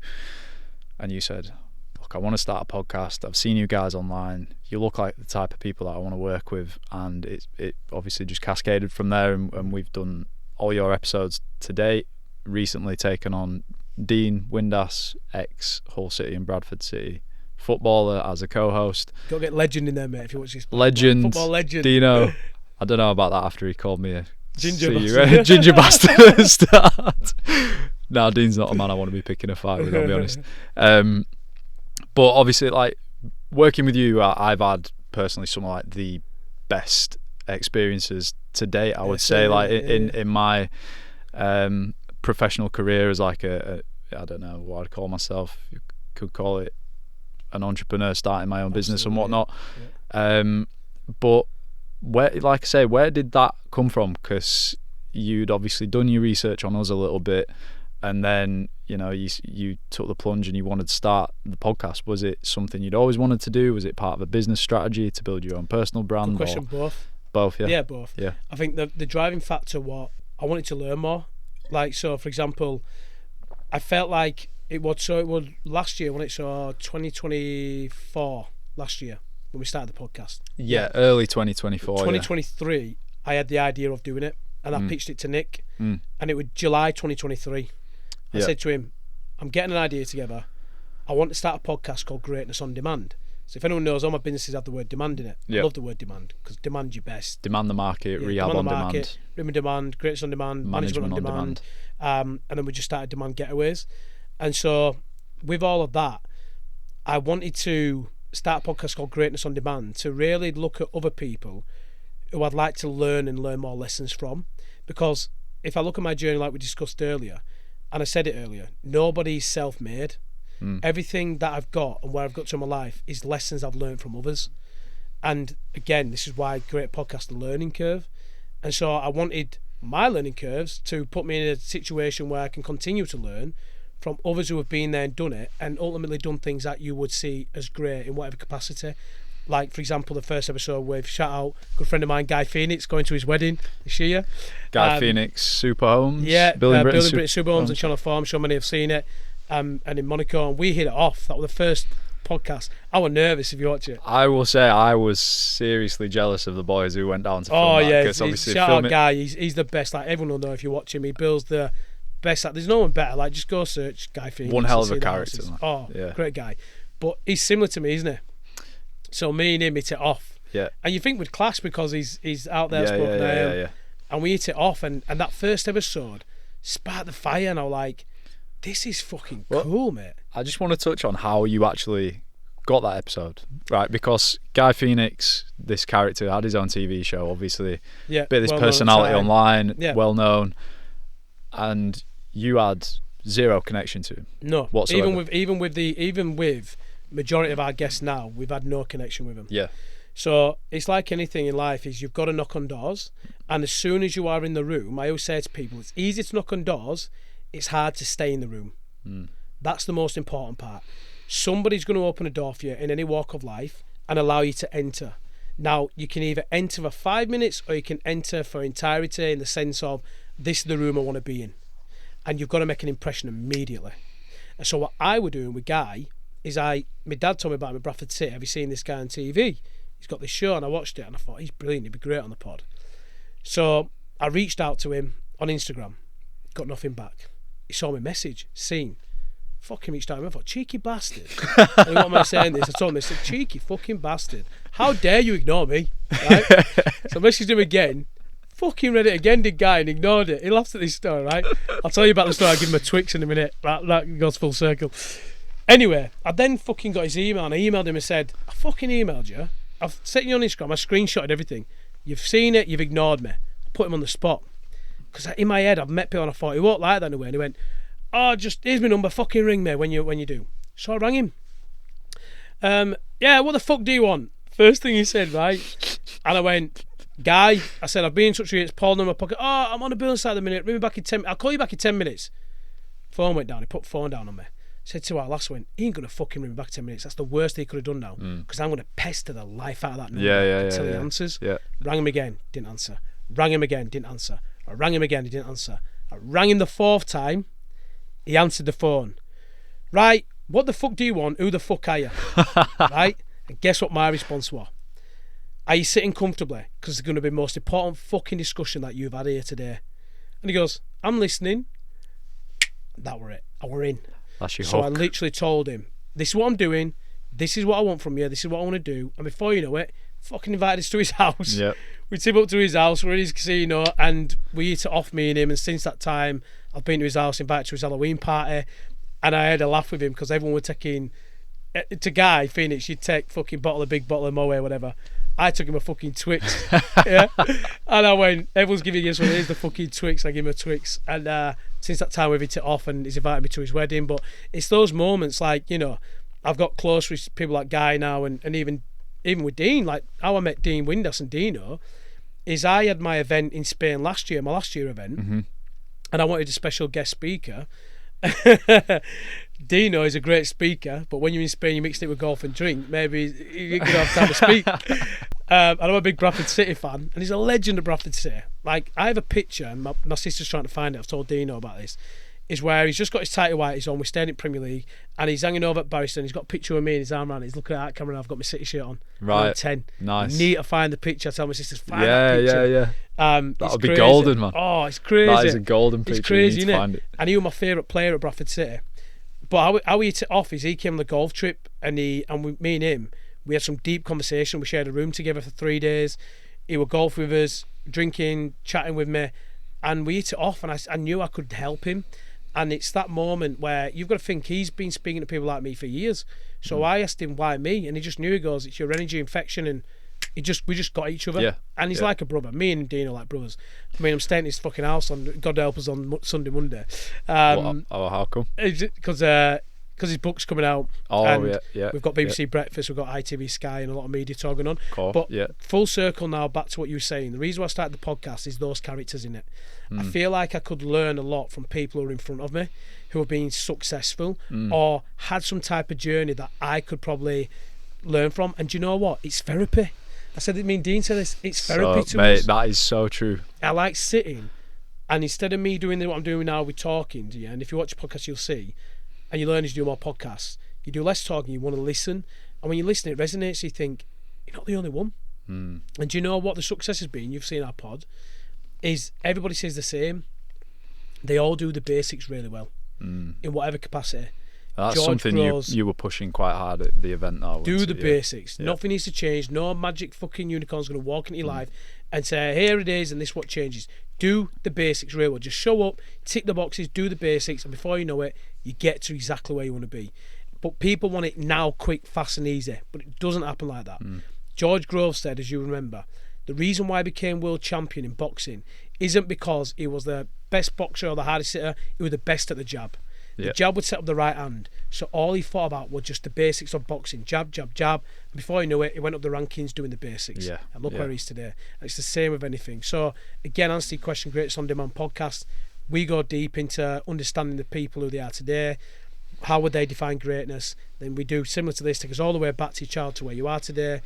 and you said, look, I want to start a podcast. I've seen you guys online. You look like the type of people that I want to work with, and it obviously just cascaded from there, and we've done all your episodes to date. Recently taken on Dean Windass, ex-Hull City and Bradford City footballer, as a co-host. Got to get legend in there, mate, if you watch this. Legend. Football legend. Dino. I don't know about that after he called me a ginger bastard. Ginger bastard at the start. No, Dean's not a man I want to be picking a fight with, I'll be honest. But obviously, like, working with you, I've had personally some of like the best experiences to date, I would say, like in my professional career as like I don't know what I'd call myself. You could call it an entrepreneur starting my own business and whatnot. But where, like I say, where did that come from? Because you'd obviously done your research on us a little bit, and then you took the plunge and you wanted to start the podcast. Was it something you'd always wanted to do? Was it part of a business strategy to build your own personal brand? Good question. Both, yeah. Yeah, both. Yeah. I think the driving factor was I wanted to learn more. Like, so for example, I felt like it was last year when it saw 2024 last year when we started the podcast. Yeah, early 2024. 2023, I had the idea of doing it, and I pitched it to Nick, and it was July 2023. I said to him, I'm getting an idea together. I want to start a podcast called Greatness on Demand. So if anyone knows, all my businesses have the word demand in it. I love the word demand, because demand your best. Demand the market, rehab on demand. Rehab demand, greatness on demand, management on demand. And then we just started Demand Getaways. And so with all of that, I wanted to start a podcast called Greatness on Demand to really look at other people who I'd like to learn more lessons from. Because if I look at my journey like we discussed earlier, and I said it earlier, nobody's self-made. Everything that I've got and where I've got to in my life is lessons I've learned from others. And again, this is why great podcast, the learning curve. And so I wanted my learning curves to put me in a situation where I can continue to learn from others who have been there and done it, and ultimately done things that you would see as great in whatever capacity. Like, for example, the first episode with, shout out, good friend of mine, Guy Phoenix, going to his wedding this year. Guy Phoenix, Super Homes. Yeah, Building British Super Homes and Channel 4. I'm sure many have seen it. And in Monaco, and we hit it off. That was the first podcast. I was nervous if you watch it. I will say I was seriously jealous of the boys who went down to film that. Obviously shout out Guy, he's the best. Like, everyone will know if you watch him. He builds the best. There's no one better. Like, just go search Guy Phoenix. One hell of a character. Great guy. But he's similar to me, isn't he? So me and him hit it off. Yeah. And you think we'd clash because he's out there spoken yeah. And we hit it off, and that first episode sparked the fire, and I was like, this is fucking cool, mate. I just want to touch on how you actually got that episode, right? Because Guy Phoenix, this character, had his own TV show, obviously. Yeah. Bit of this personality online, well known, and you had zero connection to him. No, whatsoever. Even with majority of our guests now, we've had no connection with them. Yeah. So it's like anything in life, is you've got to knock on doors, and as soon as you are in the room, I always say to people, it's easy to knock on doors. It's hard to stay in the room. That's the most important part. Somebody's going to open a door for you in any walk of life and allow you to enter. Now, you can either enter for 5 minutes or you can enter for entirety, in the sense of, this is the room I want to be in. And you've got to make an impression immediately. And so what I was doing with Guy is my dad told me about him in Bradford City. Have you seen this guy on TV? He's got this show, and I watched it and I thought, he's brilliant, he'd be great on the pod. So I reached out to him on Instagram, got nothing back. He saw my message, seen, fucking reached out to him. I thought, cheeky bastard. And what am I saying this? I told him this, cheeky fucking bastard. How dare you ignore me? Right? So I messaged him again, fucking read it again, did Guy, and ignored it. He laughs at this story, right? I'll tell you about the story, I'll give him a Twix in a minute. That goes full circle. Anyway, I then fucking got his email, and I emailed him and said, I fucking emailed you. I've sent you on Instagram, I screenshotted everything. You've seen it, you've ignored me. I put him on the spot. Because in my head, I've met people and I thought, he won't like that in a way. And he went, oh, just, here's my number, fucking ring me when you do. So I rang him. Yeah, what the fuck do you want? First thing he said, right? And I went, Guy, I said, I've been in touch with you. It's Paul in my pocket. Oh, I'm on a building site at the minute. Ring me back in 10 minutes. I'll call you back in 10 minutes. Phone went down. He put the phone down on me. Said to our last one, he ain't going to fucking ring me back 10 minutes. That's the worst he could have done now. Because I'm going to pester the life out of that number until he answers. Yeah. Rang him again, didn't answer. Rang him again, didn't answer. I rang him again, he didn't answer. I rang him the 4th time. He answered the phone. Right, what the fuck do you want? Who the fuck are you? Right? And guess what my response was? Are you sitting comfortably? Because it's going to be the most important fucking discussion that you've had here today. And he goes, I'm listening. That were it. I were in. That's your So hook. I literally told him, this is what I'm doing. This is what I want from you. This is what I want to do. And before you know it, fucking invited us to his house. Yep. We tip up to his house. We're in his casino. And we eat it off, me and him. And since that time, I've been to his house, invited to his Halloween party. And I had a laugh with him because everyone were taking... To Guy, Phoenix, you'd take fucking big bottle of Moe, whatever. I took him a fucking Twix. Yeah. And I went, everyone's giving you this one. Here's the fucking Twix. I give him a Twix. And since that time, we've hit it off and he's invited me to his wedding. But it's those moments like, you know, I've got close with people like Guy now and even with Dean. Like how I met Dean Windass and Dino is I had my event in Spain last year, my last year event. And I wanted a special guest speaker. Dino is a great speaker, but when you're in Spain, you mixed it with golf and drink. Maybe you're going to have time to speak. And I'm a big Bradford City fan, and he's a legend of Bradford City. Like, I have a picture, and my sister's trying to find it. I've told Dino about this. Is where he's just got his tighty whities on. We're staying in Premier League, and he's hanging over at Barristan. He's got a picture of me in his arm around. He's looking at that camera, and I've got my City shirt on. Right. I'm 10. Nice. Need to find the picture. I tell my sisters, find that picture. Yeah. That would be golden, man. Oh, it's crazy. That is a golden picture. It's crazy, you need to innit? find it. And he was my favourite player at Bradford City. But how we hit it off is he came on the golf trip, and me and him, we had some deep conversation. We shared a room together for 3 days. He would golf with us, drinking, chatting with me, and we hit it off. And I knew I could help him. And it's that moment where you've got to think he's been speaking to people like me for years. So I asked him why me, and he just knew. He goes, "It's your energy infection," and we just got each other. Yeah. And he's like a brother. Me and Dean are like brothers. I mean, I'm staying in his fucking house on God help us on Sunday, Monday. How come? Because his book's coming out. Oh, and yeah. We've got BBC Breakfast, we've got ITV Sky, and a lot of media talking on. Cool. But Yeah. full circle now, back to what you were saying. The reason why I started the podcast is those characters in it. I feel like I could learn a lot from people who are in front of me, who have been successful or had some type of journey that I could probably learn from. And do you know what? It's therapy. I said it, me and Dean said this, it's therapy to mate, us. that is so true. I like sitting, and instead of me doing what I'm doing now with talking to you, and if you watch a podcast you'll see, and you learn as you do more podcasts, you do less talking, you want to listen, and when you listen it resonates, you think, you're not the only one. And do you know what the success has been? You've seen our pod, is everybody says the same. They all do the basics really well, in whatever capacity. That's George something Groves, you were pushing quite hard at the event now. do the Yeah. basics. Yeah. Nothing needs to change. No magic fucking unicorn's going to walk into your life and say, here it is and this what changes. Do the basics real well. Just show up, tick the boxes, do the basics, and before you know it, you get to exactly where you want to be. But people want it now, quick, fast and easy, but it doesn't happen like that. George Groves said, as you remember, the reason why he became world champion in boxing isn't because he was the best boxer or the hardest hitter, he was the best at the jab. The jab would set up the right hand, so all he thought about was just the basics of boxing. Jab, jab, jab. And before you know it, he went up the rankings doing the basics. And look where he is today. And it's the same with anything. So again, answer your question, Greatest On Demand podcast. We go deep into understanding the people who they are today. How would they define greatness? Then we do similar to this, take us all the way back to your child to where you are today,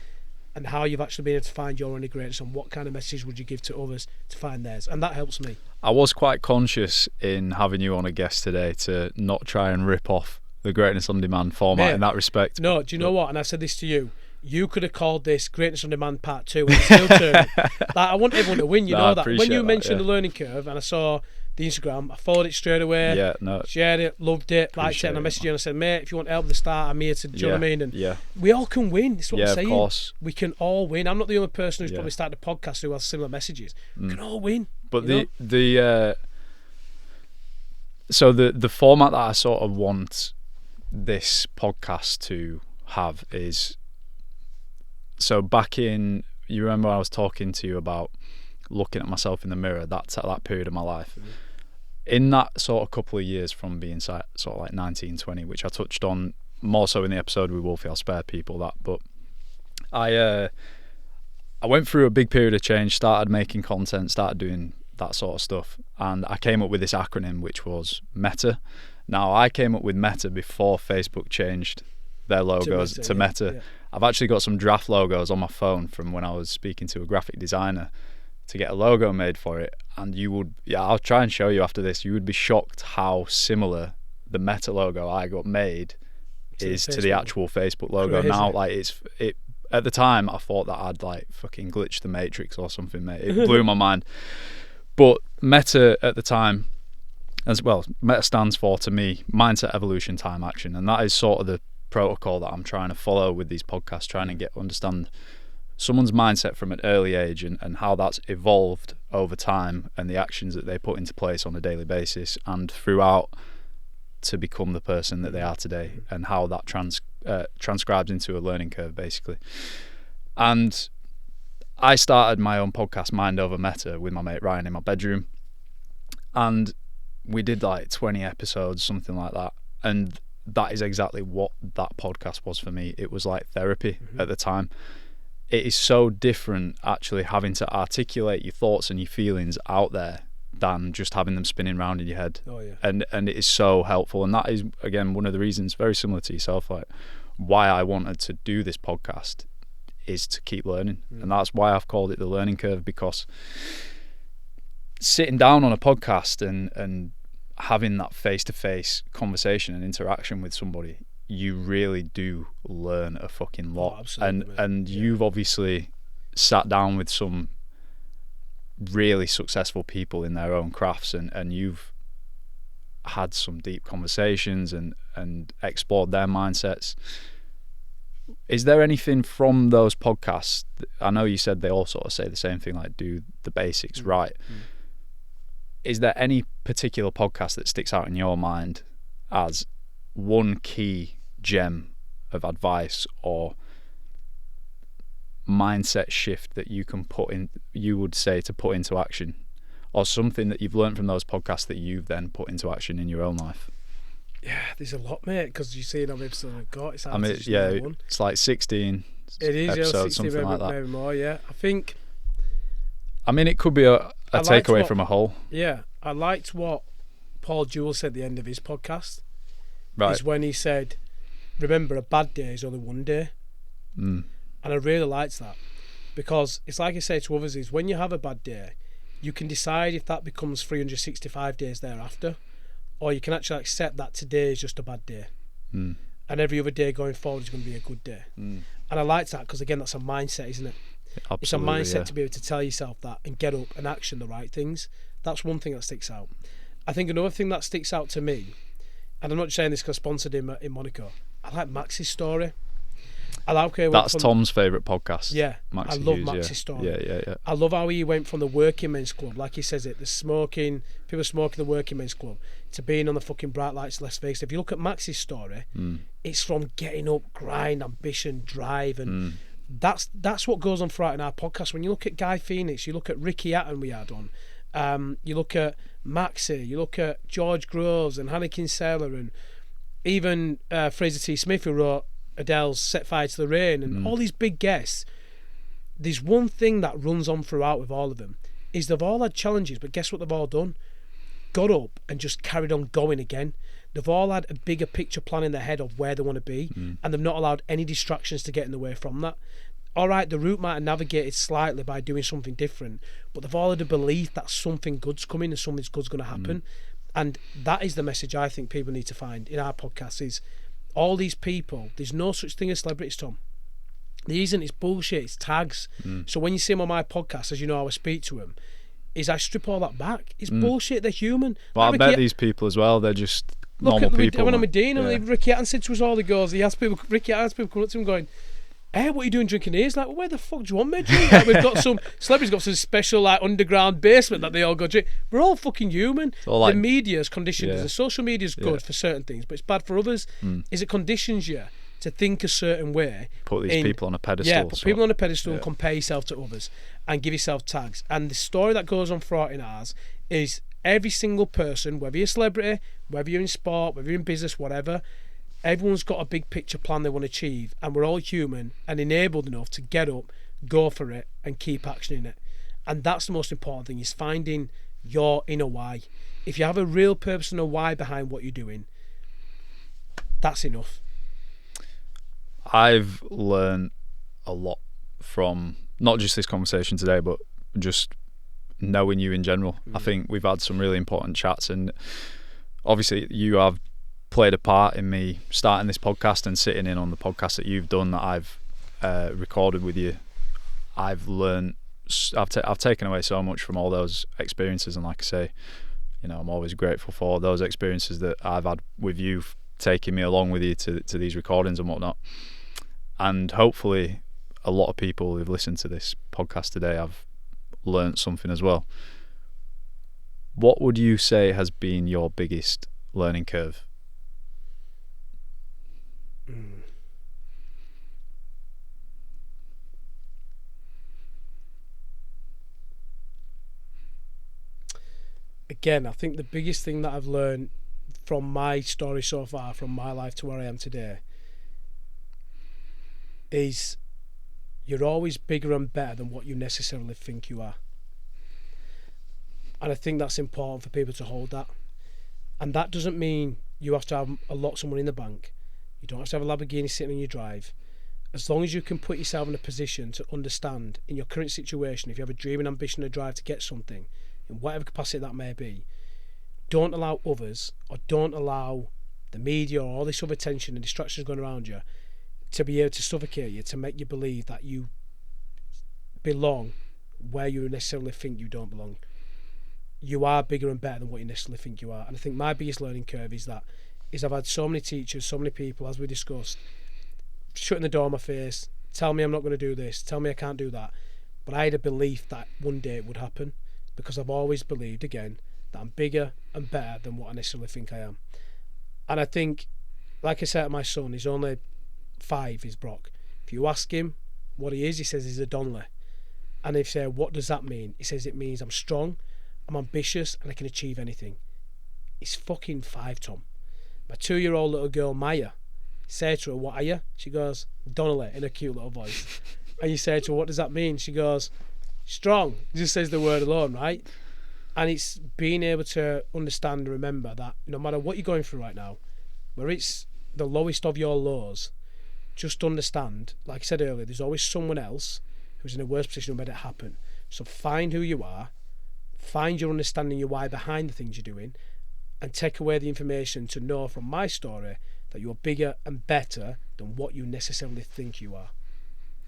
and how you've actually been able to find your own greatness, and what kind of message would you give to others to find theirs. And that helps me. I was quite conscious in having you on a guest today to not try and rip off the Greatness On Demand format in that respect. No, do you know what? And I said this to you. You could have called this Greatness On Demand Part 2 and it's still turning. Like, I want everyone to win, you know that. When you mentioned the learning curve and I saw the Instagram, I followed it straight away. Shared it, loved it, liked it, and I messaged you and I said, mate, if you want help at the start, I'm here to, do you know what I mean? And we all can win. That's what I'm saying. Of course. We can all win. I'm not the only person who's probably started a podcast who has similar messages. We can all win. But so the format that I sort of want this podcast to have is, so back in, you remember I was talking to you about looking at myself in the mirror, that's at that period of my life. In that sort of couple of years from being sort of like 19, 20, which I touched on more so in the episode with Wolfie. I'll spare people that. But I went through a big period of change, started making content, started doing that sort of stuff, and I came up with this acronym which was Meta. Now, I came up with Meta before Facebook changed their logos to Meta. Yeah. I've actually got some draft logos on my phone from when I was speaking to a graphic designer to get a logo made for it, and I'll try and show you after this. You would be shocked how similar the Meta logo I got made is to the actual Facebook logo. Crazy. Now, like it at the time I thought that I'd like fucking glitched the Matrix or something, mate. It blew my mind. But Meta at the time, as well, Meta stands for, to me, mindset, evolution, time, action, and that is sort of the protocol that I'm trying to follow with these podcasts, trying to understand someone's mindset from an early age and how that's evolved over time and the actions that they put into place on a daily basis and throughout to become the person that they are today, and how that transcribes into a learning curve, basically. And I started my own podcast, Mind Over Meta, with my mate Ryan in my bedroom, and we did like 20 episodes, something like that, and that is exactly what that podcast was for me. It was like therapy at the time. It is so different actually having to articulate your thoughts and your feelings out there than just having them spinning around in your head. Oh, yeah. And it is so helpful, and that is, again, one of the reasons, very similar to yourself, like why I wanted to do this podcast is to keep learning. And that's why I've called it the learning curve, because sitting down on a podcast and having that face-to-face conversation and interaction with somebody, you really do learn a fucking lot. Oh, absolutely, and you've obviously sat down with some really successful people in their own crafts, and you've had some deep conversations and explored their mindsets. Is there anything from those podcasts, I know you said they all sort of say the same thing, like do the basics right. Is there any particular podcast that sticks out in your mind as one key gem of advice or mindset shift that you can you would say to put into action, or something that you've learned from those podcasts that you've then put into action in your own life? Yeah, there's a lot, mate, because you see how episode I've got. It's it's like 16 it is, episodes, 16, something like that. Maybe more, yeah. I mean, it could be a takeaway from a whole. Yeah, I liked what Paul Donnelly said at the end of his podcast. Right. Is when he said, remember, a bad day is only one day. And I really liked that, because it's like I say to others, is when you have a bad day, you can decide if that becomes 365 days thereafter, or you can actually accept that today is just a bad day. And every other day going forward is going to be a good day. And I liked that, because again, that's a mindset, isn't it? Absolutely, it's a mindset to be able to tell yourself that and get up and action the right things. That's one thing that sticks out. I think another thing that sticks out to me, and I'm not just saying this because I sponsored him in Monaco, I like Maxi's story. I like how he That's Tom's favourite podcast. Yeah, Maxi I love Hughes, Maxi's story. Yeah. I love how he went from the working men's club, like he says it, people smoking the working men's club, to being on the fucking bright lights of Las Vegas. If you look at Maxi's story, it's from getting up, grind, ambition, drive, and that's what goes on throughout in our podcast. When you look at Guy Phoenix, you look at Ricky Hatton we had on, you look at Maxi, you look at George Groves and Hannah Kinsella, and even Fraser T. Smith, who wrote Adele's Set Fire to the Rain, and all these big guests. There's one thing that runs on throughout with all of them, is they've all had challenges, but guess what they've all done? Got up and just carried on going again. They've all had a bigger picture plan in their head of where they want to be, and they've not allowed any distractions to get in the way from that. Alright, the route might have navigated slightly by doing something different, but they've all had a belief that something good's coming and something good's going to happen. And that is the message I think people need to find in our podcast, is all these people, there's no such thing as celebrities, Tom. There isn't. It's bullshit. It's tags. So when you see them on my podcast, as you know how I speak to them, is I strip all that back. It's bullshit. They're human. Well, like I bet these people as well, they're just normal people. I went on with Dean, and Ricky Hatton said to us all, he goes, Ricky Hatton has people coming up to him going, hey, what are you doing drinking here? He's like, well, where the fuck do you want me to drink? Like, we've got some celebrities got some special like underground basement that they all go drink. We're all fucking human. The media's conditioned us. The social media's good for certain things, but it's bad for others. Is it conditions you to think a certain way? Put these people on a pedestal. Yeah, put people on a pedestal and compare yourself to others and give yourself tags. And the story that goes on throughout in ours is every single person, whether you're a celebrity, whether you're in sport, whether you're in business, whatever, Everyone's got a big picture plan they want to achieve, and we're all human and enabled enough to get up, go for it, and keep actioning it. And that's the most important thing, is finding your inner why. If you have a real purpose and a why behind what you're doing, that's enough. I've learned a lot from not just this conversation today, but just knowing you in general. I think we've had some really important chats, and obviously you have played a part in me starting this podcast and sitting in on the podcast that you've done, that I've recorded with you. I've learned, I've taken away so much from all those experiences, and like I say, you know, I'm always grateful for those experiences that I've had with you, taking me along with you to these recordings and whatnot. And hopefully a lot of people who've listened to this podcast today have learnt something as well. What would you say has been your biggest learning curve? Again, I think the biggest thing that I've learned from my story so far, from my life to where I am today, is you're always bigger and better than what you necessarily think you are. And I think that's important for people to hold that. And that doesn't mean you have to have a lot of money in the bank. You don't have to have a Lamborghini sitting on your drive. As long as you can put yourself in a position to understand, in your current situation, if you have a dream and ambition and a drive to get something, in whatever capacity that may be, don't allow others, or don't allow the media or all this other tension and distractions going around you to be able to suffocate you, to make you believe that you belong where you necessarily think you don't belong. You are bigger and better than what you necessarily think you are. And I think my biggest learning curve is I've had so many teachers, so many people, as we discussed, shutting the door in my face, tell me I'm not going to do this, tell me I can't do that. But I had a belief that one day it would happen, because I've always believed, again, that I'm bigger and better than what I necessarily think I am. And I think, like I said to my son, he's only 5, he's Brock. If you ask him what he is, he says he's a Donnelly. And if you say, what does that mean? He says it means I'm strong, I'm ambitious, and I can achieve anything. He's fucking 5, Tom. My 2-year-old little girl, Maya, say to her, what are you? She goes, Donnelly, in a cute little voice. And you say to her, what does that mean? She goes, strong. Just says the word alone, right? And it's being able to understand and remember that no matter what you're going through right now, where it's the lowest of your lows, just understand, like I said earlier, there's always someone else who's in a worse position who made it happen. So find who you are, find your understanding, your why behind the things you're doing, and take away the information to know from my story that you're bigger and better than what you necessarily think you are.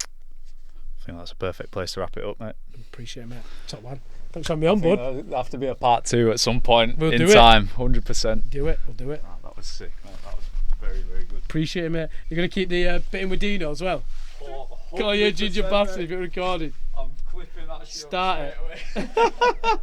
I think that's a perfect place to wrap it up, mate. Appreciate it, mate. Top man. Thanks for having me on, bud. There'll have to be a part 2 at some point We'll in do it. time, 100%. We'll do it. Oh, that was sick, mate. That was very, very good. Appreciate it, mate. You're going to keep the bit in with Dino as well? Come on, you ginger bastard, if you're recording. I'm clipping that shit Start it.